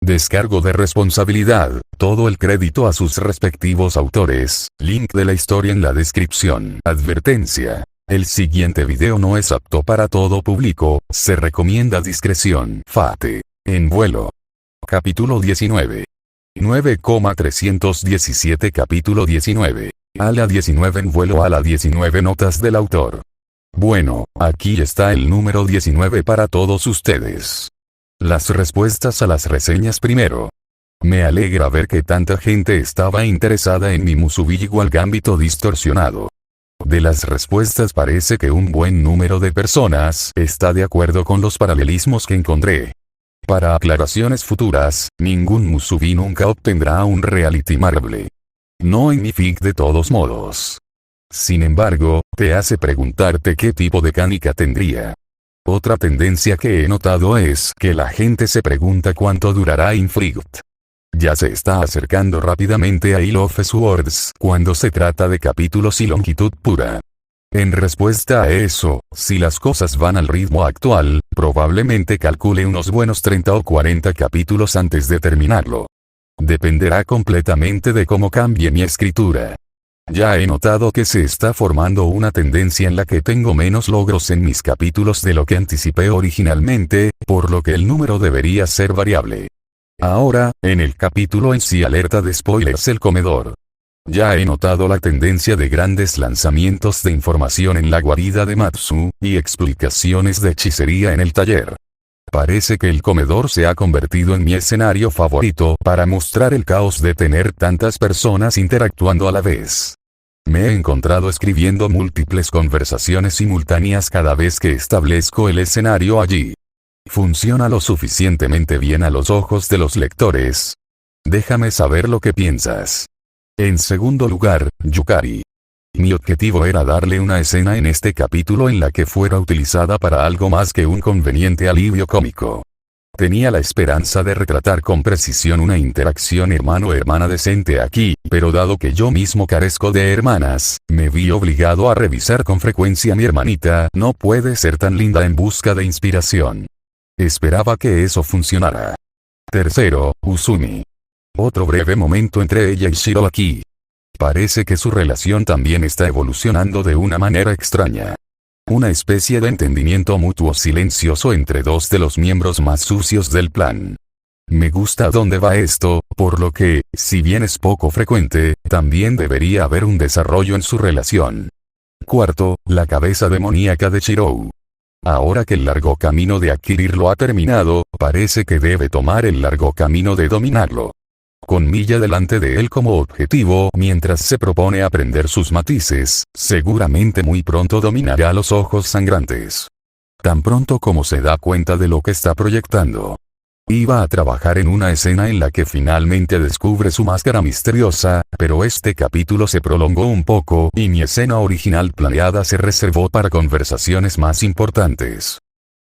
Descargo de responsabilidad, todo el crédito a sus respectivos autores, link de la historia en la descripción. Advertencia. El siguiente video no es apto para todo público, se recomienda discreción. Fate. En vuelo. Capítulo 19. 9,317 Capítulo 19. Ala 19 en vuelo. Ala 19 Notas del autor. Bueno, aquí está el número 19 para todos ustedes. Las respuestas a las reseñas primero. Me alegra ver que tanta gente estaba interesada en mi Musubi igual Gambito distorsionado. De las respuestas parece que un buen número de personas está de acuerdo con los paralelismos que encontré. Para aclaraciones futuras, ningún Musubi nunca obtendrá un reality Marble. No en mi fic de todos modos. Sin embargo, te hace preguntarte qué tipo de canica tendría. Otra tendencia que he notado es que la gente se pregunta cuánto durará Inflict. Ya se está acercando rápidamente a Isle of Swords cuando se trata de capítulos y longitud pura. En respuesta a eso, si las cosas van al ritmo actual, probablemente calcule unos buenos 30 o 40 capítulos antes de terminarlo. Dependerá completamente de cómo cambie mi escritura. Ya he notado que se está formando una tendencia en la que tengo menos logros en mis capítulos de lo que anticipé originalmente, por lo que el número debería ser variable. Ahora, en el capítulo en sí alerta de spoilers el comedor. Ya he notado la tendencia de grandes lanzamientos de información en la guarida de Matsu, y explicaciones de hechicería en el taller. Parece que el comedor se ha convertido en mi escenario favorito para mostrar el caos de tener tantas personas interactuando a la vez. Me he encontrado escribiendo múltiples conversaciones simultáneas cada vez que establezco el escenario allí. ¿Funciona lo suficientemente bien a los ojos de los lectores? Déjame saber lo que piensas. En segundo lugar, Yukari. Mi objetivo era darle una escena en este capítulo en la que fuera utilizada para algo más que un conveniente alivio cómico. Tenía la esperanza de retratar con precisión una interacción hermano-hermana decente aquí, pero dado que yo mismo carezco de hermanas, me vi obligado a revisar con frecuencia mi hermanita no puede ser tan linda en busca de inspiración. Esperaba que eso funcionara. Tercero, Uzumi. Otro breve momento entre ella y Shiro aquí. Parece que su relación también está evolucionando de una manera extraña. Una especie de entendimiento mutuo silencioso entre dos de los miembros más sucios del plan. Me gusta dónde va esto, por lo que, si bien es poco frecuente, también debería haber un desarrollo en su relación. Cuarto, la cabeza demoníaca de Shirou. Ahora que el largo camino de adquirirlo ha terminado, parece que debe tomar el largo camino de dominarlo. Con Milla delante de él como objetivo mientras se propone aprender sus matices, seguramente muy pronto dominará los ojos sangrantes. Tan pronto como se da cuenta de lo que está proyectando. Iba a trabajar en una escena en la que finalmente descubre su máscara misteriosa, pero este capítulo se prolongó un poco y mi escena original planeada se reservó para conversaciones más importantes.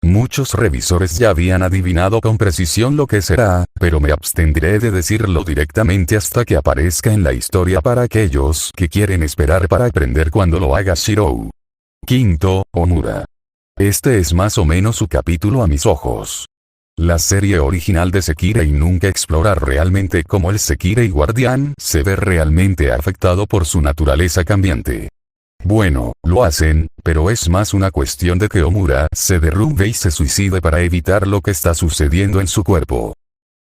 Muchos revisores ya habían adivinado con precisión lo que será, pero me abstendré de decirlo directamente hasta que aparezca en la historia para aquellos que quieren esperar para aprender cuando lo haga Shirou. Quinto, Omura. Este es más o menos su capítulo a mis ojos. La serie original de Sekirei nunca explora realmente cómo el Sekirei guardián se ve realmente afectado por su naturaleza cambiante. Bueno, lo hacen, pero es más una cuestión de que Omura se derrumbe y se suicide para evitar lo que está sucediendo en su cuerpo.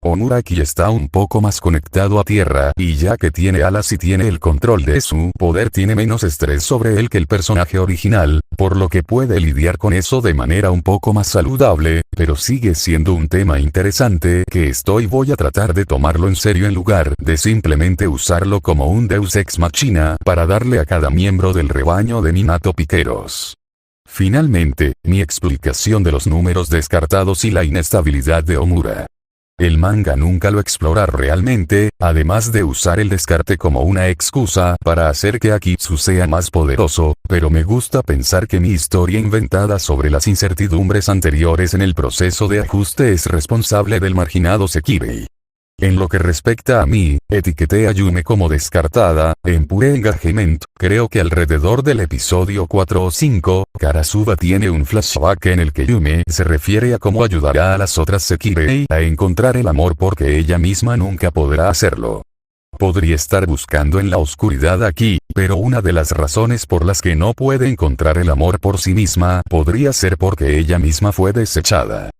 Omura aquí está un poco más conectado a tierra y ya que tiene alas y tiene el control de su poder tiene menos estrés sobre él que el personaje original, por lo que puede lidiar con eso de manera un poco más saludable, pero sigue siendo un tema interesante que voy a tratar de tomarlo en serio en lugar de simplemente usarlo como un deus ex machina para darle a cada miembro del rebaño de Minato piqueros. Finalmente, mi explicación de los números descartados y la inestabilidad de Omura. El manga nunca lo explora realmente, además de usar el descarte como una excusa para hacer que Akitsu sea más poderoso, pero me gusta pensar que mi historia inventada sobre las incertidumbres anteriores en el proceso de ajuste es responsable del marginado Sekirei. En lo que respecta a mí, etiqueté a Yume como descartada. En Pure Engagement, creo que alrededor del episodio 4 o 5, Karasuba tiene un flashback en el que Yume se refiere a cómo ayudará a las otras Sekirei a encontrar el amor porque ella misma nunca podrá hacerlo. Podría estar buscando en la oscuridad aquí, pero una de las razones por las que no puede encontrar el amor por sí misma podría ser porque ella misma fue desechada.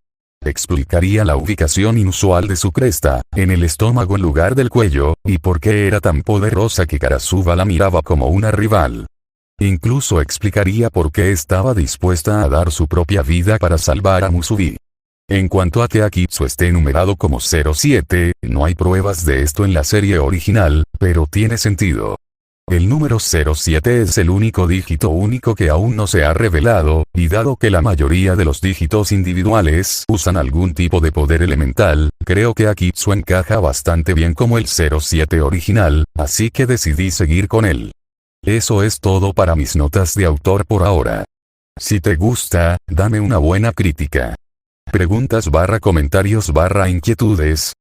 Explicaría la ubicación inusual de su cresta, en el estómago en lugar del cuello, y por qué era tan poderosa que Karasuba la miraba como una rival. Incluso explicaría por qué estaba dispuesta a dar su propia vida para salvar a Musubi. En cuanto a que Akitsu esté numerado como 07, no hay pruebas de esto en la serie original, pero tiene sentido. El número 07 es el único dígito único que aún no se ha revelado, y dado que la mayoría de los dígitos individuales usan algún tipo de poder elemental, creo que Akitsu encaja bastante bien como el 07 original, así que decidí seguir con él. Eso es todo para mis notas de autor por ahora. Si te gusta, dame una buena crítica. Preguntas/comentarios/inquietudes.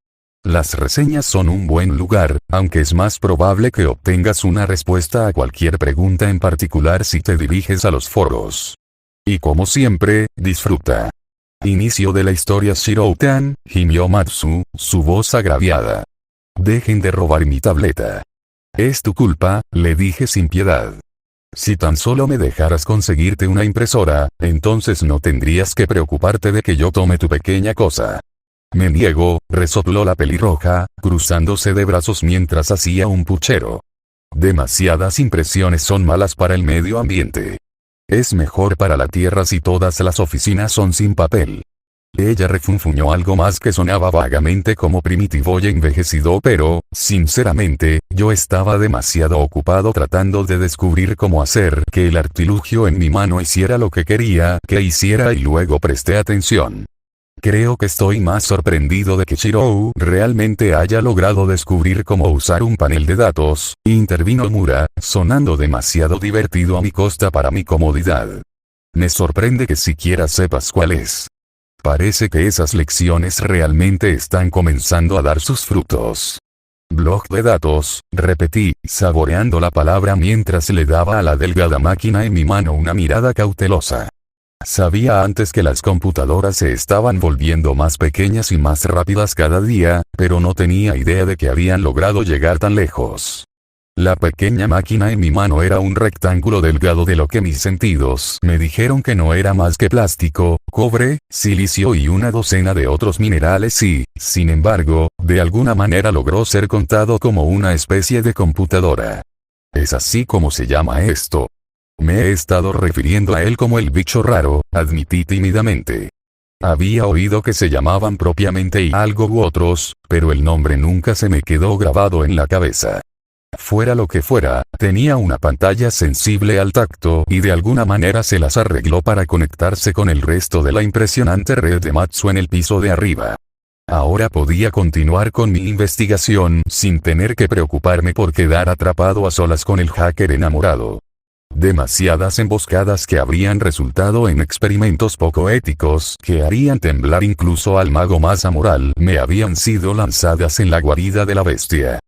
Las reseñas son un buen lugar, aunque es más probable que obtengas una respuesta a cualquier pregunta en particular si te diriges a los foros. Y como siempre, disfruta. Inicio de la historia. Shiroutan, gimió Matsu, su voz agraviada. Dejen de robar mi tableta. Es tu culpa, le dije sin piedad. Si tan solo me dejaras conseguirte una impresora, entonces no tendrías que preocuparte de que yo tome tu pequeña cosa. Me niego, resopló la pelirroja, cruzándose de brazos mientras hacía un puchero. Demasiadas impresiones son malas para el medio ambiente. Es mejor para la tierra si todas las oficinas son sin papel. Ella refunfuñó algo más que sonaba vagamente como primitivo y envejecido, pero, sinceramente, yo estaba demasiado ocupado tratando de descubrir cómo hacer que el artilugio en mi mano hiciera lo que quería que hiciera y luego presté atención. Creo que estoy más sorprendido de que Shirou realmente haya logrado descubrir cómo usar un panel de datos, intervino Mura, sonando demasiado divertido a mi costa para mi comodidad. Me sorprende que siquiera sepas cuál es. Parece que esas lecciones realmente están comenzando a dar sus frutos. Blog de datos, repetí, saboreando la palabra mientras le daba a la delgada máquina en mi mano una mirada cautelosa. Sabía antes que las computadoras se estaban volviendo más pequeñas y más rápidas cada día, pero no tenía idea de que habían logrado llegar tan lejos. La pequeña máquina en mi mano era un rectángulo delgado de lo que mis sentidos me dijeron que no era más que plástico, cobre, silicio y una docena de otros minerales y, sin embargo, de alguna manera logró ser contado como una especie de computadora. ¿Es así como se llama esto? Me he estado refiriendo a él como el bicho raro, admití tímidamente. Había oído que se llamaban propiamente y algo u otros, pero el nombre nunca se me quedó grabado en la cabeza. Fuera lo que fuera, tenía una pantalla sensible al tacto y de alguna manera se las arregló para conectarse con el resto de la impresionante red de Matsu en el piso de arriba. Ahora podía continuar con mi investigación sin tener que preocuparme por quedar atrapado a solas con el hacker enamorado. Demasiadas emboscadas que habrían resultado en experimentos poco éticos que harían temblar incluso al mago más amoral me habían sido lanzadas en la guarida de la bestia.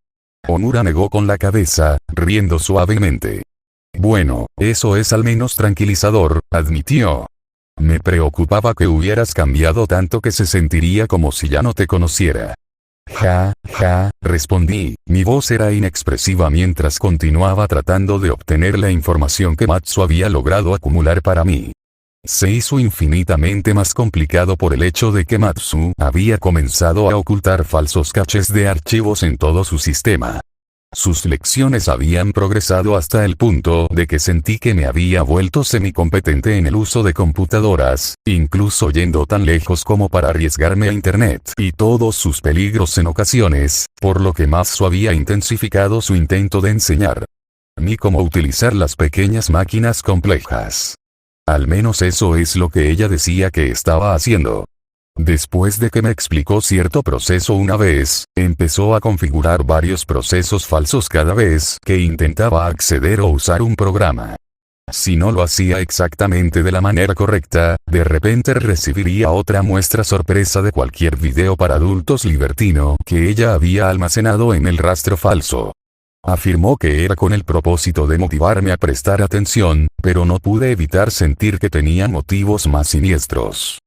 Omura negó con la cabeza, riendo suavemente. Bueno, eso es al menos tranquilizador, admitió. Me preocupaba que hubieras cambiado tanto que se sentiría como si ya no te conociera. Ja, respondí, mi voz era inexpresiva mientras continuaba tratando de obtener la información que Matsu había logrado acumular para mí. Se hizo infinitamente más complicado por el hecho de que Matsu había comenzado a ocultar falsos caches de archivos en todo su sistema. Sus lecciones habían progresado hasta el punto de que sentí que me había vuelto semicompetente en el uso de computadoras, incluso yendo tan lejos como para arriesgarme a Internet y todos sus peligros en ocasiones, por lo que Matsu había intensificado su intento de enseñar ni cómo utilizar las pequeñas máquinas complejas. Al menos eso es lo que ella decía que estaba haciendo. Después de que me explicó cierto proceso una vez, empezó a configurar varios procesos falsos cada vez que intentaba acceder o usar un programa. si no lo hacía exactamente de la manera correcta, de repente recibiría otra muestra sorpresa de cualquier video para adultos libertino que ella había almacenado en el rastro falso. Afirmó que era con el propósito de motivarme a prestar atención, pero no pude evitar sentir que tenía motivos más siniestros.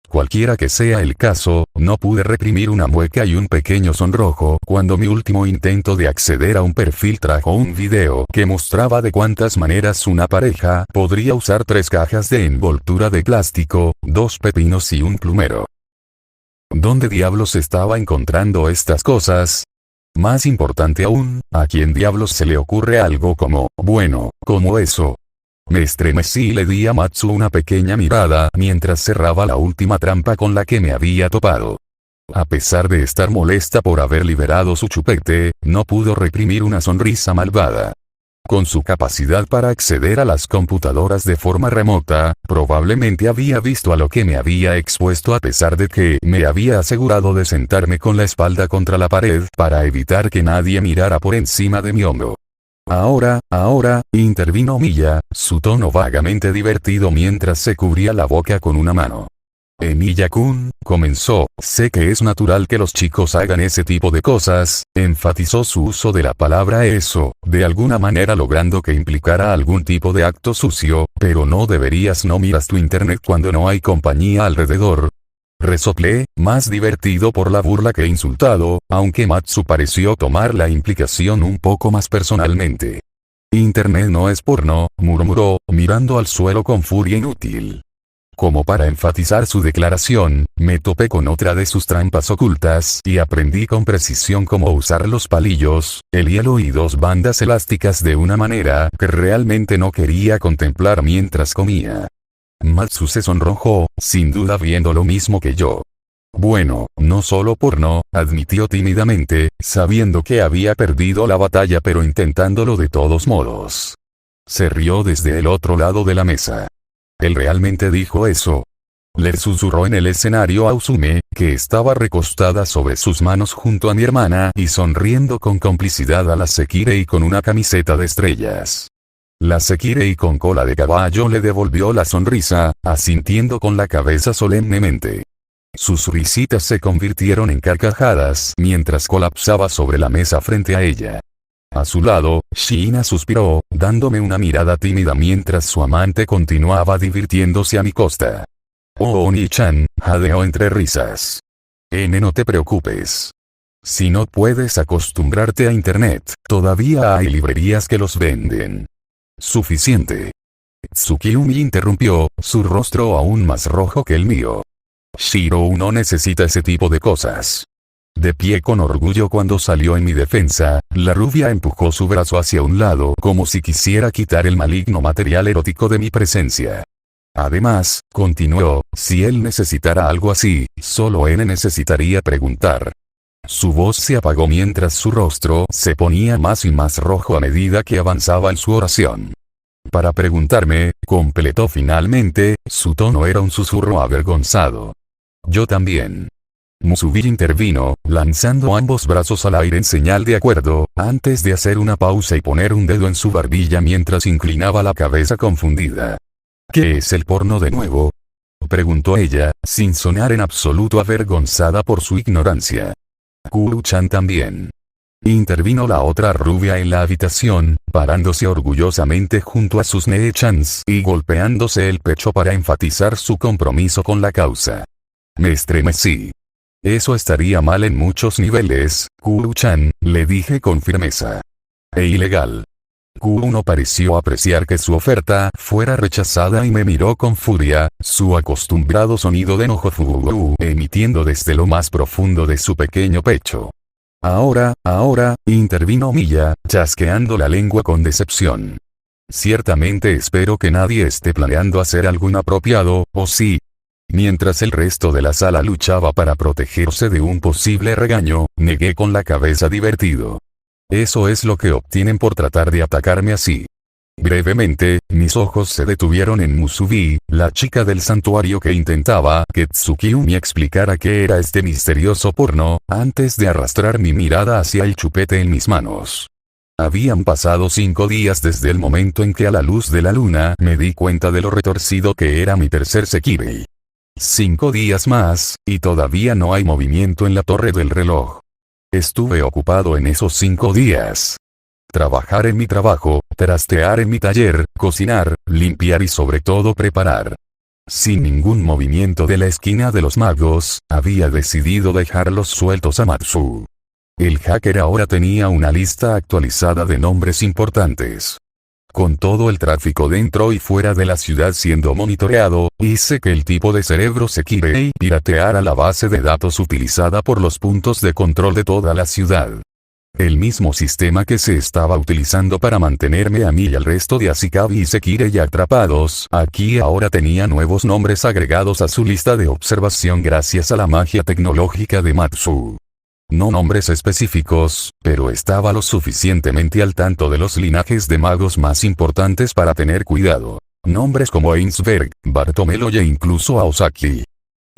Cualquiera que sea el caso, no pude reprimir una mueca y un pequeño sonrojo cuando mi último intento de acceder a un perfil trajo un video que mostraba de cuántas maneras una pareja podría usar 3 cajas de envoltura de plástico, 2 pepinos y un plumero. ¿Dónde diablos estaba encontrando estas cosas? Más importante aún, ¿a quién diablos se le ocurre algo como eso? Me estremecí y le di a Matsu una pequeña mirada mientras cerraba la última trampa con la que me había topado. A pesar de estar molesta por haber liberado su chupete, no pudo reprimir una sonrisa malvada. Con su capacidad para acceder a las computadoras de forma remota, probablemente había visto a lo que me había expuesto a pesar de que me había asegurado de sentarme con la espalda contra la pared para evitar que nadie mirara por encima de mi hombro. Ahora, intervino Miya, su tono vagamente divertido mientras se cubría la boca con una mano. Emiya-kun, comenzó, sé que es natural que los chicos hagan ese tipo de cosas, enfatizó su uso de la palabra eso, de alguna manera logrando que implicara algún tipo de acto sucio, pero no deberías no miras tu internet cuando no hay compañía alrededor. Resoplé, más divertido por la burla que insultado, aunque Matsu pareció tomar la implicación un poco más personalmente. Internet no es porno, murmuró, mirando al suelo con furia inútil. Como para enfatizar su declaración, me topé con otra de sus trampas ocultas y aprendí con precisión cómo usar los palillos, el hielo y 2 bandas elásticas de una manera que realmente no quería contemplar mientras comía. Matsu se sonrojó, sin duda viendo lo mismo que yo. Bueno, no solo porno, admitió tímidamente, sabiendo que había perdido la batalla pero intentándolo de todos modos. Se rió desde el otro lado de la mesa. ¿Él realmente dijo eso? Le susurró en el escenario a Usume, que estaba recostada sobre sus manos junto a mi hermana y sonriendo con complicidad a la Sekirei con una camiseta de estrellas. La Sekirei con cola de caballo le devolvió la sonrisa, asintiendo con la cabeza solemnemente. Sus risitas se convirtieron en carcajadas mientras colapsaba sobre la mesa frente a ella. A su lado, Shiina suspiró, dándome una mirada tímida mientras su amante continuaba divirtiéndose a mi costa. Oh Oni-chan, jadeó entre risas. No te preocupes. Si no puedes acostumbrarte a internet, todavía hay librerías que los venden. Suficiente. Tsukiyumi interrumpió, su rostro aún más rojo que el mío. Shirou no necesita ese tipo de cosas. De pie con orgullo cuando salió en mi defensa, la rubia empujó su brazo hacia un lado como si quisiera quitar el maligno material erótico de mi presencia. Además, continuó, si él necesitara algo así, solo él necesitaría preguntar. Su voz se apagó mientras su rostro se ponía más y más rojo a medida que avanzaba en su oración. Para preguntarme, completó finalmente, su tono era un susurro avergonzado. Yo también. Musubi intervino, lanzando ambos brazos al aire en señal de acuerdo, antes de hacer una pausa y poner un dedo en su barbilla mientras inclinaba la cabeza confundida. ¿Qué es el porno de nuevo? Preguntó ella, sin sonar en absoluto avergonzada por su ignorancia. Kuru-chan también. Intervino la otra rubia en la habitación, parándose orgullosamente junto a sus Nee-chans y golpeándose el pecho para enfatizar su compromiso con la causa. Me estremecí. Eso estaría mal en muchos niveles, Kuru-chan, le dije con firmeza. Ilegal. Kuru no pareció apreciar que su oferta fuera rechazada y me miró con furia, su acostumbrado sonido de enojo emitiendo desde lo más profundo de su pequeño pecho. Ahora, intervino Miya, chasqueando la lengua con decepción. Ciertamente espero que nadie esté planeando hacer algo inapropiado, ¿o sí? Mientras el resto de la sala luchaba para protegerse de un posible regaño, negué con la cabeza divertido. Eso es lo que obtienen por tratar de atacarme así. Brevemente, mis ojos se detuvieron en Musubi, la chica del santuario que intentaba que Tsukiyumi explicara qué era este misterioso porno, antes de arrastrar mi mirada hacia el chupete en mis manos. Habían pasado 5 días desde el momento en que a la luz de la luna me di cuenta de lo retorcido que era mi tercer Sekirei. 5 días más, y todavía no hay movimiento en la torre del reloj. Estuve ocupado en esos 5 días. Trabajar en mi trabajo, trastear en mi taller, cocinar, limpiar y sobre todo preparar. Sin ningún movimiento de la esquina de los magos, había decidido dejarlos sueltos a Matsu. El hacker ahora tenía una lista actualizada de nombres importantes. Con todo el tráfico dentro y fuera de la ciudad siendo monitoreado, hice que el tipo de cerebro Sekirei pirateara la base de datos utilizada por los puntos de control de toda la ciudad. El mismo sistema que se estaba utilizando para mantenerme a mí y al resto de Ashikabi y Sekirei atrapados, aquí ahora tenía nuevos nombres agregados a su lista de observación gracias a la magia tecnológica de Matsu. No nombres específicos, pero estaba lo suficientemente al tanto de los linajes de magos más importantes para tener cuidado. Nombres como Ainsberg, Bartomelo e incluso Aosaki.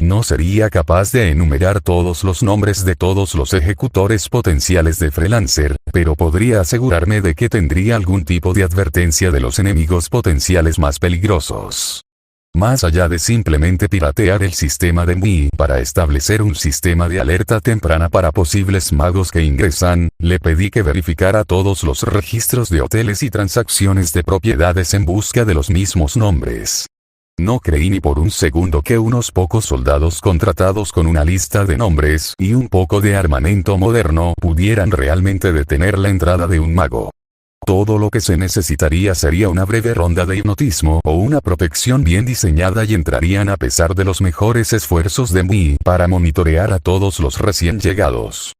No sería capaz de enumerar todos los nombres de todos los ejecutores potenciales de Freelancer, pero podría asegurarme de que tendría algún tipo de advertencia de los enemigos potenciales más peligrosos. Más allá de simplemente piratear el sistema de Mi para establecer un sistema de alerta temprana para posibles magos que ingresan, le pedí que verificara todos los registros de hoteles y transacciones de propiedades en busca de los mismos nombres. No creí ni por un segundo que unos pocos soldados contratados con una lista de nombres y un poco de armamento moderno pudieran realmente detener la entrada de un mago. Todo lo que se necesitaría sería una breve ronda de hipnotismo o una protección bien diseñada y entrarían a pesar de los mejores esfuerzos de mí para monitorear a todos los recién llegados.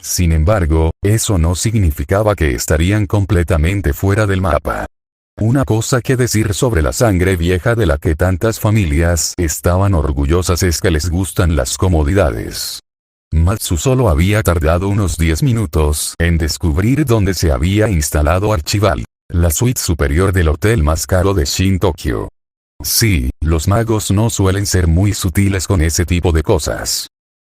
Sin embargo, eso no significaba que estarían completamente fuera del mapa. Una cosa que decir sobre la sangre vieja de la que tantas familias estaban orgullosas es que les gustan las comodidades. Matsu solo había tardado unos 10 minutos en descubrir dónde se había instalado Archival, la suite superior del hotel más caro de Shin Tokyo. Sí, los magos no suelen ser muy sutiles con ese tipo de cosas.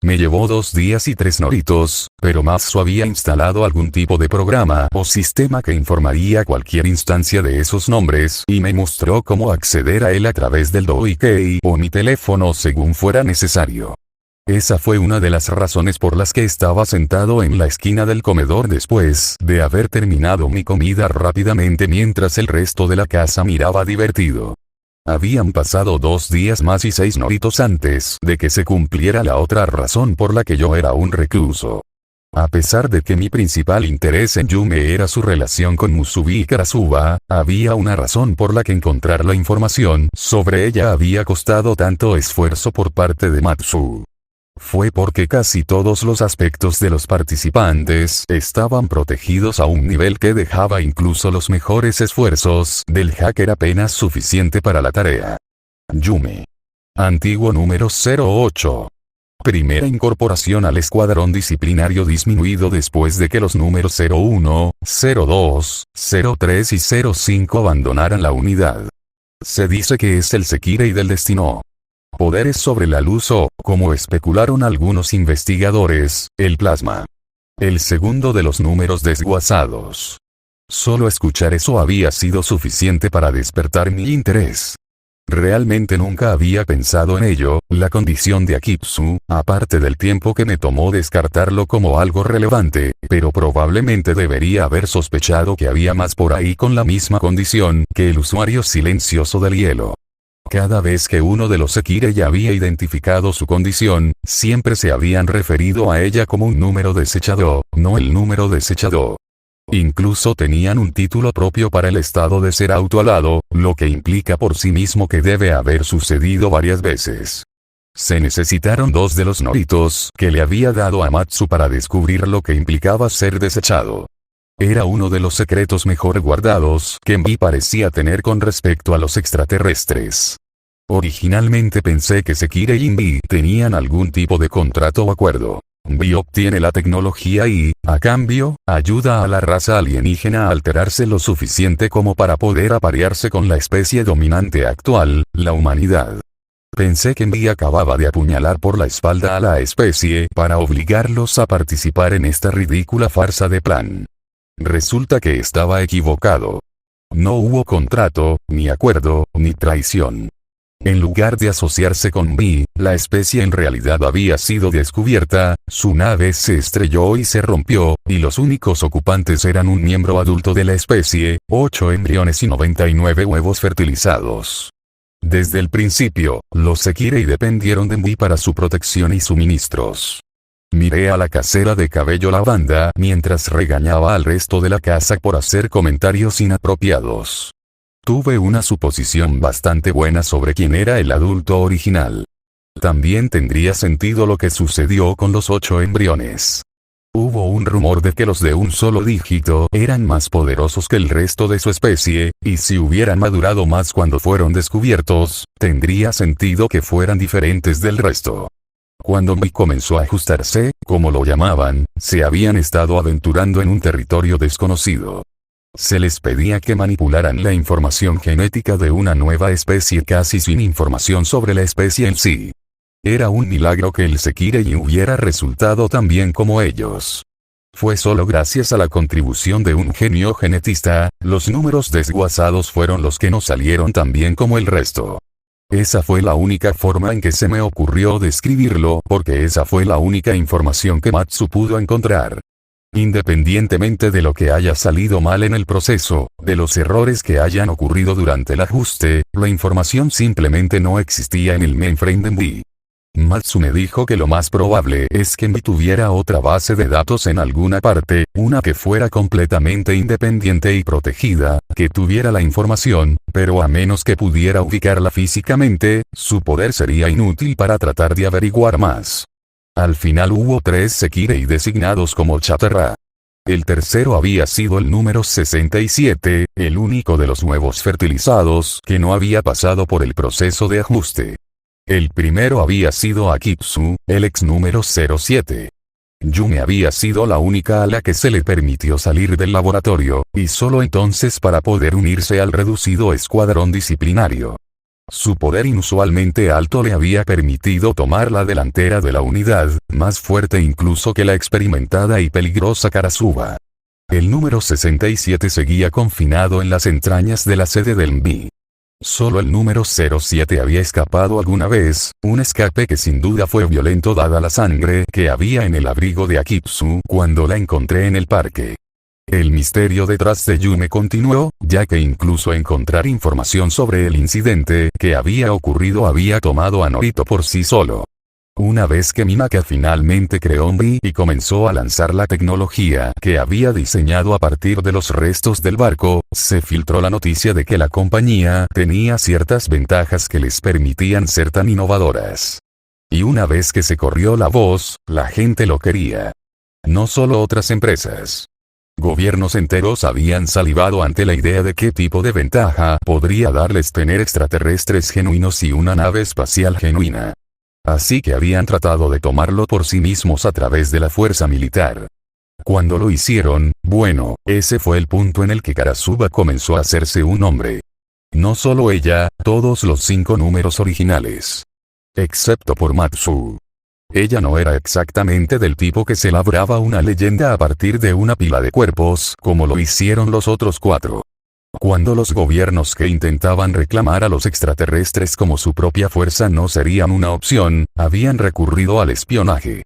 Me llevó 2 días y 3 noritos, pero Matsu había instalado algún tipo de programa o sistema que informaría cualquier instancia de esos nombres y me mostró cómo acceder a él a través del Doikei o mi teléfono según fuera necesario. Esa fue una de las razones por las que estaba sentado en la esquina del comedor después de haber terminado mi comida rápidamente mientras el resto de la casa miraba divertido. Habían pasado 2 días más y 6 noritos antes de que se cumpliera la otra razón por la que yo era un recluso. A pesar de que mi principal interés en Yume era su relación con Musubi y Karasuba, había una razón por la que encontrar la información sobre ella había costado tanto esfuerzo por parte de Matsu. Fue porque casi todos los aspectos de los participantes estaban protegidos a un nivel que dejaba incluso los mejores esfuerzos del hacker apenas suficiente para la tarea. Yume. Antiguo número 08. Primera incorporación al escuadrón disciplinario disminuido después de que los números 01, 02, 03 y 05 abandonaran la unidad. Se dice que es el Sekirei del destino. Poderes sobre la luz o, como especularon algunos investigadores, el plasma. El segundo de los números desguazados. Solo escuchar eso había sido suficiente para despertar mi interés. Realmente nunca había pensado en ello, la condición de Akitsu, aparte del tiempo que me tomó descartarlo como algo relevante, pero probablemente debería haber sospechado que había más por ahí con la misma condición que el usuario silencioso del hielo. Cada vez que uno de los Sekirei había identificado su condición, siempre se habían referido a ella como un número desechado, no el número desechado. Incluso tenían un título propio para el estado de ser autoalado, lo que implica por sí mismo que debe haber sucedido varias veces. Se necesitaron 2 de los noritos que le había dado a Matsu para descubrir lo que implicaba ser desechado. Era uno de los secretos mejor guardados que Mbi parecía tener con respecto a los extraterrestres. Originalmente pensé que Sekirei y Mbi tenían algún tipo de contrato o acuerdo. Mbi obtiene la tecnología y, a cambio, ayuda a la raza alienígena a alterarse lo suficiente como para poder aparearse con la especie dominante actual, la humanidad. Pensé que Mbi acababa de apuñalar por la espalda a la especie para obligarlos a participar en esta ridícula farsa de plan. Resulta que estaba equivocado. No hubo contrato, ni acuerdo, ni traición. En lugar de asociarse con Vi, la especie en realidad había sido descubierta, su nave se estrelló y se rompió, y los únicos ocupantes eran un miembro adulto de la especie, 8 embriones y 99 huevos fertilizados. Desde el principio, los Sekirei dependieron de Vi para su protección y suministros. Miré a la casera de cabello lavanda mientras regañaba al resto de la casa por hacer comentarios inapropiados. Tuve una suposición bastante buena sobre quién era el adulto original. También tendría sentido lo que sucedió con los 8 embriones. Hubo un rumor de que los de un solo dígito eran más poderosos que el resto de su especie, y si hubieran madurado más cuando fueron descubiertos, tendría sentido que fueran diferentes del resto. Cuando Vi comenzó a ajustarse, como lo llamaban, se habían estado aventurando en un territorio desconocido. Se les pedía que manipularan la información genética de una nueva especie casi sin información sobre la especie en sí. Era un milagro que el Sekirei hubiera resultado tan bien como ellos. Fue solo gracias a la contribución de un genio genetista, los números desguazados fueron los que no salieron tan bien como el resto. Esa fue la única forma en que se me ocurrió describirlo, porque esa fue la única información que Matsu pudo encontrar. Independientemente de lo que haya salido mal en el proceso, de los errores que hayan ocurrido durante el ajuste, la información simplemente no existía en el mainframe de Vi. Matsu me dijo que lo más probable es que Vi tuviera otra base de datos en alguna parte, una que fuera completamente independiente y protegida, que tuviera la información, pero a menos que pudiera ubicarla físicamente, su poder sería inútil para tratar de averiguar más. Al final hubo 3 Sekirei designados como chatarra. El tercero había sido el número 67, el único de los huevos fertilizados que no había pasado por el proceso de ajuste. El primero había sido Akitsu, el ex número 07. Yume había sido la única a la que se le permitió salir del laboratorio, y solo entonces para poder unirse al reducido escuadrón disciplinario. Su poder inusualmente alto le había permitido tomar la delantera de la unidad, más fuerte incluso que la experimentada y peligrosa Karasuba. El número 67 seguía confinado en las entrañas de la sede del MBI. Solo el número 07 había escapado alguna vez, un escape que sin duda fue violento dada la sangre que había en el abrigo de Akitsu cuando la encontré en el parque. El misterio detrás de Yume continuó, ya que incluso encontrar información sobre el incidente que había ocurrido había tomado a Norito por sí solo. Una vez que Minaka finalmente creó MBI y comenzó a lanzar la tecnología que había diseñado a partir de los restos del barco, se filtró la noticia de que la compañía tenía ciertas ventajas que les permitían ser tan innovadoras. Y una vez que se corrió la voz, la gente lo quería. No solo otras empresas. Gobiernos enteros habían salivado ante la idea de qué tipo de ventaja podría darles tener extraterrestres genuinos y una nave espacial genuina. Así que habían tratado de tomarlo por sí mismos a través de la fuerza militar. Cuando lo hicieron, bueno, ese fue el punto en el que Karasuba comenzó a hacerse un hombre. No solo ella, todos los 5 números originales. Excepto por Matsu. Ella no era exactamente del tipo que se labraba una leyenda a partir de una pila de cuerpos, como lo hicieron los otros 4. Cuando los gobiernos que intentaban reclamar a los extraterrestres como su propia fuerza no serían una opción, habían recurrido al espionaje.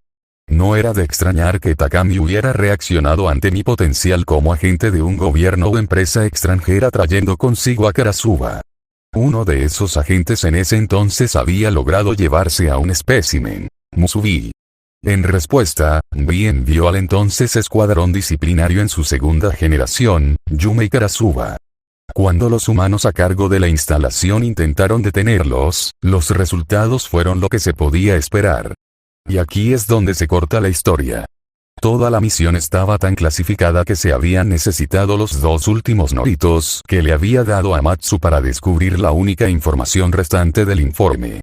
No era de extrañar que Takami hubiera reaccionado ante mi potencial como agente de un gobierno o empresa extranjera trayendo consigo a Karasuba. Uno de esos agentes en ese entonces había logrado llevarse a un espécimen, Musubi. En respuesta, Vi envió al entonces escuadrón disciplinario en su segunda generación, Yume y Karasuba. Cuando los humanos a cargo de la instalación intentaron detenerlos, los resultados fueron lo que se podía esperar. Y aquí es donde se corta la historia. Toda la misión estaba tan clasificada que se habían necesitado los 2 últimos Noritos que le había dado a Matsu para descubrir la única información restante del informe.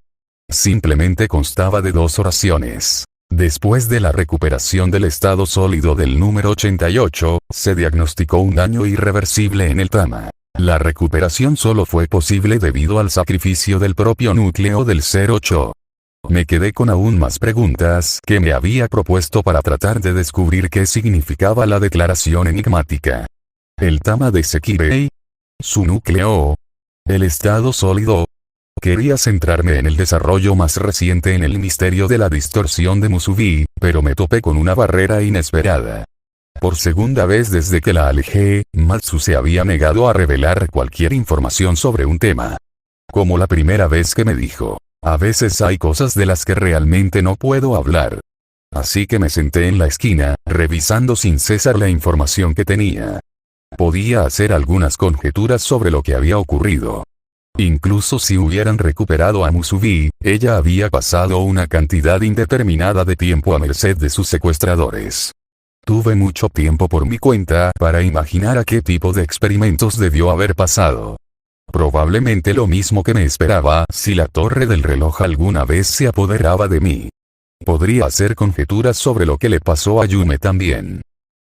Simplemente constaba de 2 oraciones. Después de la recuperación del estado sólido del número 88, se diagnosticó un daño irreversible en el Tama. La recuperación solo fue posible debido al sacrificio del propio núcleo del 08. Me quedé con aún más preguntas que me había propuesto para tratar de descubrir qué significaba la declaración enigmática. El Tama de Sekirei. Su núcleo. El estado sólido. Quería centrarme en el desarrollo más reciente en el misterio de la distorsión de Musubi, pero me topé con una barrera inesperada. Por segunda vez desde que la alejé, Matsu se había negado a revelar cualquier información sobre un tema. Como la primera vez que me dijo, a veces hay cosas de las que realmente no puedo hablar. Así que me senté en la esquina, revisando sin cesar la información que tenía. Podía hacer algunas conjeturas sobre lo que había ocurrido. Incluso si hubieran recuperado a Musubi, ella había pasado una cantidad indeterminada de tiempo a merced de sus secuestradores. Tuve mucho tiempo por mi cuenta para imaginar a qué tipo de experimentos debió haber pasado. Probablemente lo mismo que me esperaba si la torre del reloj alguna vez se apoderaba de mí. Podría hacer conjeturas sobre lo que le pasó a Yume también.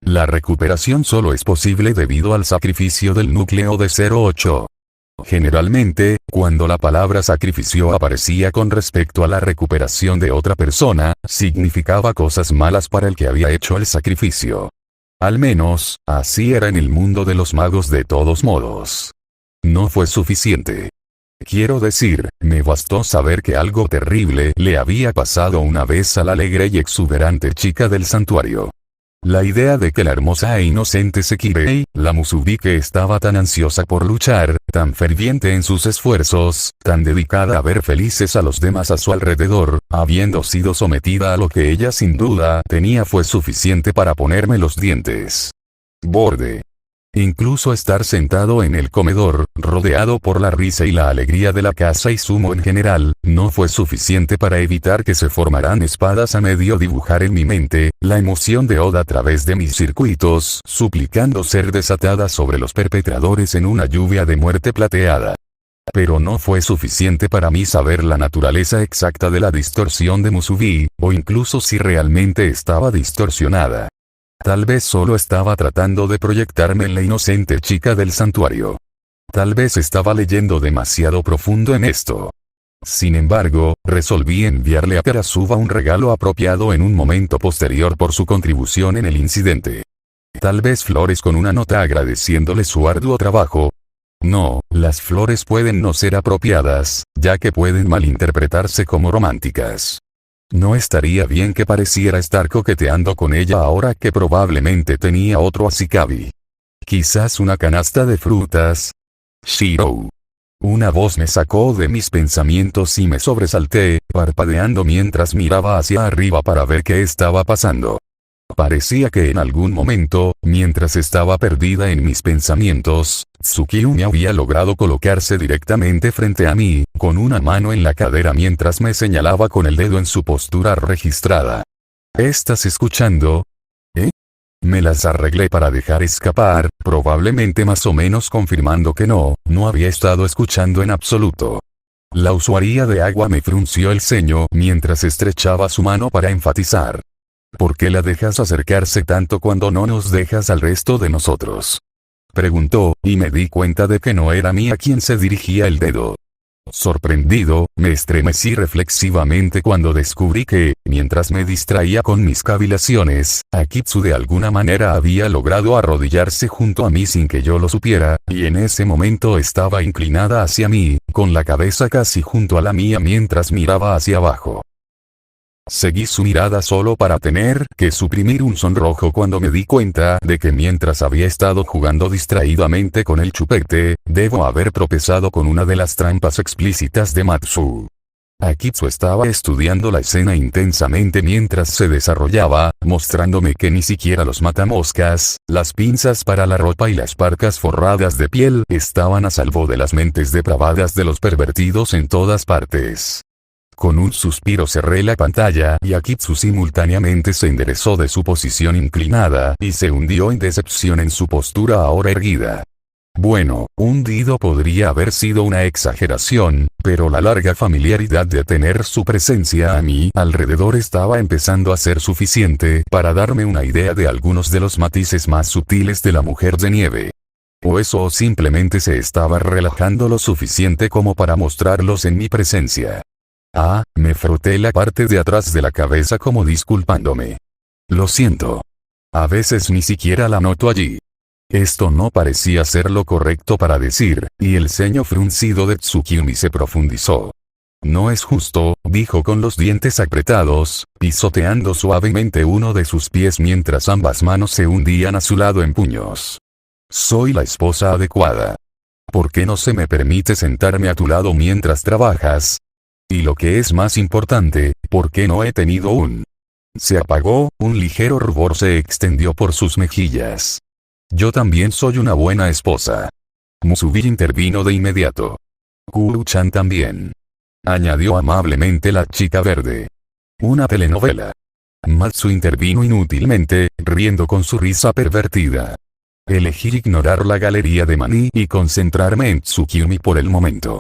La recuperación solo es posible debido al sacrificio del núcleo de 08. Generalmente, cuando la palabra sacrificio aparecía con respecto a la recuperación de otra persona, significaba cosas malas para el que había hecho el sacrificio. Al menos, así era en el mundo de los magos de todos modos. No fue suficiente. Quiero decir, me bastó saber que algo terrible le había pasado una vez a la alegre y exuberante chica del santuario. La idea de que la hermosa e inocente Sekirei, la Musubi que estaba tan ansiosa por luchar, tan ferviente en sus esfuerzos, tan dedicada a ver felices a los demás a su alrededor, habiendo sido sometida a lo que ella sin duda tenía fue suficiente para ponerme los dientes. Borde. Incluso estar sentado en el comedor, rodeado por la risa y la alegría de la casa y Sumo en general, no fue suficiente para evitar que se formaran espadas a medio dibujar en mi mente, la emoción de Oda a través de mis circuitos, suplicando ser desatada sobre los perpetradores en una lluvia de muerte plateada. Pero no fue suficiente para mí saber la naturaleza exacta de la distorsión de Musubi, o incluso si realmente estaba distorsionada. Tal vez solo estaba tratando de proyectarme en la inocente chica del santuario. Tal vez estaba leyendo demasiado profundo en esto. Sin embargo, resolví enviarle a Karasuba un regalo apropiado en un momento posterior por su contribución en el incidente. Tal vez flores con una nota agradeciéndole su arduo trabajo. No, las flores pueden no ser apropiadas, ya que pueden malinterpretarse como románticas. No estaría bien que pareciera estar coqueteando con ella ahora que probablemente tenía otro Ashikabi. Quizás una canasta de frutas. Shirou. Una voz me sacó de mis pensamientos y me sobresalté, parpadeando mientras miraba hacia arriba para ver qué estaba pasando. Parecía que en algún momento, mientras estaba perdida en mis pensamientos, Tsukiyume había logrado colocarse directamente frente a mí, con una mano en la cadera mientras me señalaba con el dedo en su postura registrada. ¿Estás escuchando? ¿Eh? Me las arreglé para dejar escapar, probablemente más o menos confirmando que no había estado escuchando en absoluto. La usuaria de agua me frunció el ceño mientras estrechaba su mano para enfatizar. ¿Por qué la dejas acercarse tanto cuando no nos dejas al resto de nosotros? Preguntó, y me di cuenta de que no era a mí a quien se dirigía el dedo. Sorprendido, me estremecí reflexivamente cuando descubrí que, mientras me distraía con mis cavilaciones, Akitsu de alguna manera había logrado arrodillarse junto a mí sin que yo lo supiera, y en ese momento estaba inclinada hacia mí, con la cabeza casi junto a la mía mientras miraba hacia abajo. Seguí su mirada solo para tener que suprimir un sonrojo cuando me di cuenta de que mientras había estado jugando distraídamente con el chupete, debo haber tropezado con una de las trampas explícitas de Matsu. Akitsu estaba estudiando la escena intensamente mientras se desarrollaba, mostrándome que ni siquiera los matamoscas, las pinzas para la ropa y las parcas forradas de piel estaban a salvo de las mentes depravadas de los pervertidos en todas partes. Con un suspiro cerré la pantalla y Akitsu simultáneamente se enderezó de su posición inclinada y se hundió en decepción en su postura ahora erguida. Bueno, hundido podría haber sido una exageración, pero la larga familiaridad de tener su presencia a mi alrededor estaba empezando a ser suficiente para darme una idea de algunos de los matices más sutiles de la mujer de nieve. O eso o simplemente se estaba relajando lo suficiente como para mostrarlos en mi presencia. Me froté la parte de atrás de la cabeza como disculpándome. Lo siento. A veces ni siquiera la noto allí. Esto no parecía ser lo correcto para decir, y el ceño fruncido de Tsukimi se profundizó. No es justo, dijo con los dientes apretados, pisoteando suavemente uno de sus pies mientras ambas manos se hundían a su lado en puños. Soy la esposa adecuada. ¿Por qué no se me permite sentarme a tu lado mientras trabajas? Y lo que es más importante, ¿por qué no he tenido un? Se apagó, un ligero rubor se extendió por sus mejillas. Yo también soy una buena esposa. Musubi intervino de inmediato. Kuru-chan también. Añadió amablemente la chica verde. Una telenovela. Matsu intervino inútilmente, riendo con su risa pervertida. Elegí ignorar la galería de maní y concentrarme en Tsukimi por el momento.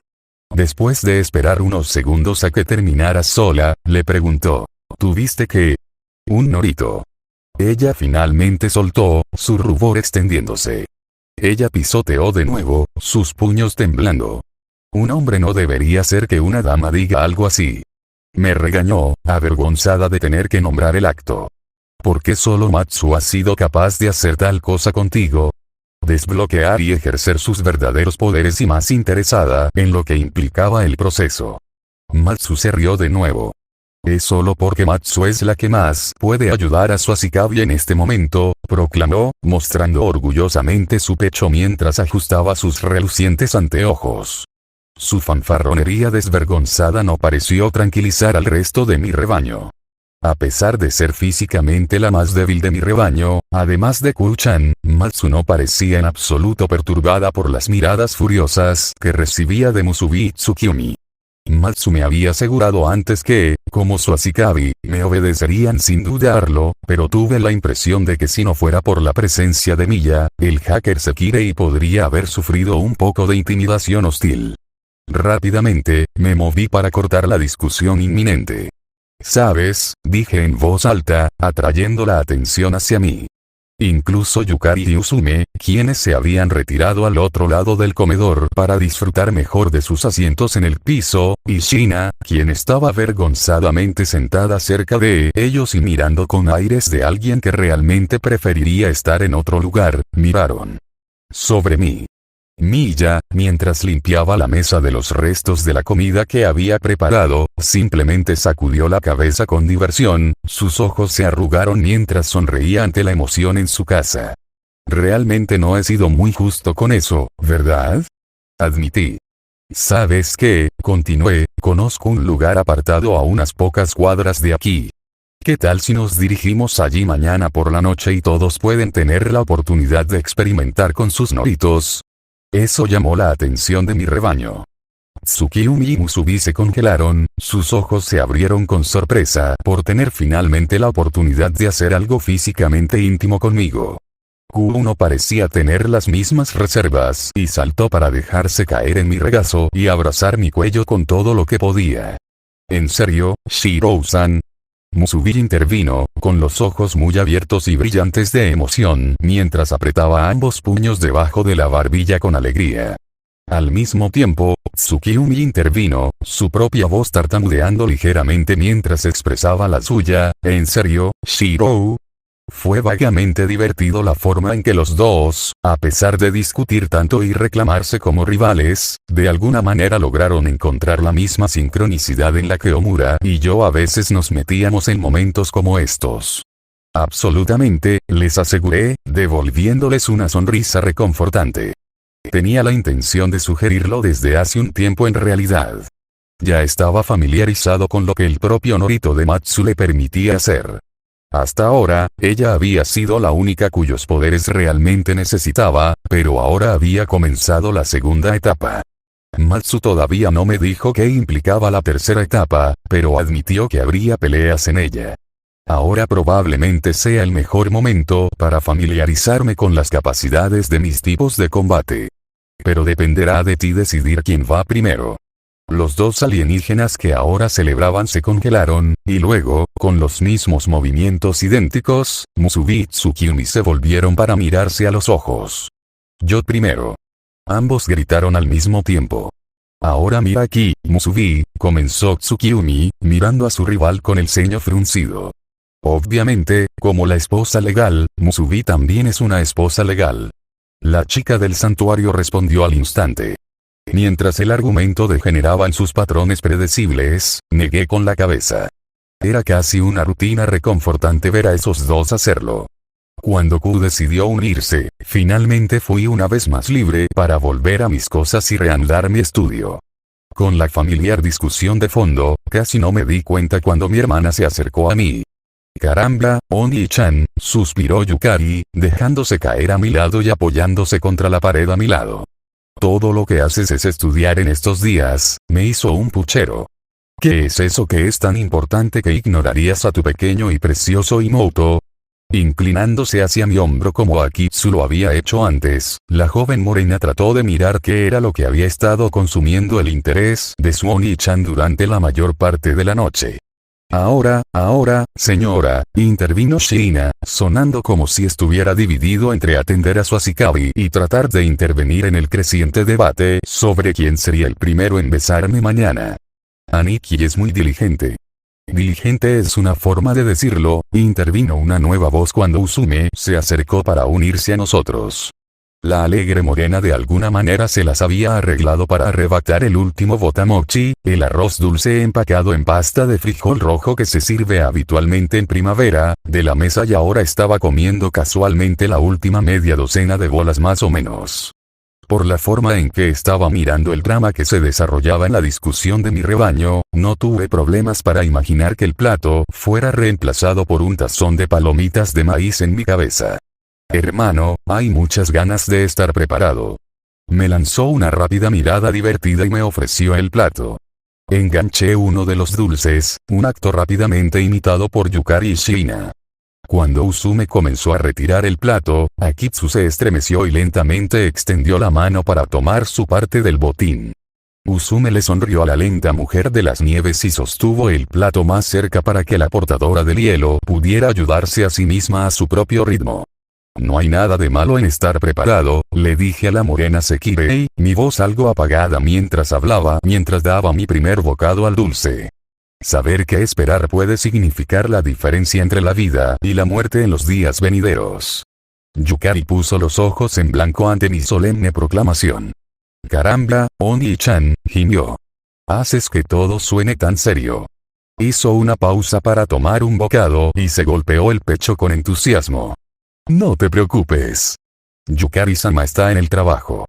Después de esperar unos segundos a que terminara sola, le preguntó, ¿tuviste qué? Un norito. Ella finalmente soltó, su rubor extendiéndose. Ella pisoteó de nuevo, sus puños temblando. Un hombre no debería ser que una dama diga algo así. Me regañó, avergonzada de tener que nombrar el acto. ¿Por qué solo Matsu ha sido capaz de hacer tal cosa contigo? Desbloquear y ejercer sus verdaderos poderes y más interesada en lo que implicaba el proceso. Matsu se rió de nuevo. Es solo porque Matsu es la que más puede ayudar a su Ashikabi en este momento, proclamó, mostrando orgullosamente su pecho mientras ajustaba sus relucientes anteojos. Su fanfarronería desvergonzada no pareció tranquilizar al resto de mi rebaño. A pesar de ser físicamente la más débil de mi rebaño, además de Kuru-chan, Matsu no parecía en absoluto perturbada por las miradas furiosas que recibía de Musubi y Tsukimi. Matsu me había asegurado antes que, como su Ashikabi, me obedecerían sin dudarlo, pero tuve la impresión de que si no fuera por la presencia de Miya, el hacker Sekirei podría haber sufrido un poco de intimidación hostil. Rápidamente, me moví para cortar la discusión inminente. ¿Sabes?, dije en voz alta, atrayendo la atención hacia mí. Incluso Yukari y Usume, quienes se habían retirado al otro lado del comedor para disfrutar mejor de sus asientos en el piso, y Shina, quien estaba avergonzadamente sentada cerca de ellos y mirando con aires de alguien que realmente preferiría estar en otro lugar, miraron sobre mí. Miya, mientras limpiaba la mesa de los restos de la comida que había preparado, simplemente sacudió la cabeza con diversión, sus ojos se arrugaron mientras sonreía ante la emoción en su casa. Realmente no he sido muy justo con eso, ¿verdad? Admití. ¿Sabes qué? Continué, conozco un lugar apartado a unas pocas cuadras de aquí. ¿Qué tal si nos dirigimos allí mañana por la noche y todos pueden tener la oportunidad de experimentar con sus noritos? Eso llamó la atención de mi rebaño. Tsukimi y Musubi se congelaron, sus ojos se abrieron con sorpresa por tener finalmente la oportunidad de hacer algo físicamente íntimo conmigo. Kuru no parecía tener las mismas reservas y saltó para dejarse caer en mi regazo y abrazar mi cuello con todo lo que podía. ¿En serio, Shirou-san? Musubi intervino, con los ojos muy abiertos y brillantes de emoción, mientras apretaba ambos puños debajo de la barbilla con alegría. Al mismo tiempo, Tsukimi intervino, su propia voz tartamudeando ligeramente mientras expresaba la suya. ¿En serio, Shirou? Fue vagamente divertido la forma en que los dos, a pesar de discutir tanto y reclamarse como rivales, de alguna manera lograron encontrar la misma sincronicidad en la que Omura y yo a veces nos metíamos en momentos como estos. Absolutamente, les aseguré, devolviéndoles una sonrisa reconfortante. Tenía la intención de sugerirlo desde hace un tiempo en realidad. Ya estaba familiarizado con lo que el propio Norito de Matsu le permitía hacer. Hasta ahora, ella había sido la única cuyos poderes realmente necesitaba, pero ahora había comenzado la segunda etapa. Matsu todavía no me dijo qué implicaba la tercera etapa, pero admitió que habría peleas en ella. Ahora probablemente sea el mejor momento para familiarizarme con las capacidades de mis tipos de combate. Pero dependerá de ti decidir quién va primero. Los dos alienígenas que ahora celebraban se congelaron, y luego, con los mismos movimientos idénticos, Musubi y Tsukimi se volvieron para mirarse a los ojos. Yo primero. Ambos gritaron al mismo tiempo. Ahora mira aquí, Musubi, comenzó Tsukiumi, mirando a su rival con el ceño fruncido. Obviamente, como la esposa legal, Musubi también es una esposa legal. La chica del santuario respondió al instante. Mientras el argumento degeneraba en sus patrones predecibles, negué con la cabeza. Era casi una rutina reconfortante ver a esos dos hacerlo. Cuando Q decidió unirse, finalmente fui una vez más libre para volver a mis cosas y reanudar mi estudio. Con la familiar discusión de fondo, casi no me di cuenta cuando mi hermana se acercó a mí. Caramba, Oni-chan, suspiró Yukari, dejándose caer a mi lado y apoyándose contra la pared a mi lado. Todo lo que haces es estudiar en estos días, me hizo un puchero. ¿Qué es eso que es tan importante que ignorarías a tu pequeño y precioso Imoto? Inclinándose hacia mi hombro como Akitsu lo había hecho antes, la joven morena trató de mirar qué era lo que había estado consumiendo el interés de su Oni-chan durante la mayor parte de la noche. Ahora, señora, intervino Shina, sonando como si estuviera dividido entre atender a su Asikabi y tratar de intervenir en el creciente debate sobre quién sería el primero en besarme mañana. Aniki es muy diligente. Diligente es una forma de decirlo, intervino una nueva voz cuando Usume se acercó para unirse a nosotros. La alegre morena de alguna manera se las había arreglado para arrebatar el último botamochi, el arroz dulce empacado en pasta de frijol rojo que se sirve habitualmente en primavera, de la mesa y ahora estaba comiendo casualmente la última media docena de bolas más o menos. Por la forma en que estaba mirando el drama que se desarrollaba en la discusión de mi rebaño, no tuve problemas para imaginar que el plato fuera reemplazado por un tazón de palomitas de maíz en mi cabeza. Hermano, hay muchas ganas de estar preparado. Me lanzó una rápida mirada divertida y me ofreció el plato. Enganché uno de los dulces, un acto rápidamente imitado por Yukari y Shina. Cuando Usume comenzó a retirar el plato, Akitsu se estremeció y lentamente extendió la mano para tomar su parte del botín. Usume le sonrió a la lenta mujer de las nieves y sostuvo el plato más cerca para que la portadora del hielo pudiera ayudarse a sí misma a su propio ritmo. No hay nada de malo en estar preparado, le dije a la morena Sekirei, mi voz algo apagada mientras hablaba, mientras daba mi primer bocado al dulce. Saber qué esperar puede significar la diferencia entre la vida y la muerte en los días venideros. Yukari puso los ojos en blanco ante mi solemne proclamación. Caramba, Oni-chan, gimió. Haces que todo suene tan serio. Hizo una pausa para tomar un bocado y se golpeó el pecho con entusiasmo. No te preocupes. Yukari-sama está en el trabajo.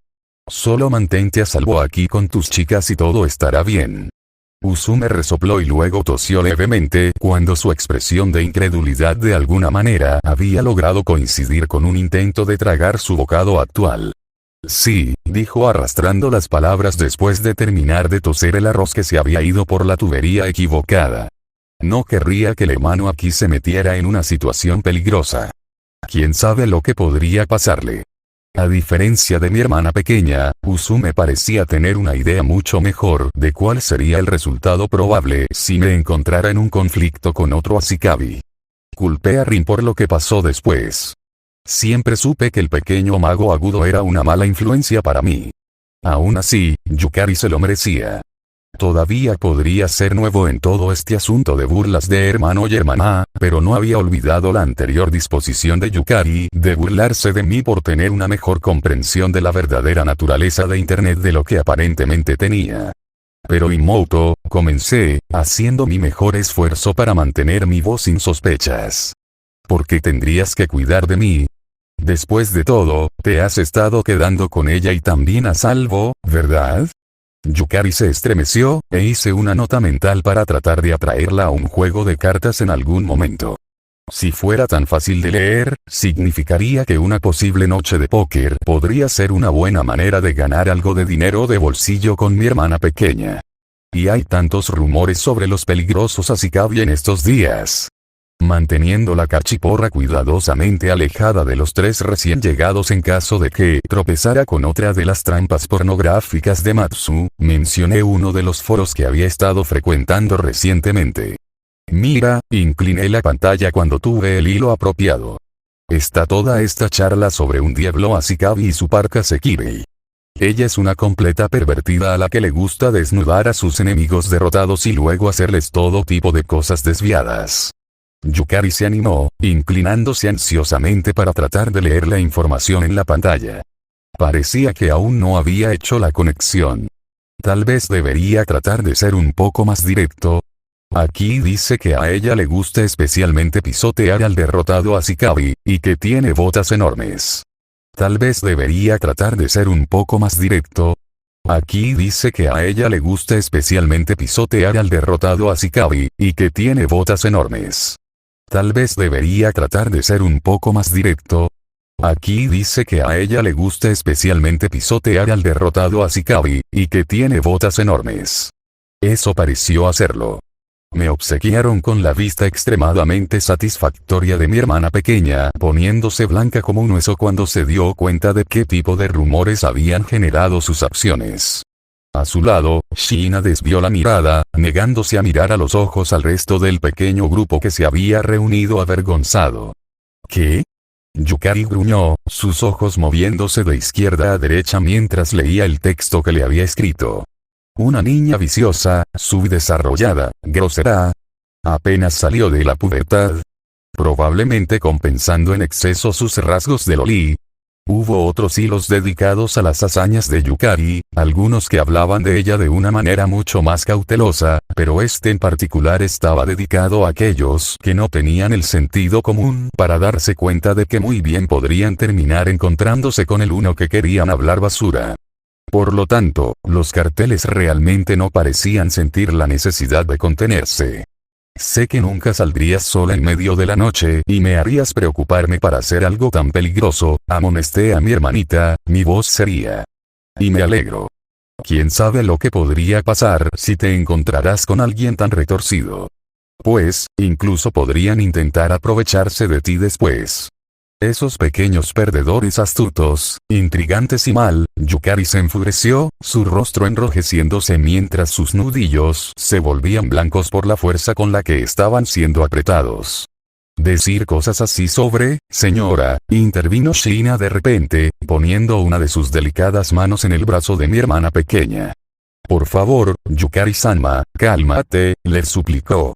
Solo mantente a salvo aquí con tus chicas y todo estará bien. Usume resopló y luego tosió levemente cuando su expresión de incredulidad de alguna manera había logrado coincidir con un intento de tragar su bocado actual. Sí, dijo arrastrando las palabras después de terminar de toser el arroz que se había ido por la tubería equivocada. No querría que el hermano aquí se metiera en una situación peligrosa. ¿Quién sabe lo que podría pasarle? A diferencia de mi hermana pequeña, Usume parecía tener una idea mucho mejor de cuál sería el resultado probable si me encontrara en un conflicto con otro Asikabi. Culpé a Rin por lo que pasó después. Siempre supe que el pequeño mago agudo era una mala influencia para mí. Aún así, Yukari se lo merecía. Todavía podría ser nuevo en todo este asunto de burlas de hermano y hermana, pero no había olvidado la anterior disposición de Yukari de burlarse de mí por tener una mejor comprensión de la verdadera naturaleza de Internet de lo que aparentemente tenía. Pero Imoto, comencé, haciendo mi mejor esfuerzo para mantener mi voz sin sospechas. ¿Por qué tendrías que cuidar de mí? Después de todo, te has estado quedando con ella y también a salvo, ¿verdad? Yukari se estremeció, e hice una nota mental para tratar de atraerla a un juego de cartas en algún momento. Si fuera tan fácil de leer, significaría que una posible noche de póker podría ser una buena manera de ganar algo de dinero de bolsillo con mi hermana pequeña. Y hay tantos rumores sobre los peligrosos Asikabi en estos días. Manteniendo la cachiporra cuidadosamente alejada de los tres recién llegados en caso de que tropezara con otra de las trampas pornográficas de Matsu, mencioné uno de los foros que había estado frecuentando recientemente. Mira, incliné la pantalla cuando tuve el hilo apropiado. Está toda esta charla sobre un diablo Asikabi y su parca Sekirei. Ella es una completa pervertida a la que le gusta desnudar a sus enemigos derrotados y luego hacerles todo tipo de cosas desviadas. Yukari se animó, inclinándose ansiosamente para tratar de leer la información en la pantalla. Parecía que aún no había hecho la conexión. Tal vez debería tratar de ser un poco más directo. Aquí dice que a ella le gusta especialmente pisotear al derrotado Ashikabi, y que tiene botas enormes. Tal vez debería tratar de ser un poco más directo. Aquí dice que a ella le gusta especialmente pisotear al derrotado Ashikabi, y que tiene botas enormes. Tal vez debería tratar de ser un poco más directo. Aquí dice que a ella le gusta especialmente pisotear al derrotado Ashikabi, y que tiene botas enormes. Eso pareció hacerlo. Me obsequiaron con la vista extremadamente satisfactoria de mi hermana pequeña, poniéndose blanca como un hueso cuando se dio cuenta de qué tipo de rumores habían generado sus acciones. A su lado, Shiina desvió la mirada, negándose a mirar a los ojos al resto del pequeño grupo que se había reunido avergonzado. ¿Qué? Yukari gruñó, sus ojos moviéndose de izquierda a derecha mientras leía el texto que le había escrito. Una niña viciosa, subdesarrollada, grosera. Apenas salió de la pubertad. Probablemente compensando en exceso sus rasgos de loli. Hubo otros hilos dedicados a las hazañas de Yukari, algunos que hablaban de ella de una manera mucho más cautelosa, pero este en particular estaba dedicado a aquellos que no tenían el sentido común para darse cuenta de que muy bien podrían terminar encontrándose con el uno que querían hablar basura. Por lo tanto, los carteles realmente no parecían sentir la necesidad de contenerse. Sé que nunca saldrías sola en medio de la noche y me harías preocuparme para hacer algo tan peligroso, amonesté a mi hermanita, mi voz sería. Y me alegro. ¿Quién sabe lo que podría pasar si te encontrarás con alguien tan retorcido? Pues, incluso podrían intentar aprovecharse de ti después. Esos pequeños perdedores astutos, intrigantes y mal. Yukari se enfureció, su rostro enrojeciéndose mientras sus nudillos se volvían blancos por la fuerza con la que estaban siendo apretados. Decir cosas así sobre, señora, intervino Shiina de repente, poniendo una de sus delicadas manos en el brazo de mi hermana pequeña. Por favor, Yukari-sama, cálmate, le suplicó.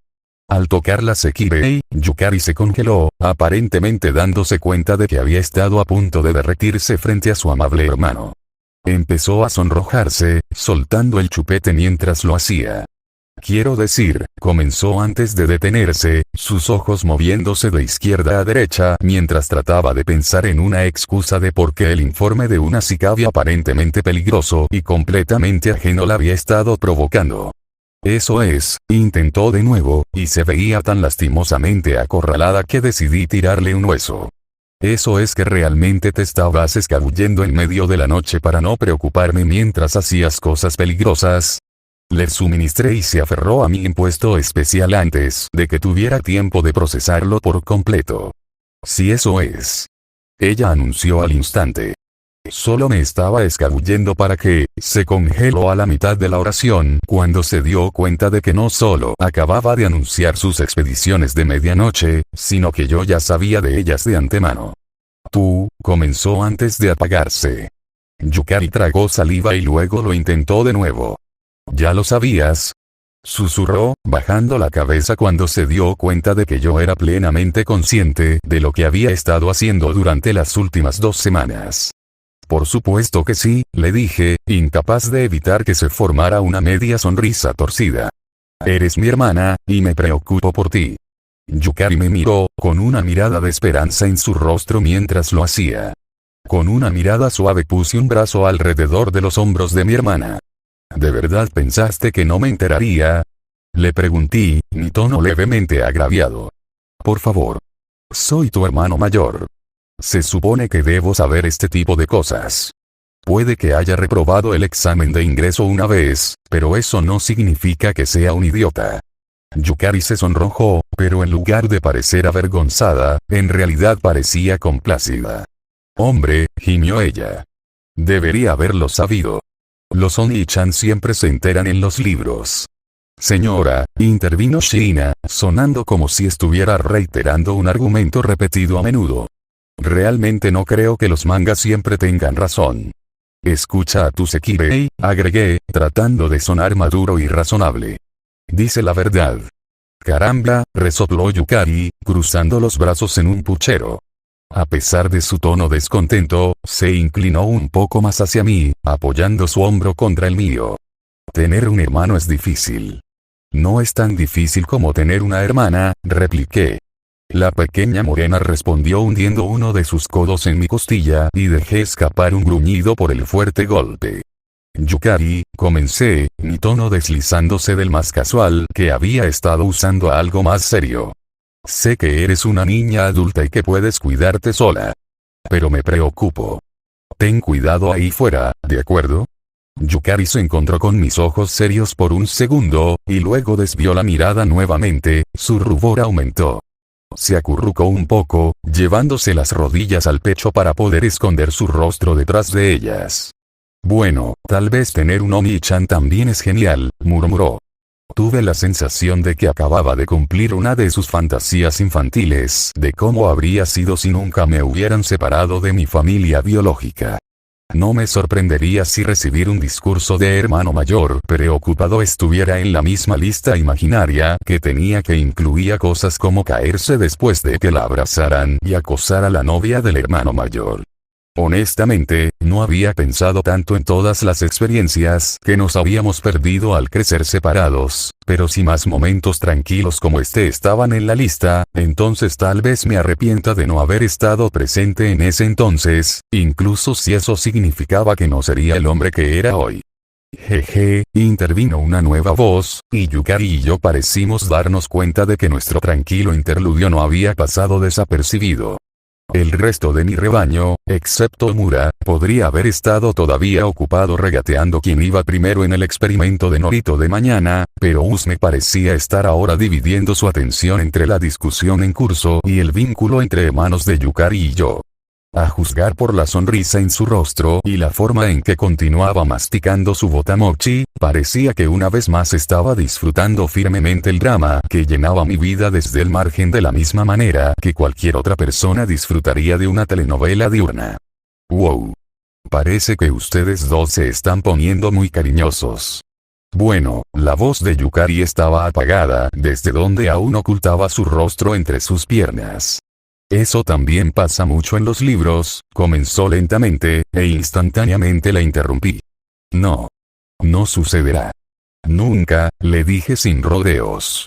Al tocar la Sekirei, Yukari se congeló, aparentemente dándose cuenta de que había estado a punto de derretirse frente a su amable hermano. Empezó a sonrojarse, soltando el chupete mientras lo hacía. Quiero decir, comenzó antes de detenerse, sus ojos moviéndose de izquierda a derecha mientras trataba de pensar en una excusa de por qué el informe de una Ashikabi aparentemente peligroso y completamente ajeno la había estado provocando. Eso es, intentó de nuevo, y se veía tan lastimosamente acorralada que decidí tirarle un hueso. Eso es que realmente te estabas escabullendo en medio de la noche para no preocuparme mientras hacías cosas peligrosas. Le suministré y se aferró a mi impuesto especial antes de que tuviera tiempo de procesarlo por completo. Si eso es. Ella anunció al instante. Solo me estaba escabullendo para que, se congeló a la mitad de la oración cuando se dio cuenta de que no solo acababa de anunciar sus expediciones de medianoche, sino que yo ya sabía de ellas de antemano. Tú, comenzó antes de apagarse. Yukari tragó saliva y luego lo intentó de nuevo. ¿Ya lo sabías? Susurró, bajando la cabeza cuando se dio cuenta de que yo era plenamente consciente de lo que había estado haciendo durante las últimas 2 semanas. Por supuesto que sí, le dije, incapaz de evitar que se formara una media sonrisa torcida. Eres mi hermana, y me preocupo por ti. Yukari me miró, con una mirada de esperanza en su rostro mientras lo hacía. Con una mirada suave puse un brazo alrededor de los hombros de mi hermana. ¿De verdad pensaste que no me enteraría? Le pregunté, mi tono levemente agraviado. Por favor. Soy tu hermano mayor. Se supone que debo saber este tipo de cosas. Puede que haya reprobado el examen de ingreso una vez, pero eso no significa que sea un idiota. Yukari se sonrojó, pero en lugar de parecer avergonzada, en realidad parecía complacida. Hombre, gimió ella. Debería haberlo sabido. Los Oni-chan siempre se enteran en los libros. Señora, intervino Shiina, sonando como si estuviera reiterando un argumento repetido a menudo. Realmente no creo que los mangas siempre tengan razón. Escucha a tu Sekirei, agregué, tratando de sonar maduro y razonable. Dice la verdad. Caramba, resopló Yukari, cruzando los brazos en un puchero. A pesar de su tono descontento, se inclinó un poco más hacia mí, apoyando su hombro contra el mío. Tener un hermano es difícil. No es tan difícil como tener una hermana, repliqué. La pequeña morena respondió hundiendo uno de sus codos en mi costilla y dejé escapar un gruñido por el fuerte golpe. Yukari, comencé, mi tono deslizándose del más casual que había estado usando a algo más serio. Sé que eres una niña adulta y que puedes cuidarte sola. Pero me preocupo. Ten cuidado ahí fuera, ¿de acuerdo? Yukari se encontró con mis ojos serios por un segundo, y luego desvió la mirada nuevamente, su rubor aumentó. Se acurrucó un poco, llevándose las rodillas al pecho para poder esconder su rostro detrás de ellas. Bueno, tal vez tener un Oni-chan también es genial, murmuró. Tuve la sensación de que acababa de cumplir una de sus fantasías infantiles de cómo habría sido si nunca me hubieran separado de mi familia biológica. No me sorprendería si recibir un discurso de hermano mayor preocupado estuviera en la misma lista imaginaria que tenía que incluía cosas como caerse después de que la abrazaran y acosar a la novia del hermano mayor. Honestamente, no había pensado tanto en todas las experiencias que nos habíamos perdido al crecer separados, pero si más momentos tranquilos como este estaban en la lista, entonces tal vez me arrepienta de no haber estado presente en ese entonces, incluso si eso significaba que no sería el hombre que era hoy. Jeje, intervino una nueva voz, y Yukari y yo parecimos darnos cuenta de que nuestro tranquilo interludio no había pasado desapercibido. El resto de mi rebaño, excepto Mura, podría haber estado todavía ocupado regateando quién iba primero en el experimento de Norito de mañana, pero Usme parecía estar ahora dividiendo su atención entre la discusión en curso y el vínculo entre hermanos de Yukari y yo. A juzgar por la sonrisa en su rostro y la forma en que continuaba masticando su botamochi, parecía que una vez más estaba disfrutando firmemente el drama que llenaba mi vida desde el margen de la misma manera que cualquier otra persona disfrutaría de una telenovela diurna. Wow. Parece que ustedes dos se están poniendo muy cariñosos. Bueno, la voz de Yukari estaba apagada desde donde aún ocultaba su rostro entre sus piernas. Eso también pasa mucho en los libros, comenzó lentamente, e instantáneamente la interrumpí. No. No sucederá. Nunca, le dije sin rodeos.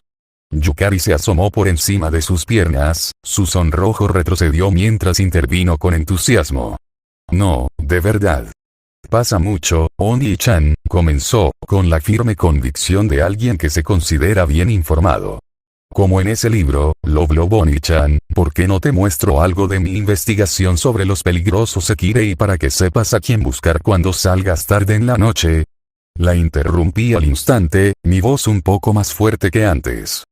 Yukari se asomó por encima de sus piernas, su sonrojo retrocedió mientras intervino con entusiasmo. No, de verdad. Pasa mucho, Oni-chan, comenzó, con la firme convicción de alguien que se considera bien informado. Como en ese libro, Love Oni-chan, ¿por qué no te muestro algo de mi investigación sobre los peligrosos Sekirei para que sepas a quién buscar cuando salgas tarde en la noche? La interrumpí al instante, mi voz un poco más fuerte que antes.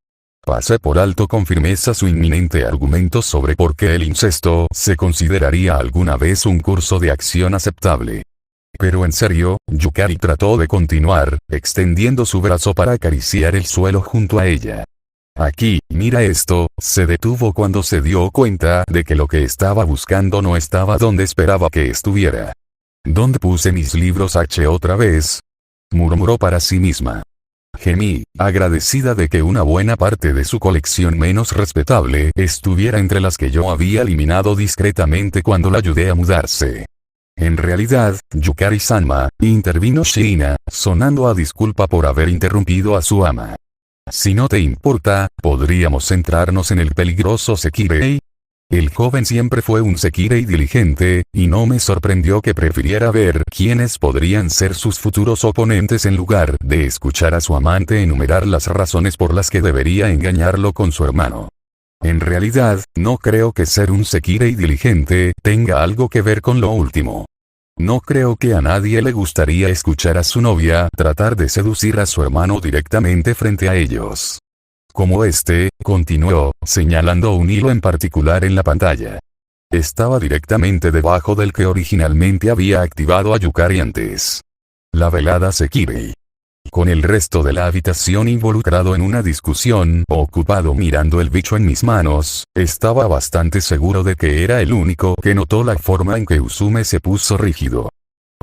Pasé por alto con firmeza su inminente argumento sobre por qué el incesto se consideraría alguna vez un curso de acción aceptable. Pero en serio, Yukari trató de continuar, extendiendo su brazo para acariciar el suelo junto a ella. Aquí, mira esto, se detuvo cuando se dio cuenta de que lo que estaba buscando no estaba donde esperaba que estuviera. ¿Dónde puse mis libros otra vez? Murmuró para sí misma. Gemí, agradecida de que una buena parte de su colección menos respetable estuviera entre las que yo había eliminado discretamente cuando la ayudé a mudarse. En realidad, Yukari-sama, intervino Shiina, sonando a disculpa por haber interrumpido a su ama. Si no te importa, ¿podríamos centrarnos en el peligroso Sekirei? El joven siempre fue un Sekirei diligente, y no me sorprendió que prefiriera ver quiénes podrían ser sus futuros oponentes en lugar de escuchar a su amante enumerar las razones por las que debería engañarlo con su hermano. En realidad, no creo que ser un Sekirei diligente tenga algo que ver con lo último. No creo que a nadie le gustaría escuchar a su novia tratar de seducir a su hermano directamente frente a ellos. Como continuó, señalando un hilo en particular en la pantalla. Estaba directamente debajo del que originalmente había activado a Yukari antes. La velada Sekirei. Con el resto de la habitación involucrado en una discusión, ocupado mirando el bicho en mis manos, estaba bastante seguro de que era el único que notó la forma en que Usume se puso rígido.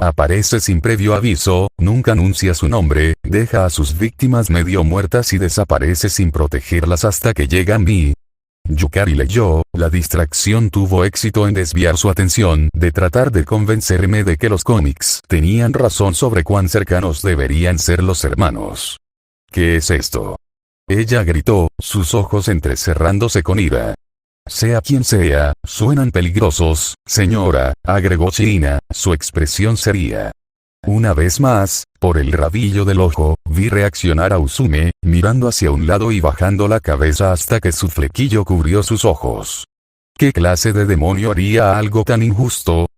Aparece sin previo aviso, nunca anuncia su nombre, deja a sus víctimas medio muertas y desaparece sin protegerlas hasta que llega a mí. Yukari leyó, la distracción tuvo éxito en desviar su atención de tratar de convencerme de que los cómics tenían razón sobre cuán cercanos deberían ser los hermanos. ¿Qué es esto? Ella gritó, sus ojos entrecerrándose con ira. Sea quien sea, suenan peligrosos, señora, agregó China, su expresión seria. Una vez más, por el rabillo del ojo, vi reaccionar a Usume, mirando hacia un lado y bajando la cabeza hasta que su flequillo cubrió sus ojos. ¿Qué clase de demonio haría algo tan injusto?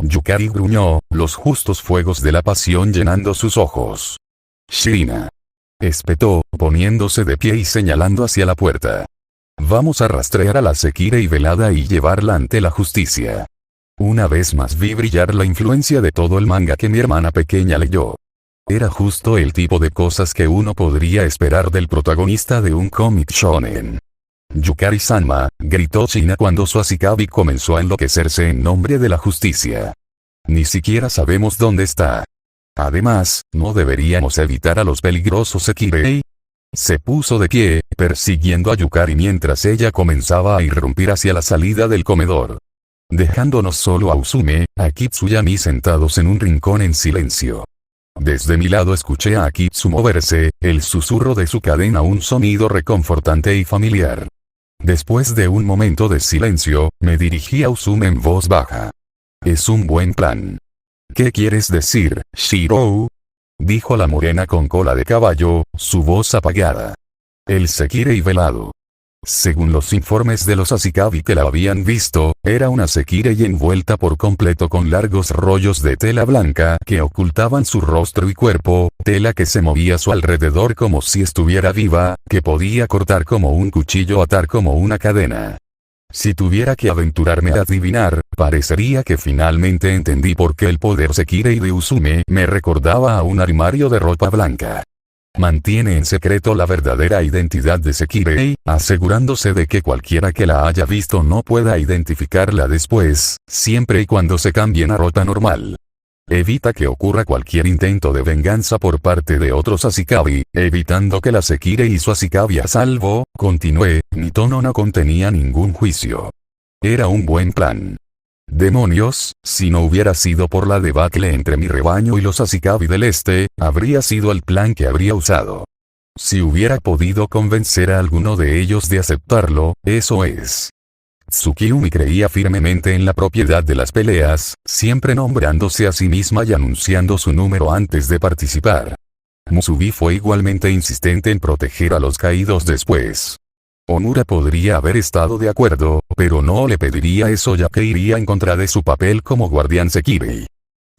Yukari gruñó, los justos fuegos de la pasión llenando sus ojos. China. Espetó, poniéndose de pie y señalando hacia la puerta. Vamos a rastrear a la Sekirei velada y llevarla ante la justicia. Una vez más vi brillar la influencia de todo el manga que mi hermana pequeña leyó. Era justo el tipo de cosas que uno podría esperar del protagonista de un cómic shonen. Yukari-sama, gritó China cuando su Asikabi comenzó a enloquecerse en nombre de la justicia. Ni siquiera sabemos dónde está. Además, ¿no deberíamos evitar a los peligrosos Sekirei? Se puso de pie, persiguiendo a Yukari mientras ella comenzaba a irrumpir hacia la salida del comedor. Dejándonos solo a Usume, Akitsu y a mí sentados en un rincón en silencio. Desde mi lado escuché a Akitsu moverse, el susurro de su cadena un sonido reconfortante y familiar. Después de un momento de silencio, me dirigí a Usume en voz baja. Es un buen plan. ¿Qué quieres decir, Shirou? Dijo la morena con cola de caballo, su voz apagada. El Sekirei velado. Según los informes de los Asikabi que la habían visto, era una Sekirei envuelta por completo con largos rollos de tela blanca que ocultaban su rostro y cuerpo, tela que se movía a su alrededor como si estuviera viva, que podía cortar como un cuchillo o atar como una cadena. Si tuviera que aventurarme a adivinar, parecería que finalmente entendí por qué el poder Sekirei de Usume me recordaba a un armario de ropa blanca. Mantiene en secreto la verdadera identidad de Sekirei, asegurándose de que cualquiera que la haya visto no pueda identificarla después, siempre y cuando se cambien a ropa normal. Evita que ocurra cualquier intento de venganza por parte de otros Asikabi, evitando que la Sekirei y su Asikabi a salvo, continué, mi tono no contenía ningún juicio. Era un buen plan. Demonios, si no hubiera sido por la debacle entre mi rebaño y los Asikabi del Este, habría sido el plan que habría usado. Si hubiera podido convencer a alguno de ellos de aceptarlo, eso es. Tsukiyumi creía firmemente en la propiedad de las peleas, siempre nombrándose a sí misma y anunciando su número antes de participar. Musubi fue igualmente insistente en proteger a los caídos después. Omura podría haber estado de acuerdo, pero no le pediría eso ya que iría en contra de su papel como guardián Sekirei.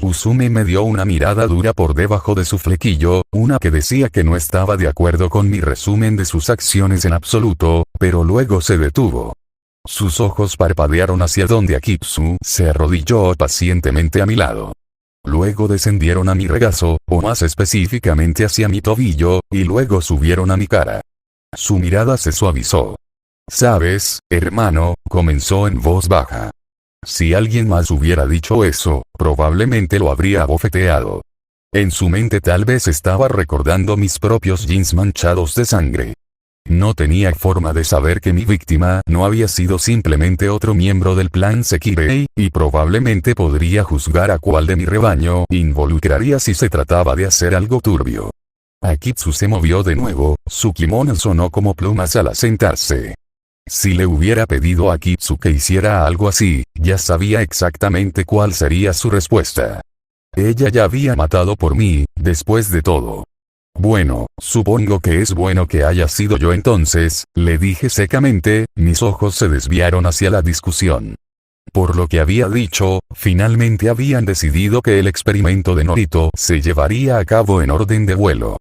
Usume me dio una mirada dura por debajo de su flequillo, una que decía que no estaba de acuerdo con mi resumen de sus acciones en absoluto, pero luego se detuvo. Sus ojos parpadearon hacia donde Akitsu se arrodilló pacientemente a mi lado. Luego descendieron a mi regazo, o más específicamente hacia mi tobillo, y luego subieron a mi cara. Su mirada se suavizó. «Sabes, hermano», comenzó en voz baja. Si alguien más hubiera dicho eso, probablemente lo habría abofeteado. En su mente tal vez estaba recordando mis propios jeans manchados de sangre. No tenía forma de saber que mi víctima no había sido simplemente otro miembro del plan Sekirei, y probablemente podría juzgar a cuál de mi rebaño involucraría si se trataba de hacer algo turbio. Akitsu se movió de nuevo, su kimono sonó como plumas al sentarse. Si le hubiera pedido a Akitsu que hiciera algo así, ya sabía exactamente cuál sería su respuesta. Ella ya había matado por mí, después de todo. Bueno, supongo que es bueno que haya sido yo entonces, le dije secamente, mis ojos se desviaron hacia la discusión. Por lo que había dicho, finalmente habían decidido que el experimento de Norito se llevaría a cabo en orden de vuelo.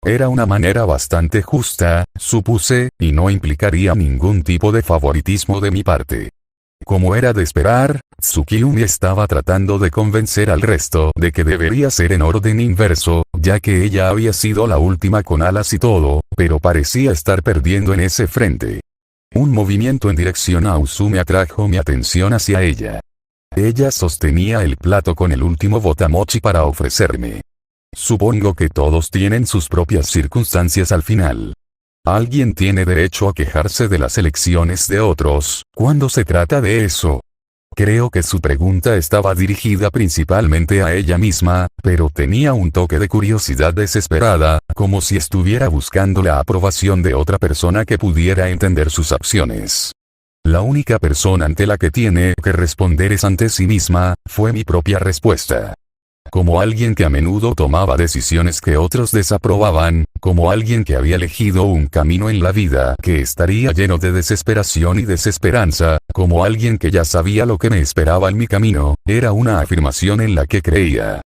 Era una manera bastante justa, supuse, y no implicaría ningún tipo de favoritismo de mi parte. Como era de esperar, Tsukiyumi estaba tratando de convencer al resto de que debería ser en orden inverso, ya que ella había sido la última con alas y todo, pero parecía estar perdiendo en ese frente. Un movimiento en dirección a Usume atrajo mi atención hacia ella. Ella sostenía el plato con el último botamochi para ofrecerme. Supongo que todos tienen sus propias circunstancias al final. ¿Alguien tiene derecho a quejarse de las elecciones de otros, cuando se trata de eso? Creo que su pregunta estaba dirigida principalmente a ella misma, pero tenía un toque de curiosidad desesperada, como si estuviera buscando la aprobación de otra persona que pudiera entender sus acciones. La única persona ante la que tiene que responder es ante sí misma, fue mi propia respuesta. Como alguien que a menudo tomaba decisiones que otros desaprobaban, como alguien que había elegido un camino en la vida que estaría lleno de desesperación y desesperanza, como alguien que ya sabía lo que me esperaba en mi camino, era una afirmación en la que creía.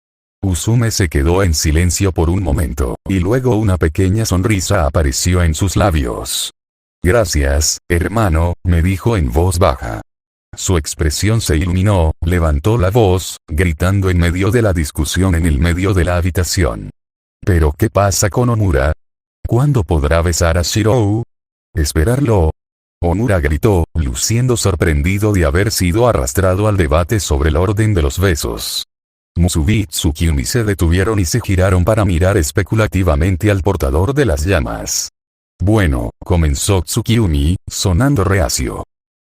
Usume se quedó en silencio por un momento, y luego una pequeña sonrisa apareció en sus labios. Gracias, hermano, me dijo en voz baja. Su expresión se iluminó, levantó la voz, gritando en medio de la discusión en el medio de la habitación. ¿Pero qué pasa con Omura? ¿Cuándo podrá besar a Shirou? ¿Esperarlo? Omura gritó, luciendo sorprendido de haber sido arrastrado al debate sobre el orden de los besos. Musubi y Tsukiyumi se detuvieron y se giraron para mirar especulativamente al portador de las llamas. Bueno, comenzó Tsukiyumi, sonando reacio.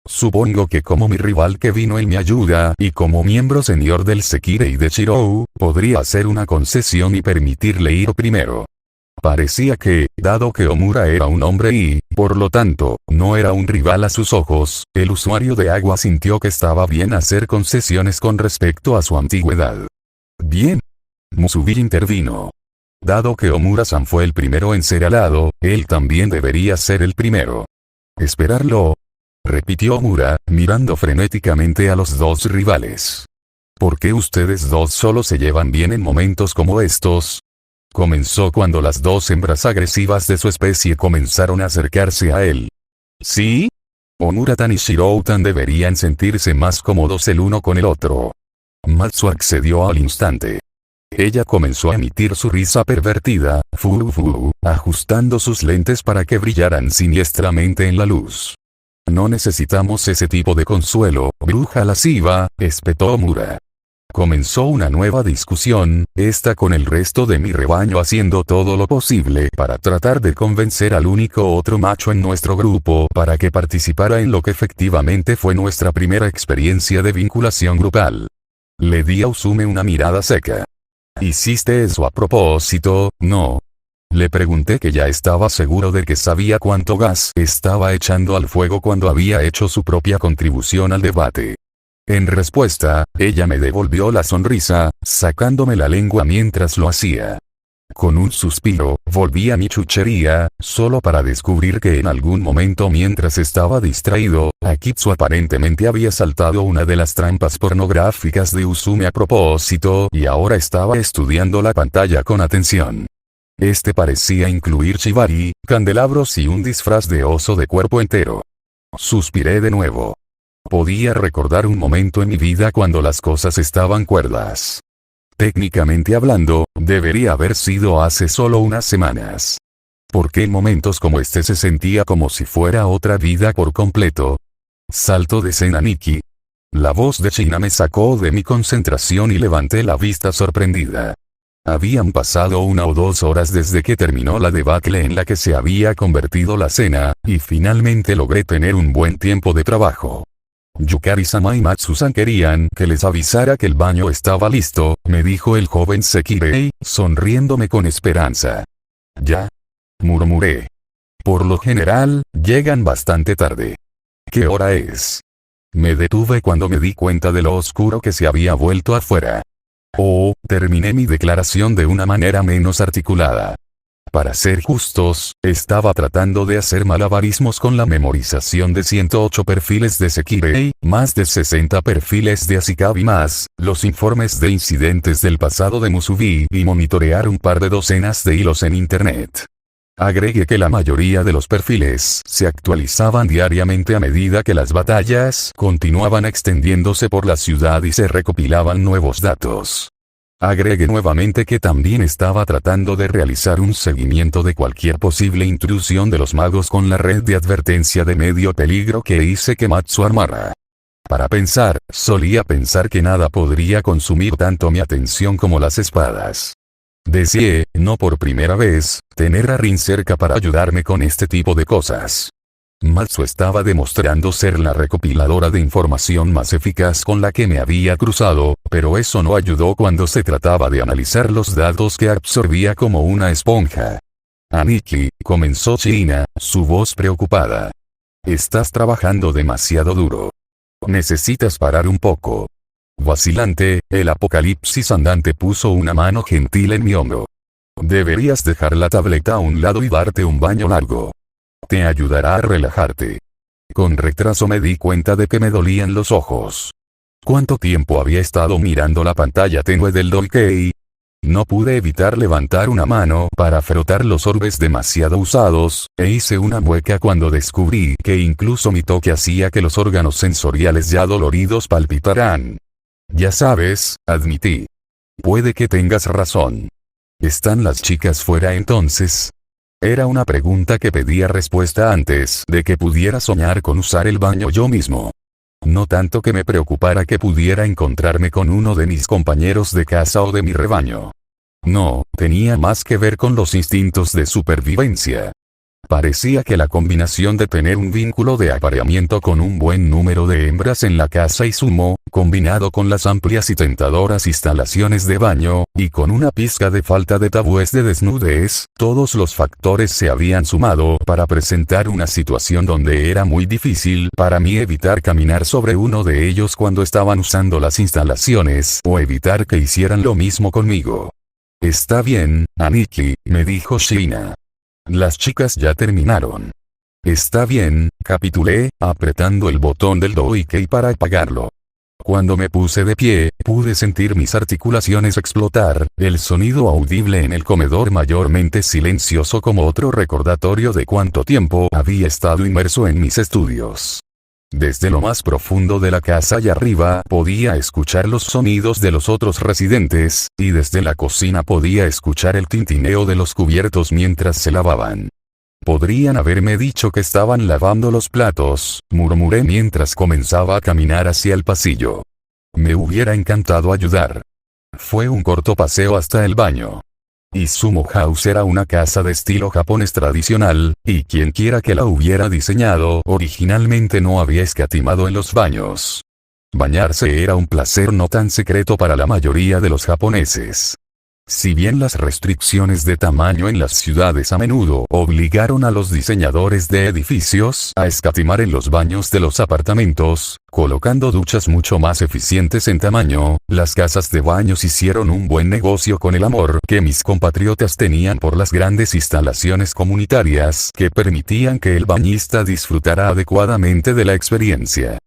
Supongo que como mi rival que vino en mi ayuda y como miembro senior del Sekirei de Shirou, podría hacer una concesión y permitirle ir primero. Parecía que, dado que Omura era un hombre y, por lo tanto, no era un rival a sus ojos, el usuario de agua sintió que estaba bien hacer concesiones con respecto a su antigüedad. Bien. Musubi intervino. Dado que Omura-san fue el primero en ser alado, él también debería ser el primero. ¿Esperarlo? Repitió Omura, mirando frenéticamente a los dos rivales. ¿Por qué ustedes dos solo se llevan bien en momentos como estos? Comenzó cuando las dos hembras agresivas de su especie comenzaron a acercarse a él. ¿Sí? Omura-tan y Shirou-tan deberían sentirse más cómodos el uno con el otro. Matsu accedió al instante. Ella comenzó a emitir su risa pervertida, ajustando sus lentes para que brillaran siniestramente en la luz. No necesitamos ese tipo de consuelo, bruja lasciva, espetó Omura. Comenzó una nueva discusión, esta con el resto de mi rebaño haciendo todo lo posible para tratar de convencer al único otro macho en nuestro grupo para que participara en lo que efectivamente fue nuestra primera experiencia de vinculación grupal. Le di a Usume una mirada seca. ¿Hiciste eso a propósito, no? Le pregunté que ya estaba seguro de que sabía cuánto gas estaba echando al fuego cuando había hecho su propia contribución al debate. En respuesta, ella me devolvió la sonrisa, sacándome la lengua mientras lo hacía. Con un suspiro, volví a mi chuchería, solo para descubrir que en algún momento mientras estaba distraído, Akitsu aparentemente había saltado una de las trampas pornográficas de Usume a propósito y ahora estaba estudiando la pantalla con atención. Este parecía incluir shibari, candelabros y un disfraz de oso de cuerpo entero. Suspiré de nuevo. Podía recordar un momento en mi vida cuando las cosas estaban cuerdas. Técnicamente hablando, debería haber sido hace solo unas semanas. ¿Por qué en momentos como este se sentía como si fuera otra vida por completo? Salto de escena Nikki. La voz de China me sacó de mi concentración y levanté la vista sorprendida. Habían pasado 1 o 2 horas desde que terminó la debacle en la que se había convertido la cena, y finalmente logré tener un buen tiempo de trabajo. Yukari-sama y Matsu-san querían que les avisara que el baño estaba listo, me dijo el joven Sekirei, sonriéndome con esperanza. ¿Ya? Murmuré. Por lo general, llegan bastante tarde. ¿Qué hora es? Me detuve cuando me di cuenta de lo oscuro que se había vuelto afuera. Terminé mi declaración de una manera menos articulada. Para ser justos, estaba tratando de hacer malabarismos con la memorización de 108 perfiles de Sekirei, más de 60 perfiles de Ashikabi más, los informes de incidentes del pasado de Musubi y monitorear un par de docenas de hilos en internet. Agregué que la mayoría de los perfiles se actualizaban diariamente a medida que las batallas continuaban extendiéndose por la ciudad y se recopilaban nuevos datos. Agregué nuevamente que también estaba tratando de realizar un seguimiento de cualquier posible intrusión de los magos con la red de advertencia de medio peligro que hice que Matsu armara. Para pensar, solía pensar que nada podría consumir tanto mi atención como las espadas. Deseé, no por primera vez, tener a Rin cerca para ayudarme con este tipo de cosas. Matsu estaba demostrando ser la recopiladora de información más eficaz con la que me había cruzado, pero eso no ayudó cuando se trataba de analizar los datos que absorbía como una esponja. Aniki, comenzó China, su voz preocupada. Estás trabajando demasiado duro. Necesitas parar un poco. Vacilante, el apocalipsis andante puso una mano gentil en mi hombro. Deberías dejar la tableta a un lado y darte un baño largo. Te ayudará a relajarte. Con retraso me di cuenta de que me dolían los ojos. ¿Cuánto tiempo había estado mirando la pantalla tenue del Donkey? No pude evitar levantar una mano para frotar los orbes demasiado usados, e hice una mueca cuando descubrí que incluso mi toque hacía que los órganos sensoriales ya doloridos palpitaran. Ya sabes, admití. Puede que tengas razón. ¿Están las chicas fuera entonces? Era una pregunta que pedía respuesta antes de que pudiera soñar con usar el baño yo mismo. No tanto que me preocupara que pudiera encontrarme con uno de mis compañeros de casa o de mi rebaño. No, tenía más que ver con los instintos de supervivencia. Parecía que la combinación de tener un vínculo de apareamiento con un buen número de hembras en la casa y Sumo, combinado con las amplias y tentadoras instalaciones de baño, y con una pizca de falta de tabúes de desnudez, todos los factores se habían sumado para presentar una situación donde era muy difícil para mí evitar caminar sobre uno de ellos cuando estaban usando las instalaciones, o evitar que hicieran lo mismo conmigo. Está bien, Aniki, me dijo Shina. Las chicas ya terminaron. Está bien, capitulé, apretando el botón del Donkey para apagarlo. Cuando me puse de pie, pude sentir mis articulaciones explotar, el sonido audible en el comedor mayormente silencioso como otro recordatorio de cuánto tiempo había estado inmerso en mis estudios. Desde lo más profundo de la casa y arriba podía escuchar los sonidos de los otros residentes, y desde la cocina podía escuchar el tintineo de los cubiertos mientras se lavaban. Podrían haberme dicho que estaban lavando los platos, murmuré mientras comenzaba a caminar hacia el pasillo. Me hubiera encantado ayudar. Fue un corto paseo hasta el baño. Izumo House era una casa de estilo japonés tradicional, y quienquiera que la hubiera diseñado originalmente no había escatimado en los baños. Bañarse era un placer no tan secreto para la mayoría de los japoneses. Si bien las restricciones de tamaño en las ciudades a menudo obligaron a los diseñadores de edificios a escatimar en los baños de los apartamentos, colocando duchas mucho más eficientes en tamaño, las casas de baños hicieron un buen negocio con el amor que mis compatriotas tenían por las grandes instalaciones comunitarias que permitían que el bañista disfrutara adecuadamente de la experiencia.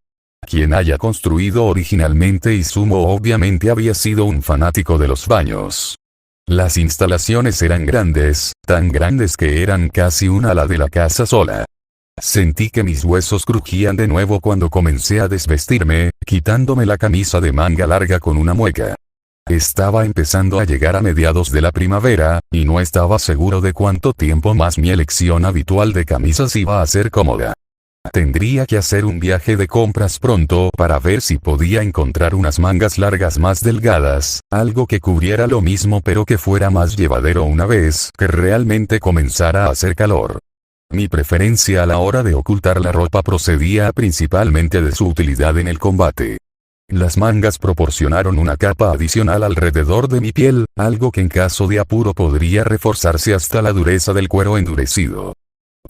Quien haya construido originalmente Izumo obviamente había sido un fanático de los baños. Las instalaciones eran grandes, tan grandes que eran casi un ala de la casa sola. Sentí que mis huesos crujían de nuevo cuando comencé a desvestirme, quitándome la camisa de manga larga con una mueca. Estaba empezando a llegar a mediados de la primavera, y no estaba seguro de cuánto tiempo más mi elección habitual de camisas iba a ser cómoda. Tendría que hacer un viaje de compras pronto para ver si podía encontrar unas mangas largas más delgadas, algo que cubriera lo mismo pero que fuera más llevadero una vez que realmente comenzara a hacer calor. Mi preferencia a la hora de ocultar la ropa procedía principalmente de su utilidad en el combate. Las mangas proporcionaron una capa adicional alrededor de mi piel, algo que en caso de apuro podría reforzarse hasta la dureza del cuero endurecido.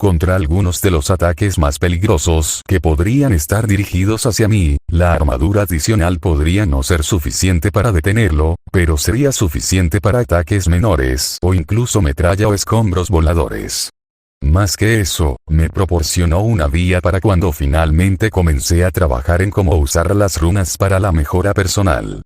Contra algunos de los ataques más peligrosos que podrían estar dirigidos hacia mí, la armadura adicional podría no ser suficiente para detenerlo, pero sería suficiente para ataques menores o incluso metralla o escombros voladores. Más que eso, me proporcionó una vía para cuando finalmente comencé a trabajar en cómo usar las runas para la mejora personal.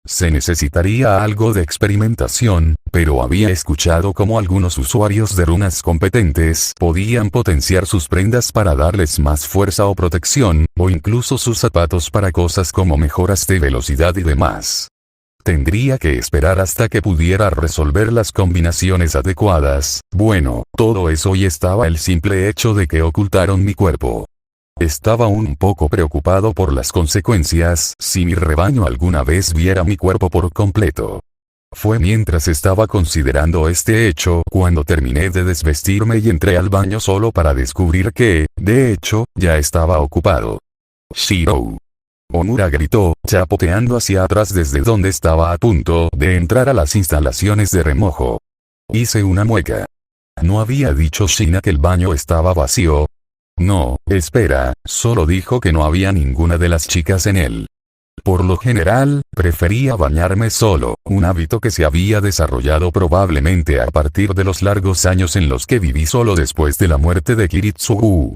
Se necesitaría algo de experimentación, pero había escuchado cómo algunos usuarios de runas competentes podían potenciar sus prendas para darles más fuerza o protección, o incluso sus zapatos para cosas como mejoras de velocidad y demás. Tendría que esperar hasta que pudiera resolver las combinaciones adecuadas. Bueno, todo eso y estaba el simple hecho de que ocultaron mi cuerpo. Estaba un poco preocupado por las consecuencias si mi rebaño alguna vez viera mi cuerpo por completo. Fue mientras estaba considerando este hecho cuando terminé de desvestirme y entré al baño solo para descubrir que, de hecho, ya estaba ocupado. Shiro. Omura gritó, chapoteando hacia atrás desde donde estaba a punto de entrar a las instalaciones de remojo. Hice una mueca. ¿No había dicho Shina que el baño estaba vacío? No, espera, solo dijo que no había ninguna de las chicas en él. Por lo general, prefería bañarme solo, un hábito que se había desarrollado probablemente a partir de los largos años en los que viví solo después de la muerte de Kiritsugu.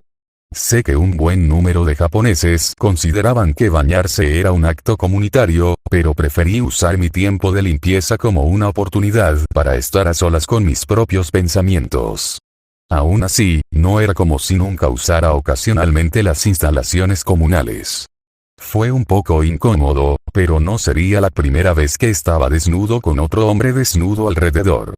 Sé que un buen número de japoneses consideraban que bañarse era un acto comunitario, pero preferí usar mi tiempo de limpieza como una oportunidad para estar a solas con mis propios pensamientos. Aún así, no era como si nunca usara ocasionalmente las instalaciones comunales. Fue un poco incómodo, pero no sería la primera vez que estaba desnudo con otro hombre desnudo alrededor.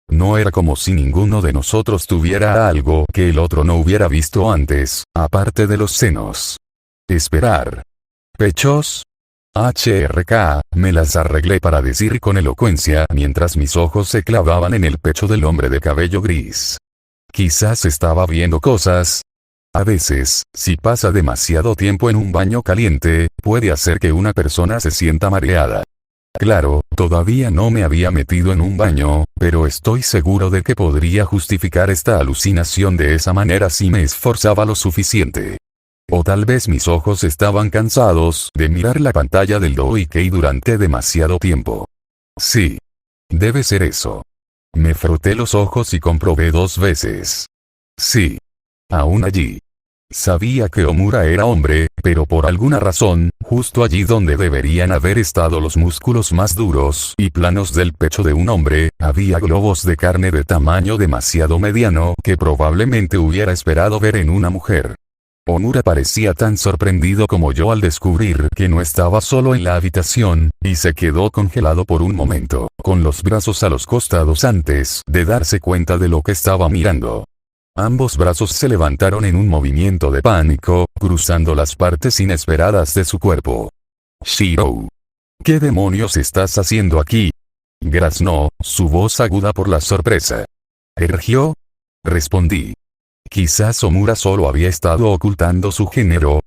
No era como si ninguno de nosotros tuviera algo que el otro no hubiera visto antes, aparte de los senos. Esperar. ¿Pechos? Me las arreglé para decir con elocuencia mientras mis ojos se clavaban en el pecho del hombre de cabello gris. Quizás estaba viendo cosas. A veces, si pasa demasiado tiempo en un baño caliente, puede hacer que una persona se sienta mareada. Claro, todavía no me había metido en un baño, pero estoy seguro de que podría justificar esta alucinación de esa manera si me esforzaba lo suficiente. O tal vez mis ojos estaban cansados de mirar la pantalla del Doikei durante demasiado tiempo. Sí. Debe ser eso. Me froté los ojos y comprobé 2 veces. Sí. Aún allí. Sabía que Omura era hombre, pero por alguna razón, justo allí donde deberían haber estado los músculos más duros y planos del pecho de un hombre, había globos de carne de tamaño demasiado mediano que probablemente hubiera esperado ver en una mujer. Omura parecía tan sorprendido como yo al descubrir que no estaba solo en la habitación, y se quedó congelado por un momento, con los brazos a los costados antes de darse cuenta de lo que estaba mirando. Ambos brazos se levantaron en un movimiento de pánico, cruzando las partes inesperadas de su cuerpo. Shiro. ¿Qué demonios estás haciendo aquí? Graznó, su voz aguda por la sorpresa. ¿Ergio? Respondí. Quizás Omura solo había estado ocultando su género.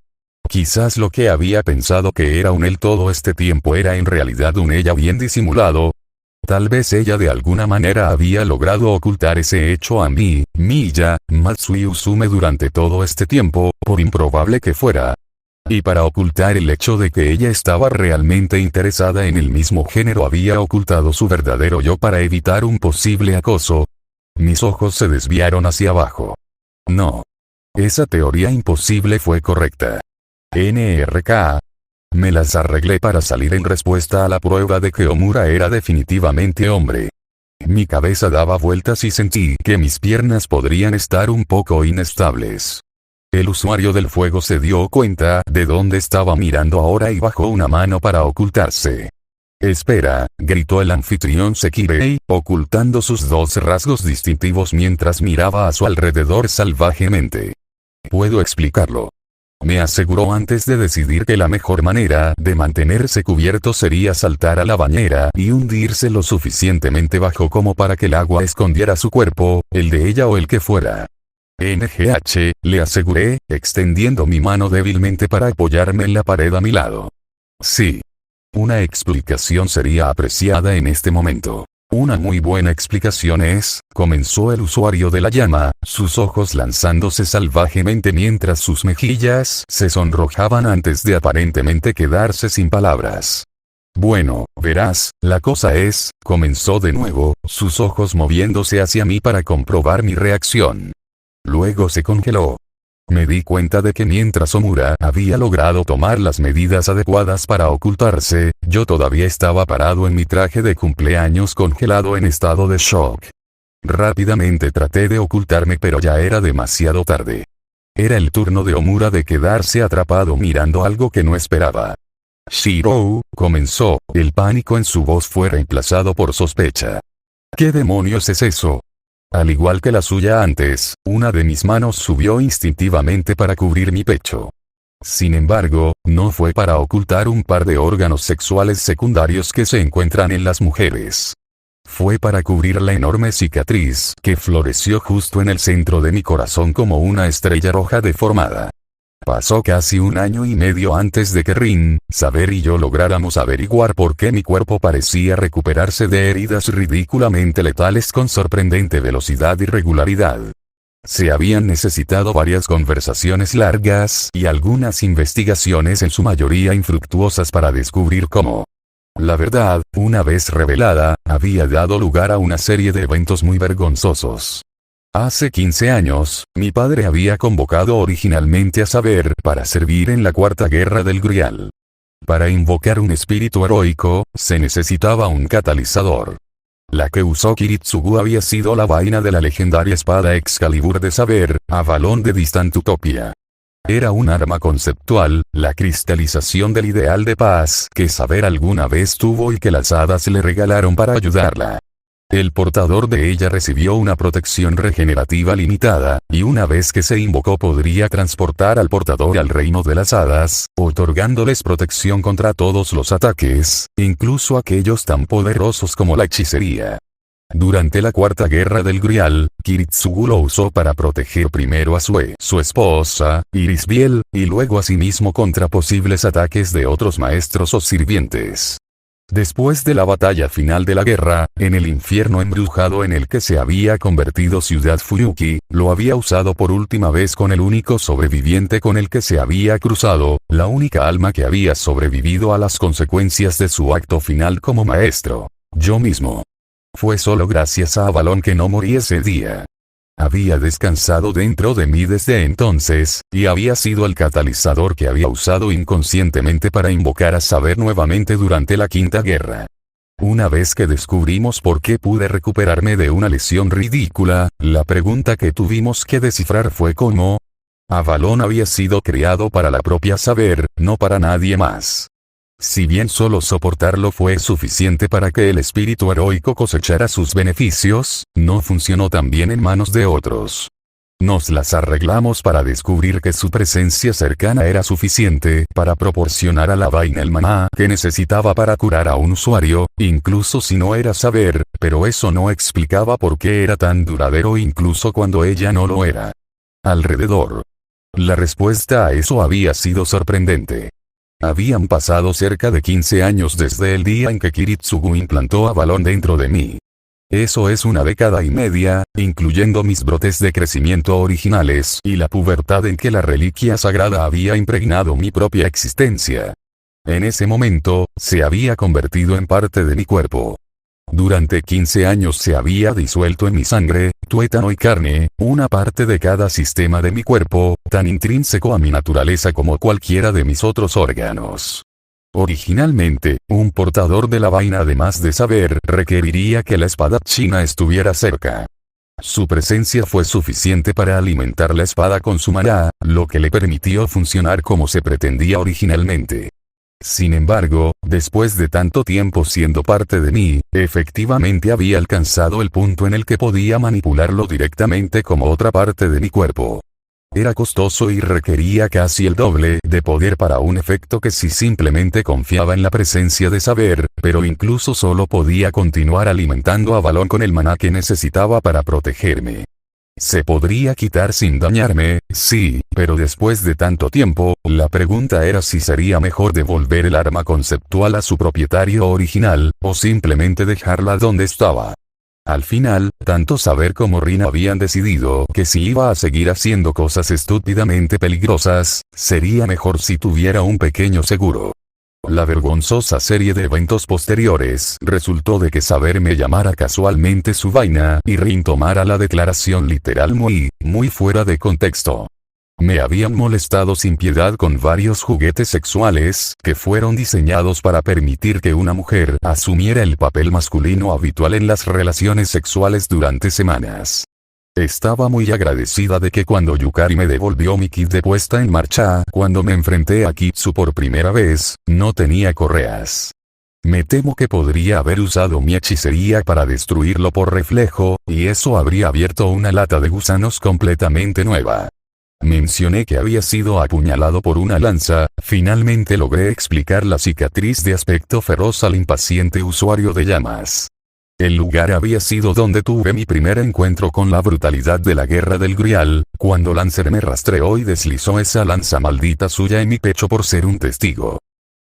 Quizás lo que había pensado que era un él todo este tiempo era en realidad un ella bien disimulado. Tal vez ella de alguna manera había logrado ocultar ese hecho a mí, Miya, Matsui Usume durante todo este tiempo, por improbable que fuera. Y para ocultar el hecho de que ella estaba realmente interesada en el mismo género había ocultado su verdadero yo para evitar un posible acoso. Mis ojos se desviaron hacia abajo. No. Esa teoría imposible fue correcta. NRK. Me las arreglé para salir en respuesta a la prueba de que Omura era definitivamente hombre. Mi cabeza daba vueltas y sentí que mis piernas podrían estar un poco inestables. El usuario del fuego se dio cuenta de dónde estaba mirando ahora y bajó una mano para ocultarse. Espera, gritó el anfitrión Sekirei, ocultando sus 2 rasgos distintivos mientras miraba a su alrededor salvajemente. Puedo explicarlo. Me aseguró antes de decidir que la mejor manera de mantenerse cubierto sería saltar a la bañera y hundirse lo suficientemente bajo como para que el agua escondiera su cuerpo, el de ella o el que fuera. NGH, le aseguré, extendiendo mi mano débilmente para apoyarme en la pared a mi lado. Sí. Una explicación sería apreciada en este momento. Una muy buena explicación es, comenzó el usuario de la llama, sus ojos lanzándose salvajemente mientras sus mejillas se sonrojaban antes de aparentemente quedarse sin palabras. Bueno, verás, la cosa es, comenzó de nuevo, sus ojos moviéndose hacia mí para comprobar mi reacción. Luego se congeló. Me di cuenta de que mientras Omura había logrado tomar las medidas adecuadas para ocultarse, yo todavía estaba parado en mi traje de cumpleaños congelado en estado de shock. Rápidamente traté de ocultarme pero ya era demasiado tarde. Era el turno de Omura de quedarse atrapado mirando algo que no esperaba. Shiro, comenzó, el pánico en su voz fue reemplazado por sospecha. ¿Qué demonios es eso? Al igual que la suya antes, una de mis manos subió instintivamente para cubrir mi pecho. Sin embargo, no fue para ocultar un par de órganos sexuales secundarios que se encuentran en las mujeres. Fue para cubrir la enorme cicatriz que floreció justo en el centro de mi corazón como una estrella roja deformada. Pasó casi 1 año y medio antes de que Rin, Saber y yo lográramos averiguar por qué mi cuerpo parecía recuperarse de heridas ridículamente letales con sorprendente velocidad y regularidad. Se habían necesitado varias conversaciones largas y algunas investigaciones en su mayoría infructuosas para descubrir cómo. La verdad, una vez revelada, había dado lugar a una serie de eventos muy vergonzosos. Hace 15 años, mi padre había convocado originalmente a Saber para servir en la Cuarta Guerra del Grial. Para invocar un espíritu heroico, se necesitaba un catalizador. La que usó Kiritsugu había sido la vaina de la legendaria espada Excalibur de Saber, Avalon de Distant Utopia. Era un arma conceptual, la cristalización del ideal de paz que Saber alguna vez tuvo y que las hadas le regalaron para ayudarla. El portador de ella recibió una protección regenerativa limitada, y una vez que se invocó podría transportar al portador al reino de las hadas, otorgándoles protección contra todos los ataques, incluso aquellos tan poderosos como la hechicería. Durante la Cuarta Guerra del Grial, Kiritsugu lo usó para proteger primero a su esposa, Irisbiel, y luego a sí mismo contra posibles ataques de otros maestros o sirvientes. Después de la batalla final de la guerra, en el infierno embrujado en el que se había convertido Ciudad Fuyuki, lo había usado por última vez con el único sobreviviente con el que se había cruzado, la única alma que había sobrevivido a las consecuencias de su acto final como maestro. Yo mismo. Fue solo gracias a Avalon que no morí ese día. Había descansado dentro de mí desde entonces, y había sido el catalizador que había usado inconscientemente para invocar a Saber nuevamente durante la Quinta Guerra. Una vez que descubrimos por qué pude recuperarme de una lesión ridícula, la pregunta que tuvimos que descifrar fue cómo. Avalon había sido creado para la propia Saber, no para nadie más. Si bien solo soportarlo fue suficiente para que el espíritu heroico cosechara sus beneficios, no funcionó tan bien en manos de otros. Nos las arreglamos para descubrir que su presencia cercana era suficiente para proporcionar a la vaina el maná que necesitaba para curar a un usuario, incluso si no era Saber, pero eso no explicaba por qué era tan duradero incluso cuando ella no lo era. Alrededor. La respuesta a eso había sido sorprendente. Habían pasado cerca de 15 años desde el día en que Kiritsugu implantó Avalon dentro de mí. Eso es 1 década y media, incluyendo mis brotes de crecimiento originales y la pubertad en que la reliquia sagrada había impregnado mi propia existencia. En ese momento, se había convertido en parte de mi cuerpo. Durante 15 años se había disuelto en mi sangre, tuétano y carne, una parte de cada sistema de mi cuerpo, tan intrínseco a mi naturaleza como cualquiera de mis otros órganos. Originalmente, un portador de la vaina además de Saber requeriría que la espadachina estuviera cerca. Su presencia fue suficiente para alimentar la espada con su maná, lo que le permitió funcionar como se pretendía originalmente. Sin embargo, después de tanto tiempo siendo parte de mí, efectivamente había alcanzado el punto en el que podía manipularlo directamente como otra parte de mi cuerpo. Era costoso y requería casi el doble de poder para un efecto que si simplemente confiaba en la presencia de Saber, pero incluso solo podía continuar alimentando a Avalon con el maná que necesitaba para protegerme. Se podría quitar sin dañarme, sí, pero después de tanto tiempo, la pregunta era si sería mejor devolver el arma conceptual a su propietario original, o simplemente dejarla donde estaba. Al final, tanto Saber como Rin habían decidido que si iba a seguir haciendo cosas estúpidamente peligrosas, sería mejor si tuviera un pequeño seguro. La vergonzosa serie de eventos posteriores resultó de que Saber me llamara casualmente su vaina y Rin tomara la declaración literal muy fuera de contexto. Me habían molestado sin piedad con varios juguetes sexuales que fueron diseñados para permitir que una mujer asumiera el papel masculino habitual en las relaciones sexuales durante semanas. Estaba muy agradecida de que cuando Yukari me devolvió mi kit de puesta en marcha, cuando me enfrenté a Kitsu por primera vez, no tenía correas. Me temo que podría haber usado mi hechicería para destruirlo por reflejo, y eso habría abierto una lata de gusanos completamente nueva. Mencioné que había sido apuñalado por una lanza. Finalmente logré explicar la cicatriz de aspecto feroz al impaciente usuario de llamas. El lugar había sido donde tuve mi primer encuentro con la brutalidad de la guerra del Grial, cuando Lancer me rastreó y deslizó esa lanza maldita suya en mi pecho por ser un testigo.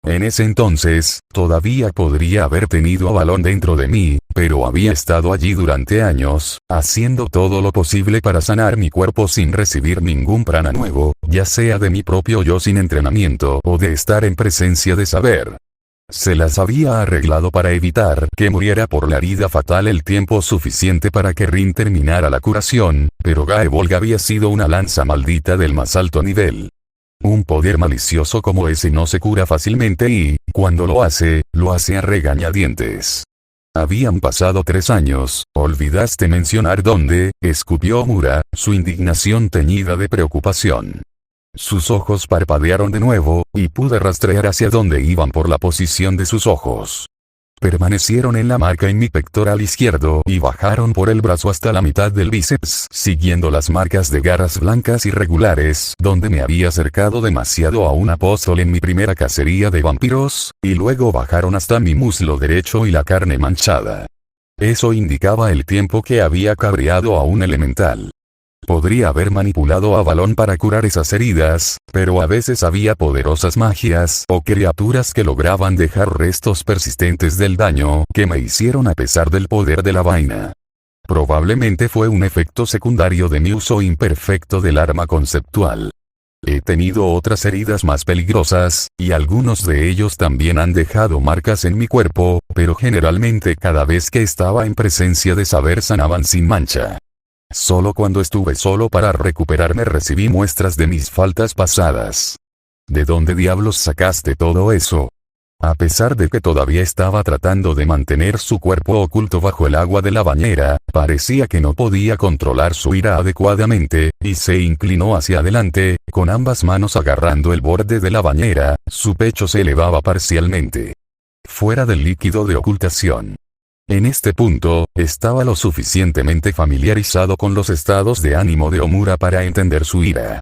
En ese entonces, todavía podría haber tenido a Balón dentro de mí, pero había estado allí durante años, haciendo todo lo posible para sanar mi cuerpo sin recibir ningún prana nuevo, ya sea de mi propio yo sin entrenamiento o de estar en presencia de saber. Se las había arreglado para evitar que muriera por la herida fatal el tiempo suficiente para que Rin terminara la curación, pero Gaebolg había sido una lanza maldita del más alto nivel. Un poder malicioso como ese no se cura fácilmente y, cuando lo hace a regañadientes. Habían pasado 3 años, olvidaste mencionar dónde, escupió Omura, su indignación teñida de preocupación. Sus ojos parpadearon de nuevo, y pude rastrear hacia dónde iban por la posición de sus ojos. Permanecieron en la marca en mi pectoral izquierdo y bajaron por el brazo hasta la mitad del bíceps, siguiendo las marcas de garras blancas irregulares, donde me había acercado demasiado a un apóstol en mi primera cacería de vampiros, y luego bajaron hasta mi muslo derecho y la carne manchada. Eso indicaba el tiempo que había cabreado a un elemental. Podría haber manipulado a Balón para curar esas heridas, pero a veces había poderosas magias o criaturas que lograban dejar restos persistentes del daño que me hicieron a pesar del poder de la vaina. Probablemente fue un efecto secundario de mi uso imperfecto del arma conceptual. He tenido otras heridas más peligrosas, y algunos de ellos también han dejado marcas en mi cuerpo, pero generalmente cada vez que estaba en presencia de saber sanaban sin mancha. Solo cuando estuve solo para recuperarme recibí muestras de mis faltas pasadas. ¿De dónde diablos sacaste todo eso? A pesar de que todavía estaba tratando de mantener su cuerpo oculto bajo el agua de la bañera, parecía que no podía controlar su ira adecuadamente, y se inclinó hacia adelante, con ambas manos agarrando el borde de la bañera. Su pecho se elevaba parcialmente fuera del líquido de ocultación. En este punto, estaba lo suficientemente familiarizado con los estados de ánimo de Omura para entender su ira.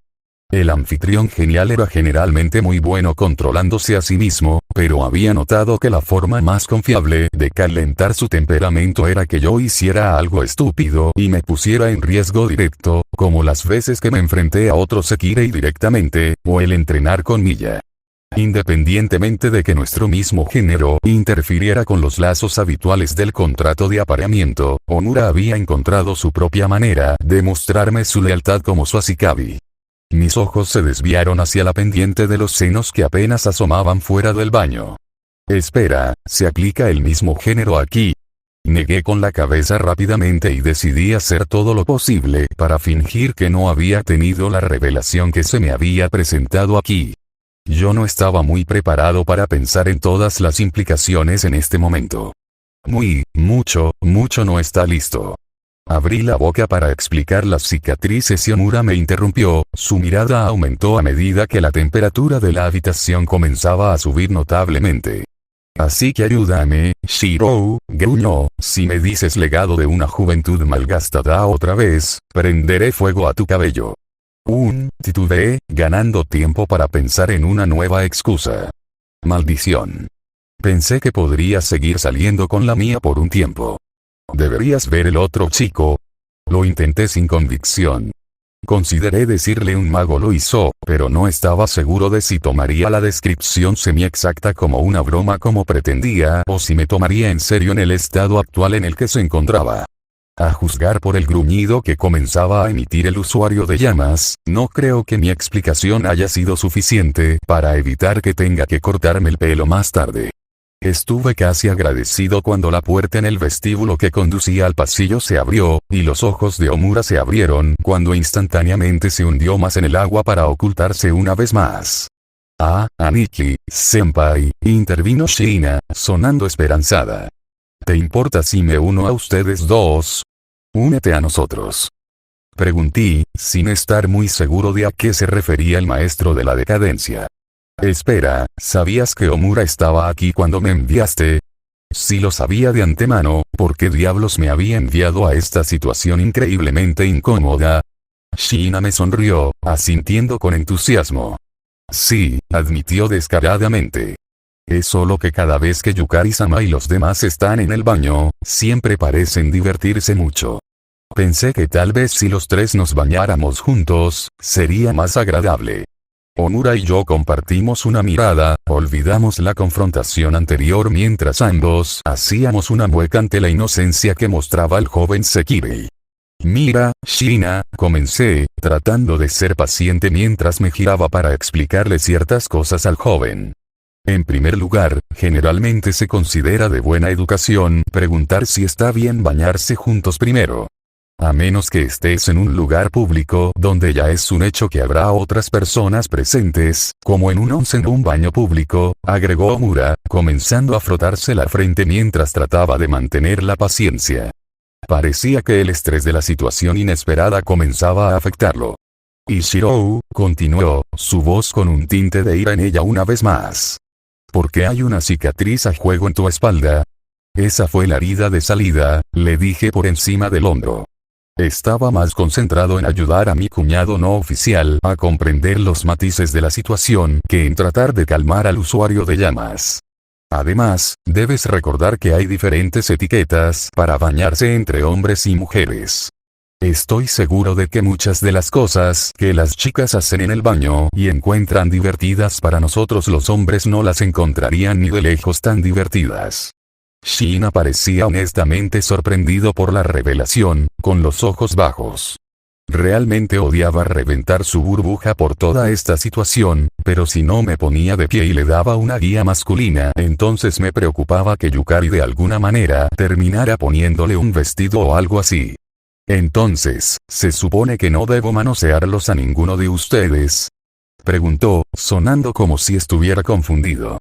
El anfitrión genial era generalmente muy bueno controlándose a sí mismo, pero había notado que la forma más confiable de calentar su temperamento era que yo hiciera algo estúpido y me pusiera en riesgo directo, como las veces que me enfrenté a otro Sekirei directamente, o el entrenar con Miya. Independientemente de que nuestro mismo género interfiriera con los lazos habituales del contrato de apareamiento, Omura había encontrado su propia manera de mostrarme su lealtad como su Ashikabi. Mis ojos se desviaron hacia la pendiente de los senos que apenas asomaban fuera del baño. Espera, ¿se aplica el mismo género aquí? Negué con la cabeza rápidamente y decidí hacer todo lo posible para fingir que no había tenido la revelación que se me había presentado aquí. Yo no estaba muy preparado para pensar en todas las implicaciones en este momento. Mucho no está listo. Abrí la boca para explicar las cicatrices y Omura me interrumpió. Su mirada aumentó a medida que la temperatura de la habitación comenzaba a subir notablemente. Así que ayúdame, Shirou, gruñó, si me dices legado de una juventud malgastada otra vez, prenderé fuego a tu cabello. Titubeé, ganando tiempo para pensar en una nueva excusa. Maldición. Pensé que podría seguir saliendo con la mía por un tiempo. ¿Deberías ver el otro chico? Lo intenté sin convicción. Consideré decirle un mago lo hizo, pero no estaba seguro de si tomaría la descripción semi-exacta como una broma como pretendía o si me tomaría en serio en el estado actual en el que se encontraba. A juzgar por el gruñido que comenzaba a emitir el usuario de llamas, no creo que mi explicación haya sido suficiente para evitar que tenga que cortarme el pelo más tarde. Estuve casi agradecido cuando la puerta en el vestíbulo que conducía al pasillo se abrió, y los ojos de Omura se abrieron cuando instantáneamente se hundió más en el agua para ocultarse una vez más. Aniki, senpai, intervino Shiina, sonando esperanzada. ¿Te importa si me uno a ustedes dos? Únete a nosotros. Pregunté, sin estar muy seguro de a qué se refería el maestro de la decadencia. Espera, ¿sabías que Omura estaba aquí cuando me enviaste? Si lo sabía de antemano, ¿por qué diablos me había enviado a esta situación increíblemente incómoda? Shiina me sonrió, asintiendo con entusiasmo. Sí, admitió descaradamente. Es solo que cada vez que Yukari-sama y los demás están en el baño, siempre parecen divertirse mucho. Pensé que tal vez si los tres nos bañáramos juntos, sería más agradable. Omura y yo compartimos una mirada, olvidamos la confrontación anterior mientras ambos hacíamos una mueca ante la inocencia que mostraba el joven Sekirei. Mira, Shiina, comencé, tratando de ser paciente mientras me giraba para explicarle ciertas cosas al joven. En primer lugar, generalmente se considera de buena educación preguntar si está bien bañarse juntos primero. A menos que estés en un lugar público donde ya es un hecho que habrá otras personas presentes, como en un onsen o un baño público, agregó Omura, comenzando a frotarse la frente mientras trataba de mantener la paciencia. Parecía que el estrés de la situación inesperada comenzaba a afectarlo. Ishirou, continuó, su voz con un tinte de ira en ella una vez más. ¿Por qué hay una cicatriz a juego en tu espalda? Esa fue la herida de salida, le dije por encima del hombro. Estaba más concentrado en ayudar a mi cuñado no oficial a comprender los matices de la situación que en tratar de calmar al usuario de llamas. Además, debes recordar que hay diferentes etiquetas para bañarse entre hombres y mujeres. Estoy seguro de que muchas de las cosas que las chicas hacen en el baño y encuentran divertidas para nosotros los hombres no las encontrarían ni de lejos tan divertidas. Shiina parecía honestamente sorprendido por la revelación, con los ojos bajos. Realmente odiaba reventar su burbuja por toda esta situación, pero si no me ponía de pie y le daba una guía masculina, entonces me preocupaba que Yukari de alguna manera terminara poniéndole un vestido o algo así. Entonces, ¿se supone que no debo manosearlos a ninguno de ustedes? Preguntó, sonando como si estuviera confundido.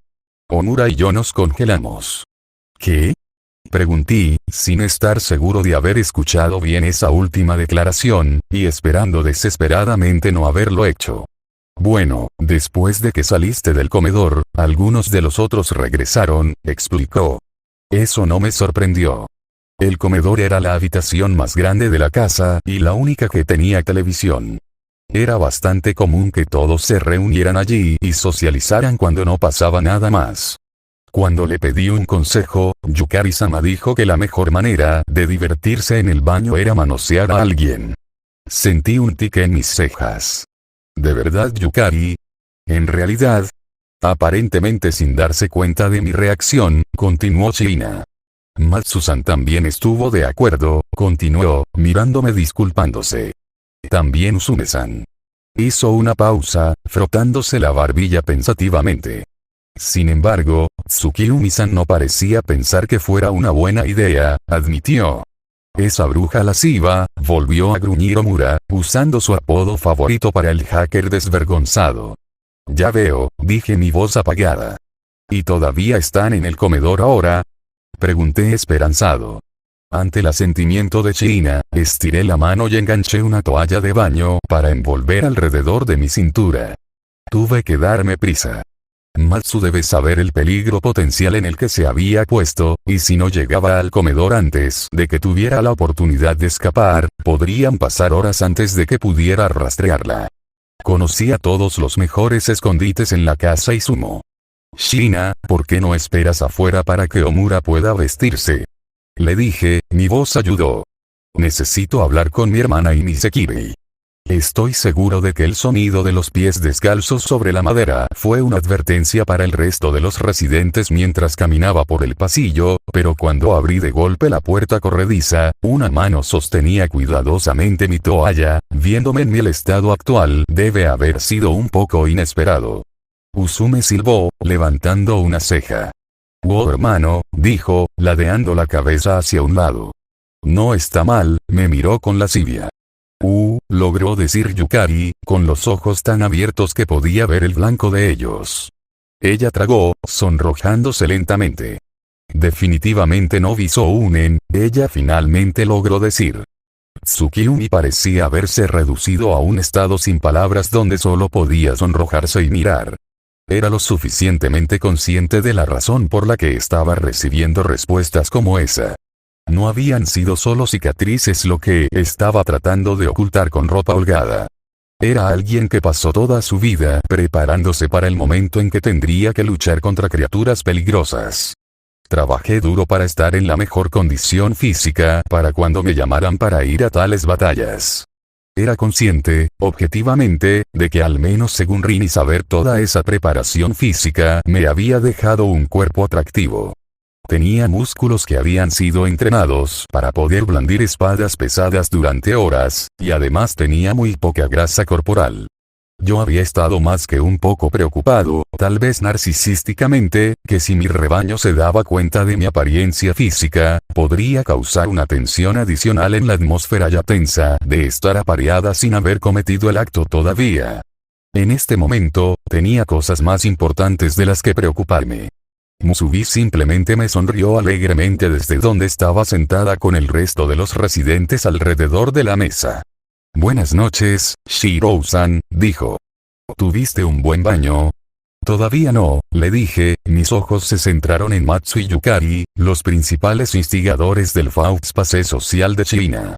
Omura y yo nos congelamos. ¿Qué? Pregunté, sin estar seguro de haber escuchado bien esa última declaración, y esperando desesperadamente no haberlo hecho. Bueno, después de que saliste del comedor, algunos de los otros regresaron, explicó. Eso no me sorprendió. El comedor era la habitación más grande de la casa y la única que tenía televisión. Era bastante común que todos se reunieran allí y socializaran cuando no pasaba nada más. Cuando le pedí un consejo, Yukari-sama dijo que la mejor manera de divertirse en el baño era manosear a alguien. Sentí un tic en mis cejas. ¿De verdad, Yukari? En realidad, aparentemente sin darse cuenta de mi reacción, continuó Shiina. Matsu-san también estuvo de acuerdo, continuó, mirándome disculpándose. También Usume-san. Hizo una pausa, frotándose la barbilla pensativamente. Sin embargo, Tsukiyumi-san no parecía pensar que fuera una buena idea, admitió. Esa bruja lasciva, volvió a gruñir Omura, usando su apodo favorito para el hacker desvergonzado. Ya veo, dije mi voz apagada. ¿Y todavía están en el comedor ahora? Pregunté esperanzado. Ante el asentimiento de Shiina, estiré la mano y enganché una toalla de baño para envolver alrededor de mi cintura. Tuve que darme prisa. Matsu debe saber el peligro potencial en el que se había puesto, y si no llegaba al comedor antes de que tuviera la oportunidad de escapar, podrían pasar horas antes de que pudiera rastrearla. Conocía todos los mejores escondites en la casa Izumo. Shiina, ¿por qué no esperas afuera para que Omura pueda vestirse? Le dije, mi voz ayudó. Necesito hablar con mi hermana y mi Sekirei. Estoy seguro de que el sonido de los pies descalzos sobre la madera fue una advertencia para el resto de los residentes mientras caminaba por el pasillo, pero cuando abrí de golpe la puerta corrediza, una mano sostenía cuidadosamente mi toalla, viéndome en mi estado actual, debe haber sido un poco inesperado. Usume silbó, levantando una ceja. «Oh hermano», dijo, ladeando la cabeza hacia un lado. «No está mal», me miró con lascivia. Logró decir Yukari, con los ojos tan abiertos que podía ver el blanco de ellos. Ella tragó, sonrojándose lentamente. Definitivamente no vi Sounen, ella finalmente logró decir. Tsukiyumi parecía haberse reducido a un estado sin palabras donde solo podía sonrojarse y mirar. era lo suficientemente consciente de la razón por la que estaba recibiendo respuestas como esa. No habían sido solo cicatrices lo que estaba tratando de ocultar con ropa holgada. Era alguien que pasó toda su vida preparándose para el momento en que tendría que luchar contra criaturas peligrosas. Trabajé duro para estar en la mejor condición física para cuando me llamaran para ir a tales batallas. Era consciente, objetivamente, de que al menos según Rin y saber toda esa preparación física me había dejado un cuerpo atractivo. Tenía músculos que habían sido entrenados para poder blandir espadas pesadas durante horas, y además tenía muy poca grasa corporal. Yo había estado más que un poco preocupado, tal vez narcisísticamente, que si mi rebaño se daba cuenta de mi apariencia física, podría causar una tensión adicional en la atmósfera ya tensa de estar apareada sin haber cometido el acto todavía. En este momento, tenía cosas más importantes de las que preocuparme. Musubi simplemente me sonrió alegremente desde donde estaba sentada con el resto de los residentes alrededor de la mesa. «Buenas noches, Shirou-san», dijo. «¿Tuviste un buen baño?» «Todavía no», le dije. Mis ojos se centraron en Matsu y Yukari, los principales instigadores del Fauxpace social de China.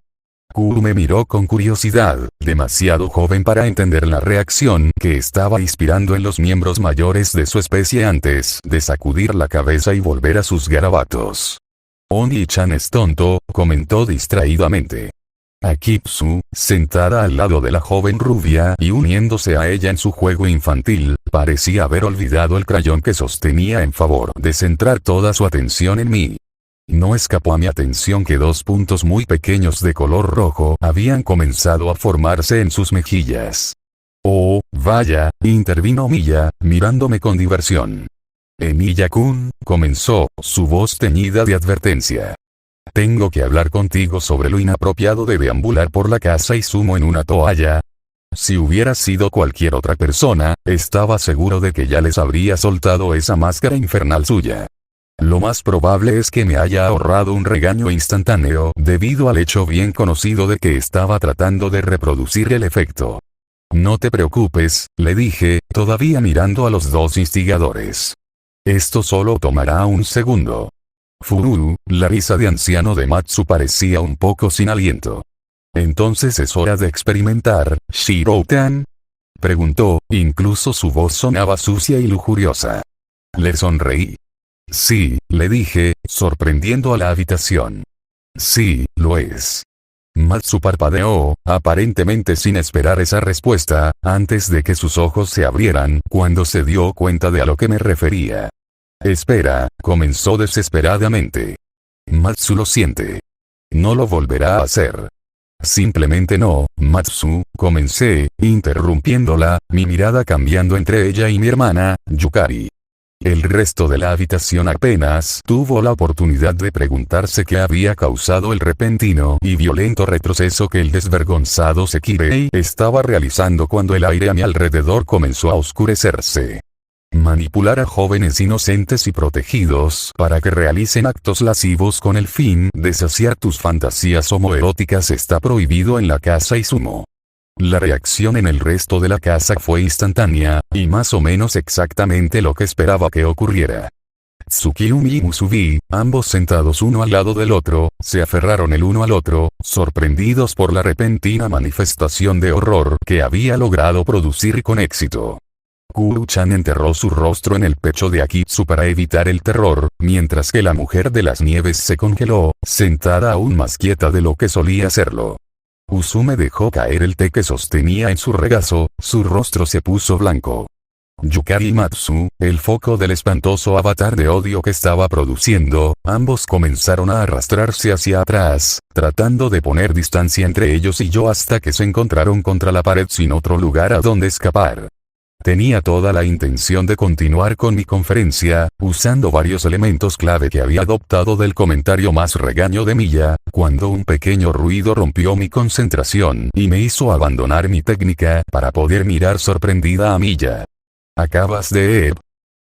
Kuru me miró con curiosidad, demasiado joven para entender la reacción que estaba inspirando en los miembros mayores de su especie antes de sacudir la cabeza y volver a sus garabatos. «Oni-chan es tonto», comentó distraídamente. Akitsu, sentada al lado de la joven rubia y uniéndose a ella en su juego infantil, parecía haber olvidado el crayón que sostenía en favor de centrar toda su atención en mí. No escapó a mi atención que dos puntos muy pequeños de color rojo habían comenzado a formarse en sus mejillas. «Oh, vaya», intervino Miya, mirándome con diversión. «Emiya-kun», comenzó, su voz teñida de advertencia. «Tengo que hablar contigo sobre lo inapropiado de deambular por la casa Izumo en una toalla». Si hubiera sido cualquier otra persona, estaba seguro de que ya les habría soltado esa máscara infernal suya. Lo más probable es que me haya ahorrado un regaño instantáneo debido al hecho bien conocido de que estaba tratando de reproducir el efecto. «No te preocupes», le dije, todavía mirando a los dos instigadores. «Esto solo tomará un segundo». Fururu, la risa de anciano de Matsu parecía un poco sin aliento. «Entonces es hora de experimentar, Shirou-tan», preguntó, incluso su voz sonaba sucia y lujuriosa. Le sonreí. «Sí», le dije, sorprendiendo a la habitación. «Sí, lo es». Matsu parpadeó, aparentemente sin esperar esa respuesta, antes de que sus ojos se abrieran, cuando se dio cuenta de a lo que me refería. «Espera», comenzó desesperadamente. «Matsu lo siente. No lo volverá a hacer». «Simplemente no, Matsu», comencé, interrumpiéndola, mi mirada cambiando entre ella y mi hermana, Yukari. El resto de la habitación apenas tuvo la oportunidad de preguntarse qué había causado el repentino y violento retroceso que el desvergonzado Sekirei estaba realizando cuando el aire a mi alrededor comenzó a oscurecerse. Manipular a jóvenes inocentes y protegidos para que realicen actos lascivos con el fin de saciar tus fantasías homoeróticas está prohibido en la casa Izumo. La reacción en el resto de la casa fue instantánea, y más o menos exactamente lo que esperaba que ocurriera. Tsukiyumi y Musubi, ambos sentados uno al lado del otro, se aferraron el uno al otro, sorprendidos por la repentina manifestación de horror que había logrado producir con éxito. Kuru-chan enterró su rostro en el pecho de Akitsu para evitar el terror, mientras que la mujer de las nieves se congeló, sentada aún más quieta de lo que solía serlo. Usume dejó caer el té que sostenía en su regazo, su rostro se puso blanco. Yukari y Matsu, el foco del espantoso avatar de odio que estaba produciendo, ambos comenzaron a arrastrarse hacia atrás, tratando de poner distancia entre ellos y yo hasta que se encontraron contra la pared sin otro lugar a donde escapar. Tenía toda la intención de continuar con mi conferencia, usando varios elementos clave que había adoptado del comentario más regaño de Miya, cuando un pequeño ruido rompió mi concentración y me hizo abandonar mi técnica para poder mirar sorprendida a Miya. «¿Acabas de...?»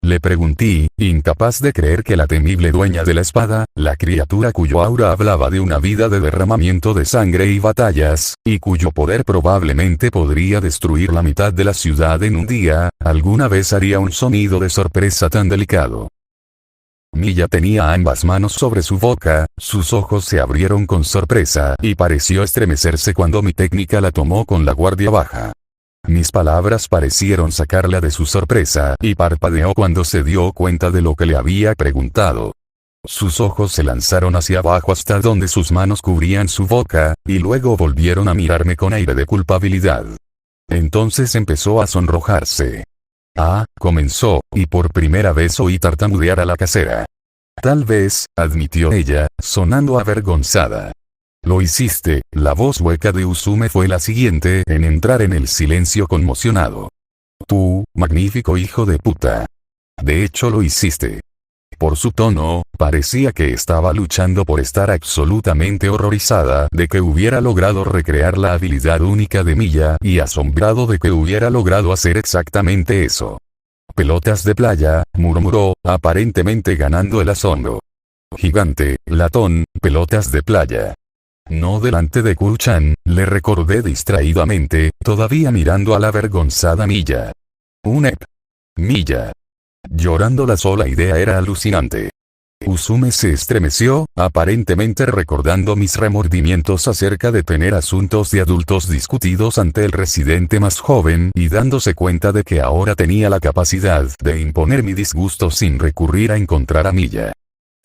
Le pregunté, incapaz de creer que la temible dueña de la espada, la criatura cuyo aura hablaba de una vida de derramamiento de sangre y batallas, y cuyo poder probablemente podría destruir la mitad de la ciudad en un día, alguna vez haría un sonido de sorpresa tan delicado. Milla tenía ambas manos sobre su boca, sus ojos se abrieron con sorpresa y pareció estremecerse cuando mi técnica la tomó con la guardia baja. Mis palabras parecieron sacarla de su sorpresa y parpadeó cuando se dio cuenta de lo que le había preguntado. Sus ojos se lanzaron hacia abajo hasta donde sus manos cubrían su boca, y luego volvieron a mirarme con aire de culpabilidad. Entonces empezó a sonrojarse. Comenzó, y por primera vez oí tartamudear a la casera. Tal vez, admitió ella, sonando avergonzada. Lo hiciste. La voz hueca de Usume fue la siguiente en entrar en el silencio conmocionado. Tú, magnífico hijo de puta. De hecho lo hiciste. Por su tono, parecía que estaba luchando por estar absolutamente horrorizada de que hubiera logrado recrear la habilidad única de Milla y asombrado de que hubiera logrado hacer exactamente eso. Pelotas de playa, murmuró, aparentemente ganando el asombro. Gigante, latón, pelotas de playa. No delante de Kuru-chan, le recordé distraídamente, todavía mirando a la avergonzada Milla. Milla. Llorando, la sola idea era alucinante. Usume se estremeció, aparentemente recordando mis remordimientos acerca de tener asuntos de adultos discutidos ante el residente más joven y dándose cuenta de que ahora tenía la capacidad de imponer mi disgusto sin recurrir a encontrar a Milla.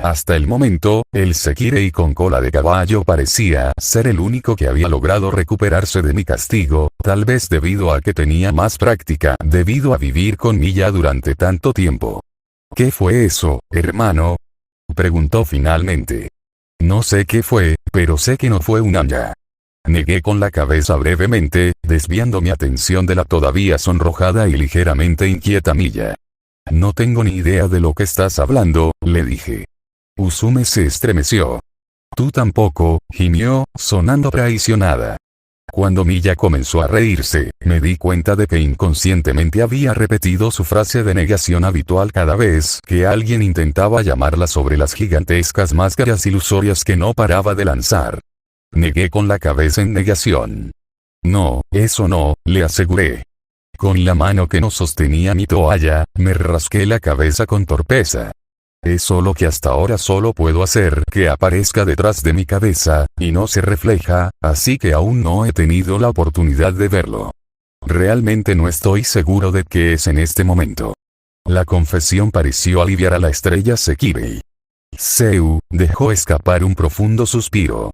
Hasta el momento, el Sekirei con cola de caballo parecía ser el único que había logrado recuperarse de mi castigo, tal vez debido a que tenía más práctica debido a vivir con Milla durante tanto tiempo. ¿Qué fue eso, hermano?, preguntó finalmente. No sé qué fue, pero sé que no fue un anya. Negué con la cabeza brevemente, desviando mi atención de la todavía sonrojada y ligeramente inquieta Milla. No tengo ni idea de lo que estás hablando, le dije. Usume se estremeció. Tú tampoco, gimió, sonando traicionada. Cuando Milla comenzó a reírse, me di cuenta de que inconscientemente había repetido su frase de negación habitual cada vez que alguien intentaba llamarla sobre las gigantescas máscaras ilusorias que no paraba de lanzar. Negué con la cabeza en negación. No, eso no, le aseguré. Con la mano que no sostenía mi toalla, me rasqué la cabeza con torpeza. Es solo que hasta ahora solo puedo hacer que aparezca detrás de mi cabeza, y no se refleja, así que aún no he tenido la oportunidad de verlo. Realmente no estoy seguro de qué es en este momento. La confesión pareció aliviar a la estrella Sekirei. Seu dejó escapar un profundo suspiro.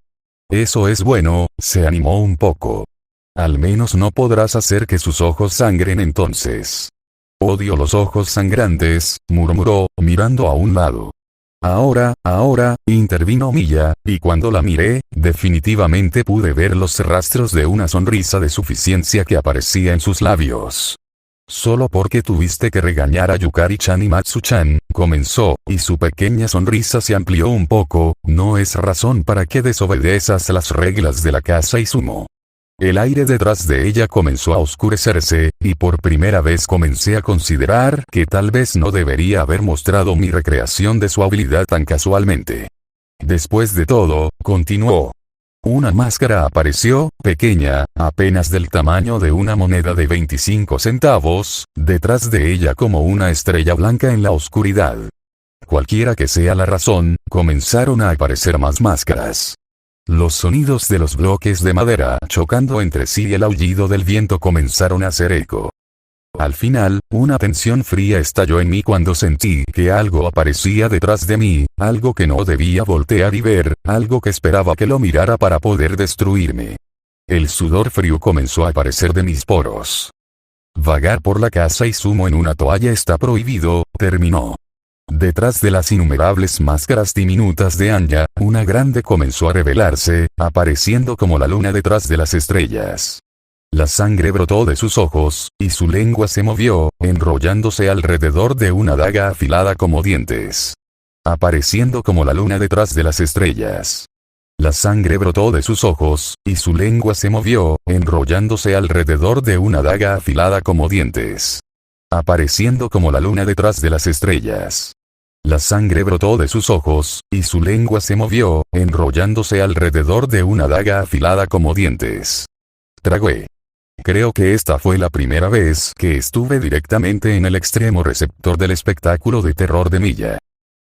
Eso es bueno, se animó un poco. Al menos no podrás hacer que sus ojos sangren entonces. Odio los ojos sangrantes, murmuró, mirando a un lado. Ahora, intervino Milla, y cuando la miré, definitivamente pude ver los rastros de una sonrisa de suficiencia que aparecía en sus labios. Solo porque tuviste que regañar a Yukari-chan y Matsu-chan, comenzó, y su pequeña sonrisa se amplió un poco, no es razón para que desobedezcas las reglas de la casa Izumo. El aire detrás de ella comenzó a oscurecerse, y por primera vez comencé a considerar que tal vez no debería haber mostrado mi recreación de su habilidad tan casualmente. Después de todo, continuó. Una máscara apareció, pequeña, apenas del tamaño de una moneda de 25 centavos, detrás de ella como una estrella blanca en la oscuridad. Cualquiera que sea la razón, comenzaron a aparecer más máscaras. Los sonidos de los bloques de madera chocando entre sí y el aullido del viento comenzaron a hacer eco. Al final, una tensión fría estalló en mí cuando sentí que algo aparecía detrás de mí, algo que no debía voltear y ver, algo que esperaba que lo mirara para poder destruirme. El sudor frío comenzó a aparecer de mis poros. Vagar por la casa Izumo en una toalla está prohibido, terminó. Detrás de las innumerables máscaras diminutas de Anya, una grande comenzó a revelarse, apareciendo como la luna detrás de las estrellas. La sangre brotó de sus ojos, y su lengua se movió, enrollándose alrededor de una daga afilada como dientes. Apareciendo como la luna detrás de las estrellas. La sangre brotó de sus ojos, y su lengua se movió, enrollándose alrededor de una daga afilada como dientes. apareciendo como la luna detrás de las estrellas. La sangre brotó de sus ojos, y su lengua se movió, enrollándose alrededor de una daga afilada como dientes. Tragué. Creo que esta fue la primera vez que estuve directamente en el extremo receptor del espectáculo de terror de Milla.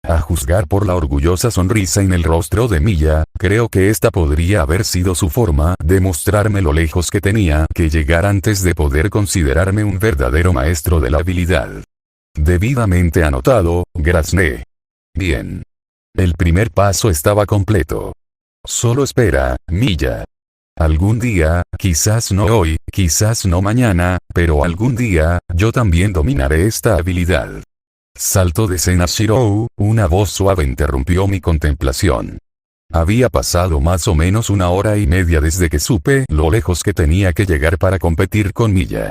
A juzgar por la orgullosa sonrisa en el rostro de Milla, creo que esta podría haber sido su forma de mostrarme lo lejos que tenía que llegar antes de poder considerarme un verdadero maestro de la habilidad. Debidamente anotado, grazné. Bien. El primer paso estaba completo. Solo espera, Milla. Algún día, quizás no hoy, quizás no mañana, pero algún día, yo también dominaré esta habilidad. Salto de Zenashiro, una voz suave interrumpió mi contemplación. Había pasado más o menos 1 hora y media desde que supe lo lejos que tenía que llegar para competir con Milla.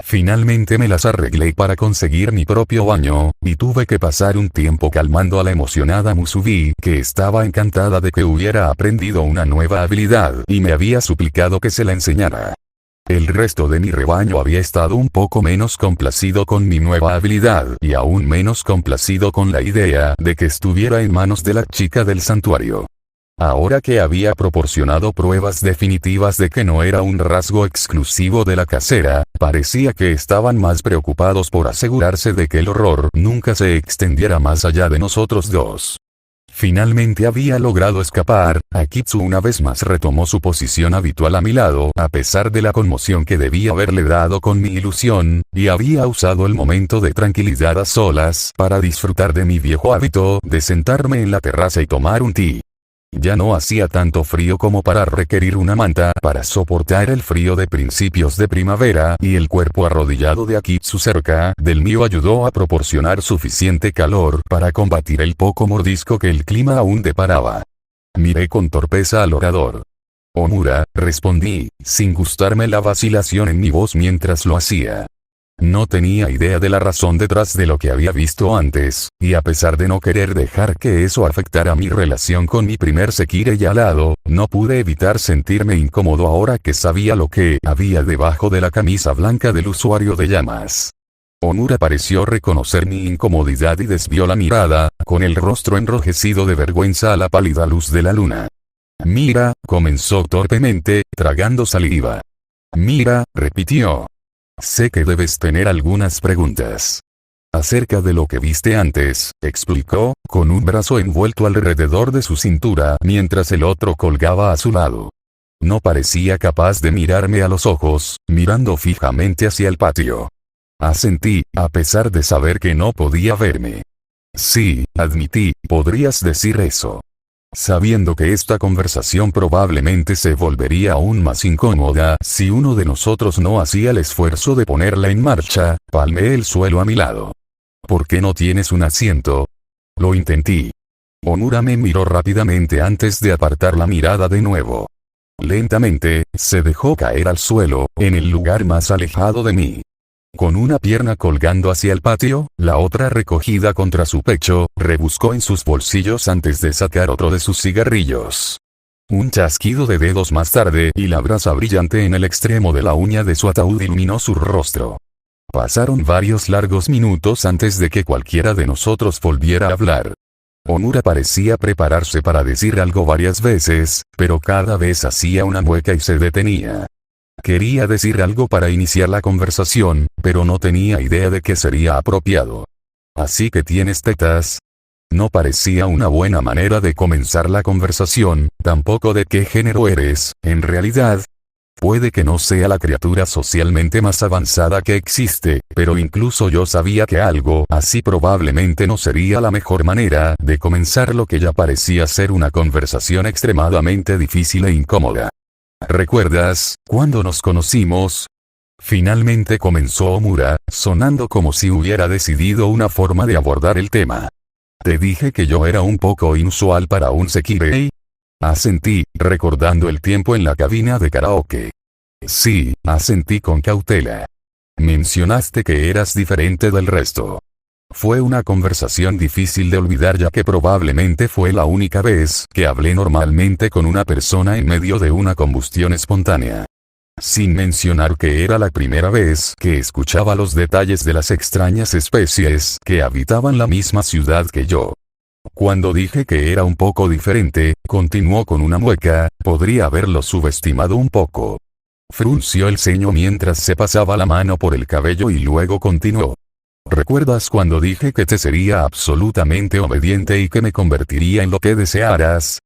Finalmente me las arreglé para conseguir mi propio baño, y tuve que pasar un tiempo calmando a la emocionada Musubi, que estaba encantada de que hubiera aprendido una nueva habilidad y me había suplicado que se la enseñara. El resto de mi rebaño había estado un poco menos complacido con mi nueva habilidad y aún menos complacido con la idea de que estuviera en manos de la chica del santuario. Ahora que había proporcionado pruebas definitivas de que no era un rasgo exclusivo de la casera, parecía que estaban más preocupados por asegurarse de que el horror nunca se extendiera más allá de nosotros dos. Finalmente había logrado escapar, Akitsu una vez más retomó su posición habitual a mi lado a pesar de la conmoción que debía haberle dado con mi ilusión, y había usado el momento de tranquilidad a solas para disfrutar de mi viejo hábito de sentarme en la terraza y tomar un té. Ya no hacía tanto frío como para requerir una manta para soportar el frío de principios de primavera y el cuerpo arrodillado de Akitsu cerca del mío ayudó a proporcionar suficiente calor para combatir el poco mordisco que el clima aún deparaba. Miré con torpeza al orador. Omura, respondí, sin gustarme la vacilación en mi voz mientras lo hacía. No tenía idea de la razón detrás de lo que había visto antes, y a pesar de no querer dejar que eso afectara mi relación con mi primer Sekirei alado, no pude evitar sentirme incómodo ahora que sabía lo que había debajo de la camisa blanca del usuario de llamas. Omura pareció reconocer mi incomodidad y desvió la mirada, con el rostro enrojecido de vergüenza a la pálida luz de la luna. Mira, comenzó torpemente, tragando saliva. Mira, repitió. Sé que debes tener algunas preguntas. Acerca de lo que viste antes, explicó, con un brazo envuelto alrededor de su cintura mientras el otro colgaba a su lado. No parecía capaz de mirarme a los ojos, mirando fijamente hacia el patio. Asentí, a pesar de saber que no podía verme. Sí, admití, podrías decir eso. Sabiendo que esta conversación probablemente se volvería aún más incómoda si uno de nosotros no hacía el esfuerzo de ponerla en marcha, palmeé el suelo a mi lado. ¿Por qué no tienes un asiento? Lo intenté. Omura me miró rápidamente antes de apartar la mirada de nuevo. Lentamente, se dejó caer al suelo, en el lugar más alejado de mí. Con una pierna colgando hacia el patio, la otra recogida contra su pecho, rebuscó en sus bolsillos antes de sacar otro de sus cigarrillos. Un chasquido de dedos más tarde y la brasa brillante en el extremo de la uña de su ataúd iluminó su rostro. Pasaron varios largos minutos antes de que cualquiera de nosotros volviera a hablar. Omura parecía prepararse para decir algo varias veces, pero cada vez hacía una mueca y se detenía. Quería decir algo para iniciar la conversación, pero no tenía idea de qué sería apropiado. ¿Así que tienes tetas? No parecía una buena manera de comenzar la conversación, tampoco de qué género eres, en realidad. Puede que no sea la criatura socialmente más avanzada que existe, pero incluso yo sabía que algo así probablemente no sería la mejor manera de comenzar lo que ya parecía ser una conversación extremadamente difícil e incómoda. ¿Recuerdas cuando nos conocimos? Finalmente comenzó Omura, sonando como si hubiera decidido una forma de abordar el tema. ¿Te dije que yo era un poco inusual para un Sekirei? Asentí, recordando el tiempo en la cabina de karaoke. Sí, asentí con cautela. Mencionaste que eras diferente del resto. Fue una conversación difícil de olvidar ya que probablemente fue la única vez que hablé normalmente con una persona en medio de una combustión espontánea. Sin mencionar que era la primera vez que escuchaba los detalles de las extrañas especies que habitaban la misma ciudad que yo. Cuando dije que era un poco diferente, continuó con una mueca, podría haberlo subestimado un poco. Frunció el ceño mientras se pasaba la mano por el cabello y luego continuó. ¿Recuerdas cuando dije que te sería absolutamente obediente y que me convertiría en lo que desearas?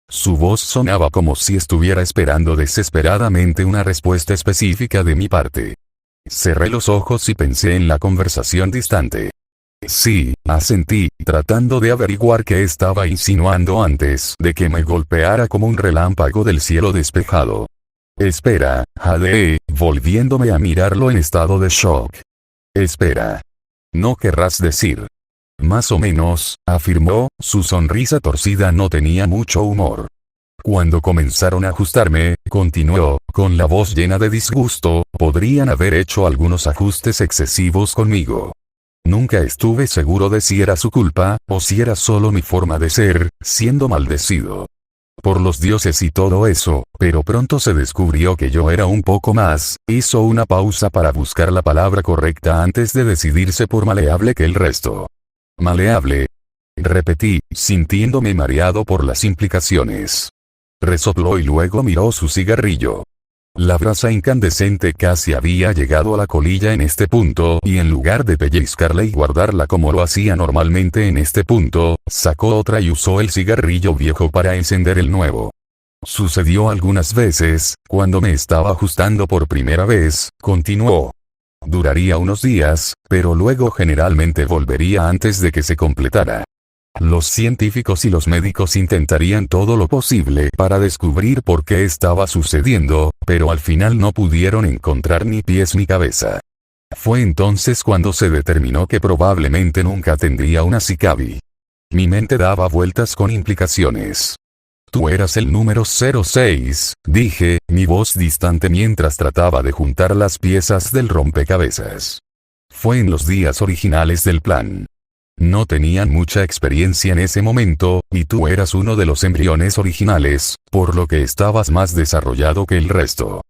Su voz sonaba como si estuviera esperando desesperadamente una respuesta específica de mi parte. Cerré los ojos y pensé en la conversación distante. Sí, asentí, tratando de averiguar qué estaba insinuando antes de que me golpeara como un relámpago del cielo despejado. Espera, jadeé, volviéndome a mirarlo en estado de shock. Espera. No querrás decir. Más o menos, afirmó, su sonrisa torcida no tenía mucho humor. Cuando comenzaron a ajustarme, continuó, con la voz llena de disgusto, podrían haber hecho algunos ajustes excesivos conmigo. Nunca estuve seguro de si era su culpa, o si era solo mi forma de ser, siendo maldecido por los dioses y todo eso, pero pronto se descubrió que yo era un poco más. Hizo una pausa para buscar la palabra correcta antes de decidirse por maleable que el resto. Maleable. Repetí, sintiéndome mareado por las implicaciones. Resopló y luego miró su cigarrillo. La brasa incandescente casi había llegado a la colilla en este punto y en lugar de pellizcarla y guardarla como lo hacía normalmente en este punto, sacó otra y usó el cigarrillo viejo para encender el nuevo. Sucedió algunas veces, cuando me estaba ajustando por primera vez, continuó. Duraría unos días, pero luego generalmente volvería antes de que se completara. Los científicos y los médicos intentarían todo lo posible para descubrir por qué estaba sucediendo, pero al final no pudieron encontrar ni pies ni cabeza. Fue entonces cuando se determinó que probablemente nunca tendría una Sikabi. Mi mente daba vueltas con implicaciones. Tú eras el número 06, dije, mi voz distante mientras trataba de juntar las piezas del rompecabezas. Fue en los días originales del plan. No tenían mucha experiencia en ese momento, y tú eras uno de los embriones originales, por lo que estabas más desarrollado que el resto.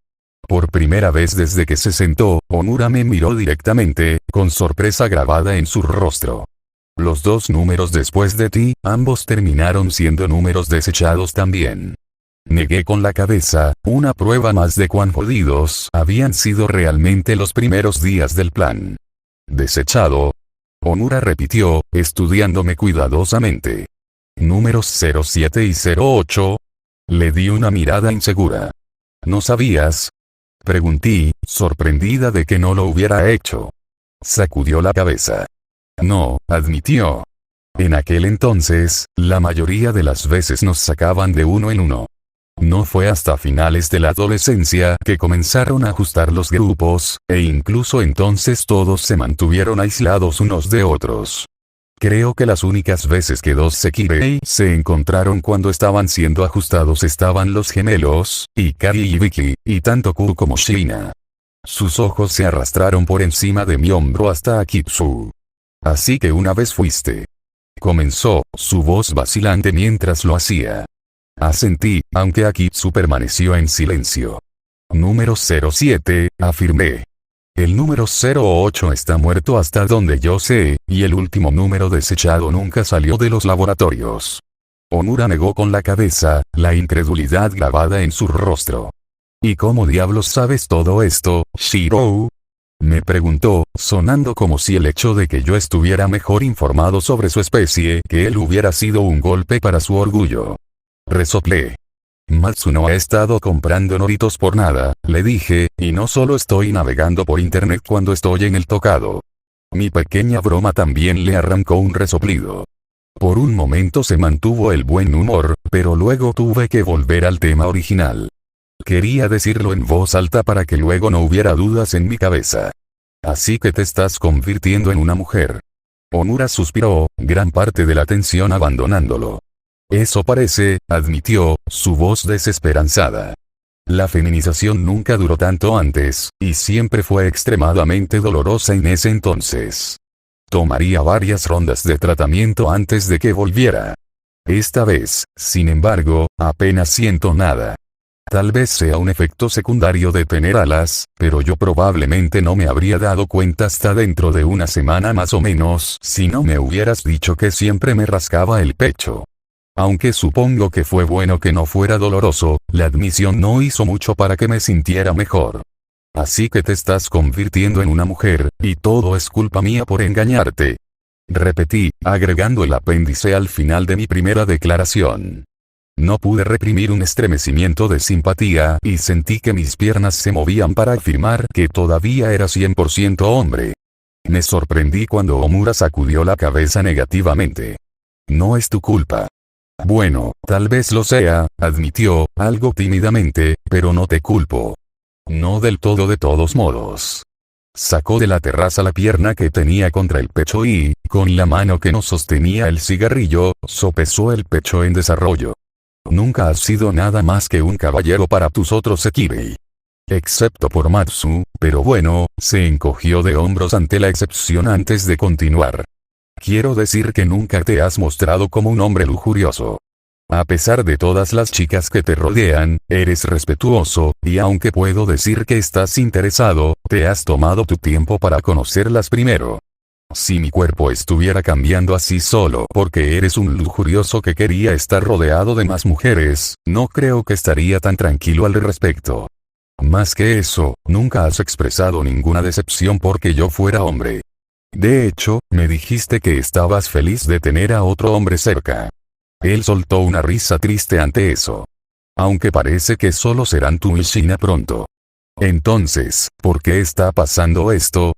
Por primera vez desde que se sentó, Onura me miró directamente, con sorpresa grabada en su rostro. Los dos números después de ti, ambos terminaron siendo números desechados también. Negué con la cabeza, una prueba más de cuán jodidos habían sido realmente los primeros días del plan. ¿Desechado? Onura repitió, estudiándome cuidadosamente. Números 07 y 08. Le di una mirada insegura. ¿No sabías? Pregunté, sorprendida de que no lo hubiera hecho. Sacudió la cabeza. No, admitió. En aquel entonces, la mayoría de las veces nos sacaban de uno en uno. No fue hasta finales de la adolescencia que comenzaron a ajustar los grupos, e incluso entonces todos se mantuvieron aislados unos de otros. Creo que las únicas veces que dos Sekirei se encontraron cuando estaban siendo ajustados estaban los gemelos, Ikari y Vicky, y tanto Ku como Shina. Sus ojos se arrastraron por encima de mi hombro hasta Akitsu. Así que una vez fuiste. Comenzó, su voz vacilante mientras lo hacía. Asentí, aunque Akitsu permaneció en silencio. Número 07, afirmé. El número 08 está muerto hasta donde yo sé, y el último número desechado nunca salió de los laboratorios. Onura negó con la cabeza, la incredulidad grabada en su rostro. ¿Y cómo diablos sabes todo esto, Shirou? Me preguntó, sonando como si el hecho de que yo estuviera mejor informado sobre su especie que él hubiera sido un golpe para su orgullo. Resoplé. Matsuno ha estado comprando noritos por nada, le dije, y no solo estoy navegando por internet cuando estoy en el tocado. Mi pequeña broma también le arrancó un resoplido. Por un momento se mantuvo el buen humor, pero luego tuve que volver al tema original. Quería decirlo en voz alta para que luego no hubiera dudas en mi cabeza. Así que te estás convirtiendo en una mujer. Onura suspiró, gran parte de la tensión abandonándolo. Eso parece, admitió, su voz desesperanzada. La feminización nunca duró tanto antes, y siempre fue extremadamente dolorosa en ese entonces. Tomaría varias rondas de tratamiento antes de que volviera. Esta vez, sin embargo, apenas siento nada. tal vez sea un efecto secundario de tener alas, pero yo probablemente no me habría dado cuenta hasta dentro de una semana más o menos si no me hubieras dicho que siempre me rascaba el pecho. Aunque supongo que fue bueno que no fuera doloroso, la admisión no hizo mucho para que me sintiera mejor. Así que te estás convirtiendo en una mujer, y todo es culpa mía por engañarte. Repetí, agregando el apéndice al final de mi primera declaración. No pude reprimir un estremecimiento de simpatía y sentí que mis piernas se movían para afirmar que todavía era 100% hombre. Me sorprendí cuando Omura sacudió la cabeza negativamente. No es tu culpa. Bueno, tal vez lo sea, admitió, algo tímidamente, pero no te culpo. No del todo de todos modos. Sacó de la terraza la pierna que tenía contra el pecho y, con la mano que no sostenía el cigarrillo, sopesó el pecho en desarrollo. Nunca has sido nada más que un caballero para tus otros Sekirei. Excepto por Matsu, pero bueno, se encogió de hombros ante la excepción antes de continuar. Quiero decir que nunca te has mostrado como un hombre lujurioso. A pesar de todas las chicas que te rodean, eres respetuoso, y aunque puedo decir que estás interesado, te has tomado tu tiempo para conocerlas primero. Si mi cuerpo estuviera cambiando así solo porque eres un lujurioso que quería estar rodeado de más mujeres, no creo que estaría tan tranquilo al respecto. Más que eso, nunca has expresado ninguna decepción porque yo fuera hombre. De hecho, me dijiste que estabas feliz de tener a otro hombre cerca. Él soltó una risa triste ante eso. Aunque parece que solo serán tú y Shina pronto. Entonces, ¿por qué está pasando esto?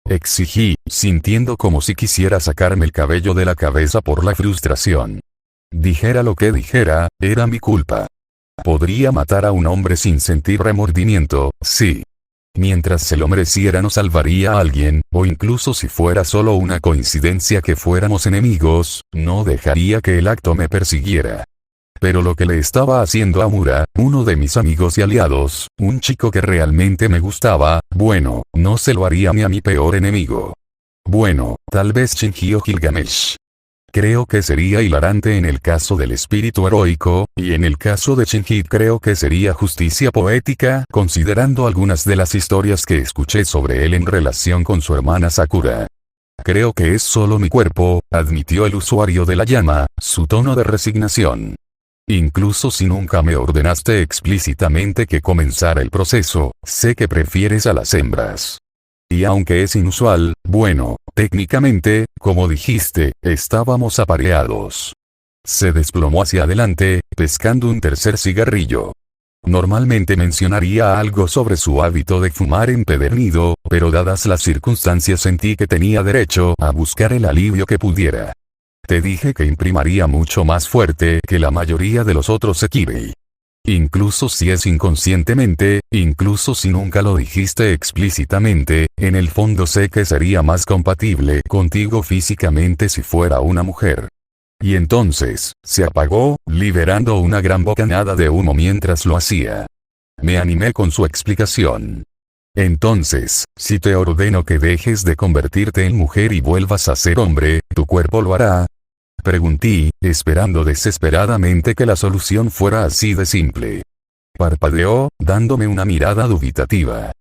Exigí, sintiendo como si quisiera sacarme el cabello de la cabeza por la frustración. Dijera lo que dijera, era mi culpa. Podría matar a un hombre sin sentir remordimiento, sí. Mientras se lo mereciera no salvaría a alguien, o incluso si fuera solo una coincidencia que fuéramos enemigos, no dejaría que el acto me persiguiera. Pero lo que le estaba haciendo a Mura, uno de mis amigos y aliados, un chico que realmente me gustaba, bueno, no se lo haría ni a mi peor enemigo. Bueno, tal vez Shinji o Gilgamesh. Creo que sería hilarante en el caso del espíritu heroico, y en el caso de Shinji creo que sería justicia poética, considerando algunas de las historias que escuché sobre él en relación con su hermana Sakura. Creo que es solo mi cuerpo, admitió el usuario de la llama, su tono de resignación. Incluso si nunca me ordenaste explícitamente que comenzara el proceso, sé que prefieres a las hembras. Y aunque es inusual, bueno, técnicamente, como dijiste, estábamos apareados. Se desplomó hacia adelante, pescando un tercer cigarrillo. Normalmente mencionaría algo sobre su hábito de fumar empedernido, pero dadas las circunstancias sentí que tenía derecho a buscar el alivio que pudiera. Te dije que imprimaría mucho más fuerte que la mayoría de los otros Sekirei. Incluso si es inconscientemente, incluso si nunca lo dijiste explícitamente, en el fondo sé que sería más compatible contigo físicamente si fuera una mujer. Y entonces, se apagó, liberando una gran bocanada de humo mientras lo hacía. Me animé con su explicación. Entonces, si te ordeno que dejes de convertirte en mujer y vuelvas a ser hombre, ¿tu cuerpo lo hará? Pregunté, esperando desesperadamente que la solución fuera así de simple. Parpadeó, dándome una mirada dubitativa.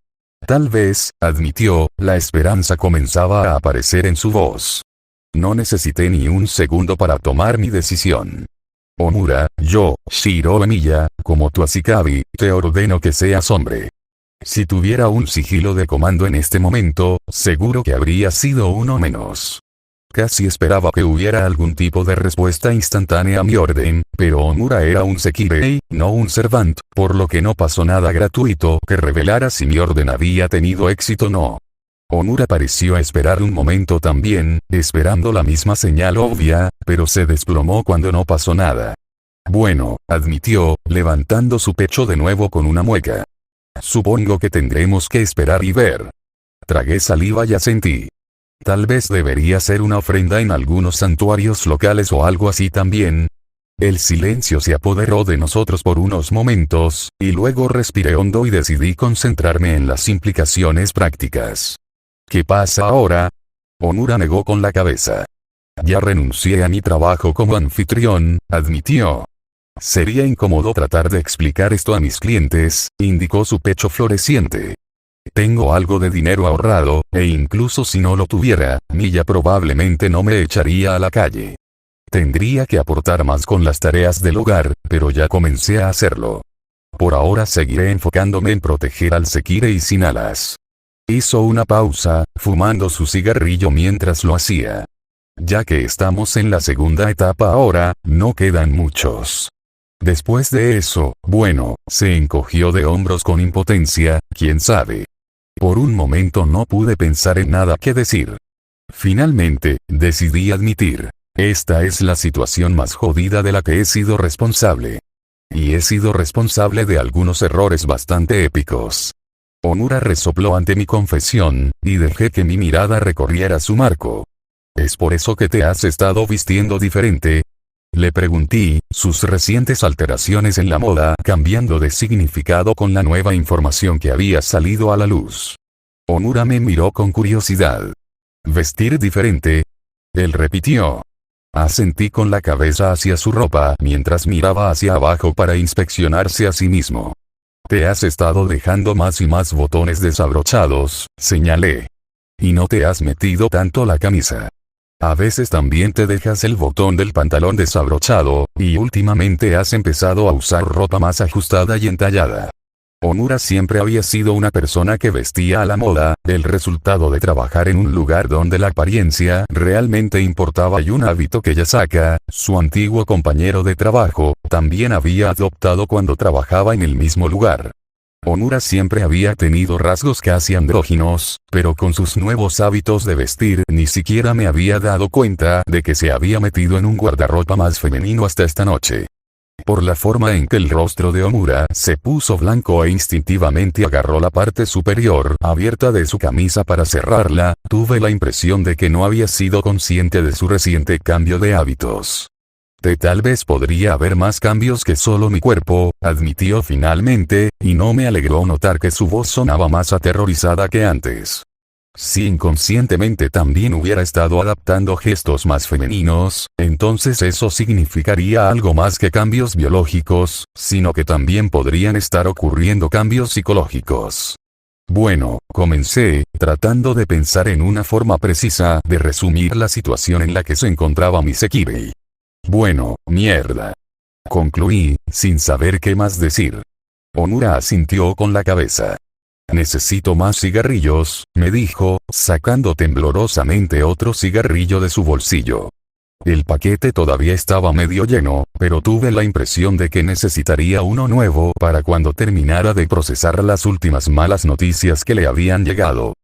Tal vez, admitió, la esperanza comenzaba a aparecer en su voz. No necesité ni un segundo para tomar mi decisión. Omura, yo, Shiro Emiya, como tu Ashikabi, te ordeno que seas hombre. Si tuviera un sigilo de comando en este momento, seguro que habría sido uno menos. Casi esperaba que hubiera algún tipo de respuesta instantánea a mi orden, pero Omura era un Sekirei, no un Servant, por lo que no pasó nada gratuito que revelara si mi orden había tenido éxito o no. Omura pareció esperar un momento también, esperando la misma señal obvia, pero se desplomó cuando no pasó nada. Bueno, admitió, levantando su pecho de nuevo con una mueca. Supongo que tendremos que esperar y ver. Tragué saliva y asentí. Tal vez debería ser una ofrenda en algunos santuarios locales o algo así también. El silencio se apoderó de nosotros por unos momentos, y luego respiré hondo y decidí concentrarme en las implicaciones prácticas. ¿Qué pasa ahora? Omura negó con la cabeza. Ya renuncié a mi trabajo como anfitrión, admitió. Sería incómodo tratar de explicar esto a mis clientes, indicó su pecho floreciente. Tengo algo de dinero ahorrado, e incluso si no lo tuviera, Milla probablemente no me echaría a la calle. Tendría que aportar más con las tareas del hogar, pero ya comencé a hacerlo. Por ahora seguiré enfocándome en proteger al Sekire y sin alas. Hizo una pausa, fumando su cigarrillo mientras lo hacía. Ya que estamos en la segunda etapa ahora, no quedan muchos. Después de eso, bueno, se encogió de hombros con impotencia, quién sabe. Por un momento no pude pensar en nada que decir. Finalmente, decidí admitir. Esta es la situación más jodida de la que he sido responsable. Y he sido responsable de algunos errores bastante épicos. Omura resopló ante mi confesión, y dejé que mi mirada recorriera su marco. ¿Es por eso que te has estado vistiendo diferente? Le pregunté, sus recientes alteraciones en la moda cambiando de significado con la nueva información que había salido a la luz. Omura me miró con curiosidad. ¿Vestir diferente? Él repitió. Asentí con la cabeza hacia su ropa mientras miraba hacia abajo para inspeccionarse a sí mismo. Te has estado dejando más y más botones desabrochados, señalé. Y no te has metido tanto la camisa. A veces también te dejas el botón del pantalón desabrochado, y últimamente has empezado a usar ropa más ajustada y entallada. Omura siempre había sido una persona que vestía a la moda, el resultado de trabajar en un lugar donde la apariencia realmente importaba y un hábito que Yasaka, su antiguo compañero de trabajo, también había adoptado cuando trabajaba en el mismo lugar. Omura siempre había tenido rasgos casi andróginos, pero con sus nuevos hábitos de vestir ni siquiera me había dado cuenta de que se había metido en un guardarropa más femenino hasta esta noche. Por la forma en que el rostro de Omura se puso blanco e instintivamente agarró la parte superior abierta de su camisa para cerrarla, tuve la impresión de que no había sido consciente de su reciente cambio de hábitos. Tal vez podría haber más cambios que solo mi cuerpo, admitió finalmente, y no me alegró notar que su voz sonaba más aterrorizada que antes. Si inconscientemente también hubiera estado adaptando gestos más femeninos, entonces eso significaría algo más que cambios biológicos, sino que también podrían estar ocurriendo cambios psicológicos. Bueno, comencé, tratando de pensar en una forma precisa de resumir la situación en la que se encontraba mi Sekirei. Bueno, mierda. Concluí, sin saber qué más decir. Omura asintió con la cabeza. Necesito más cigarrillos, me dijo, sacando temblorosamente otro cigarrillo de su bolsillo. El paquete todavía estaba medio lleno, pero tuve la impresión de que necesitaría uno nuevo para cuando terminara de procesar las últimas malas noticias que le habían llegado.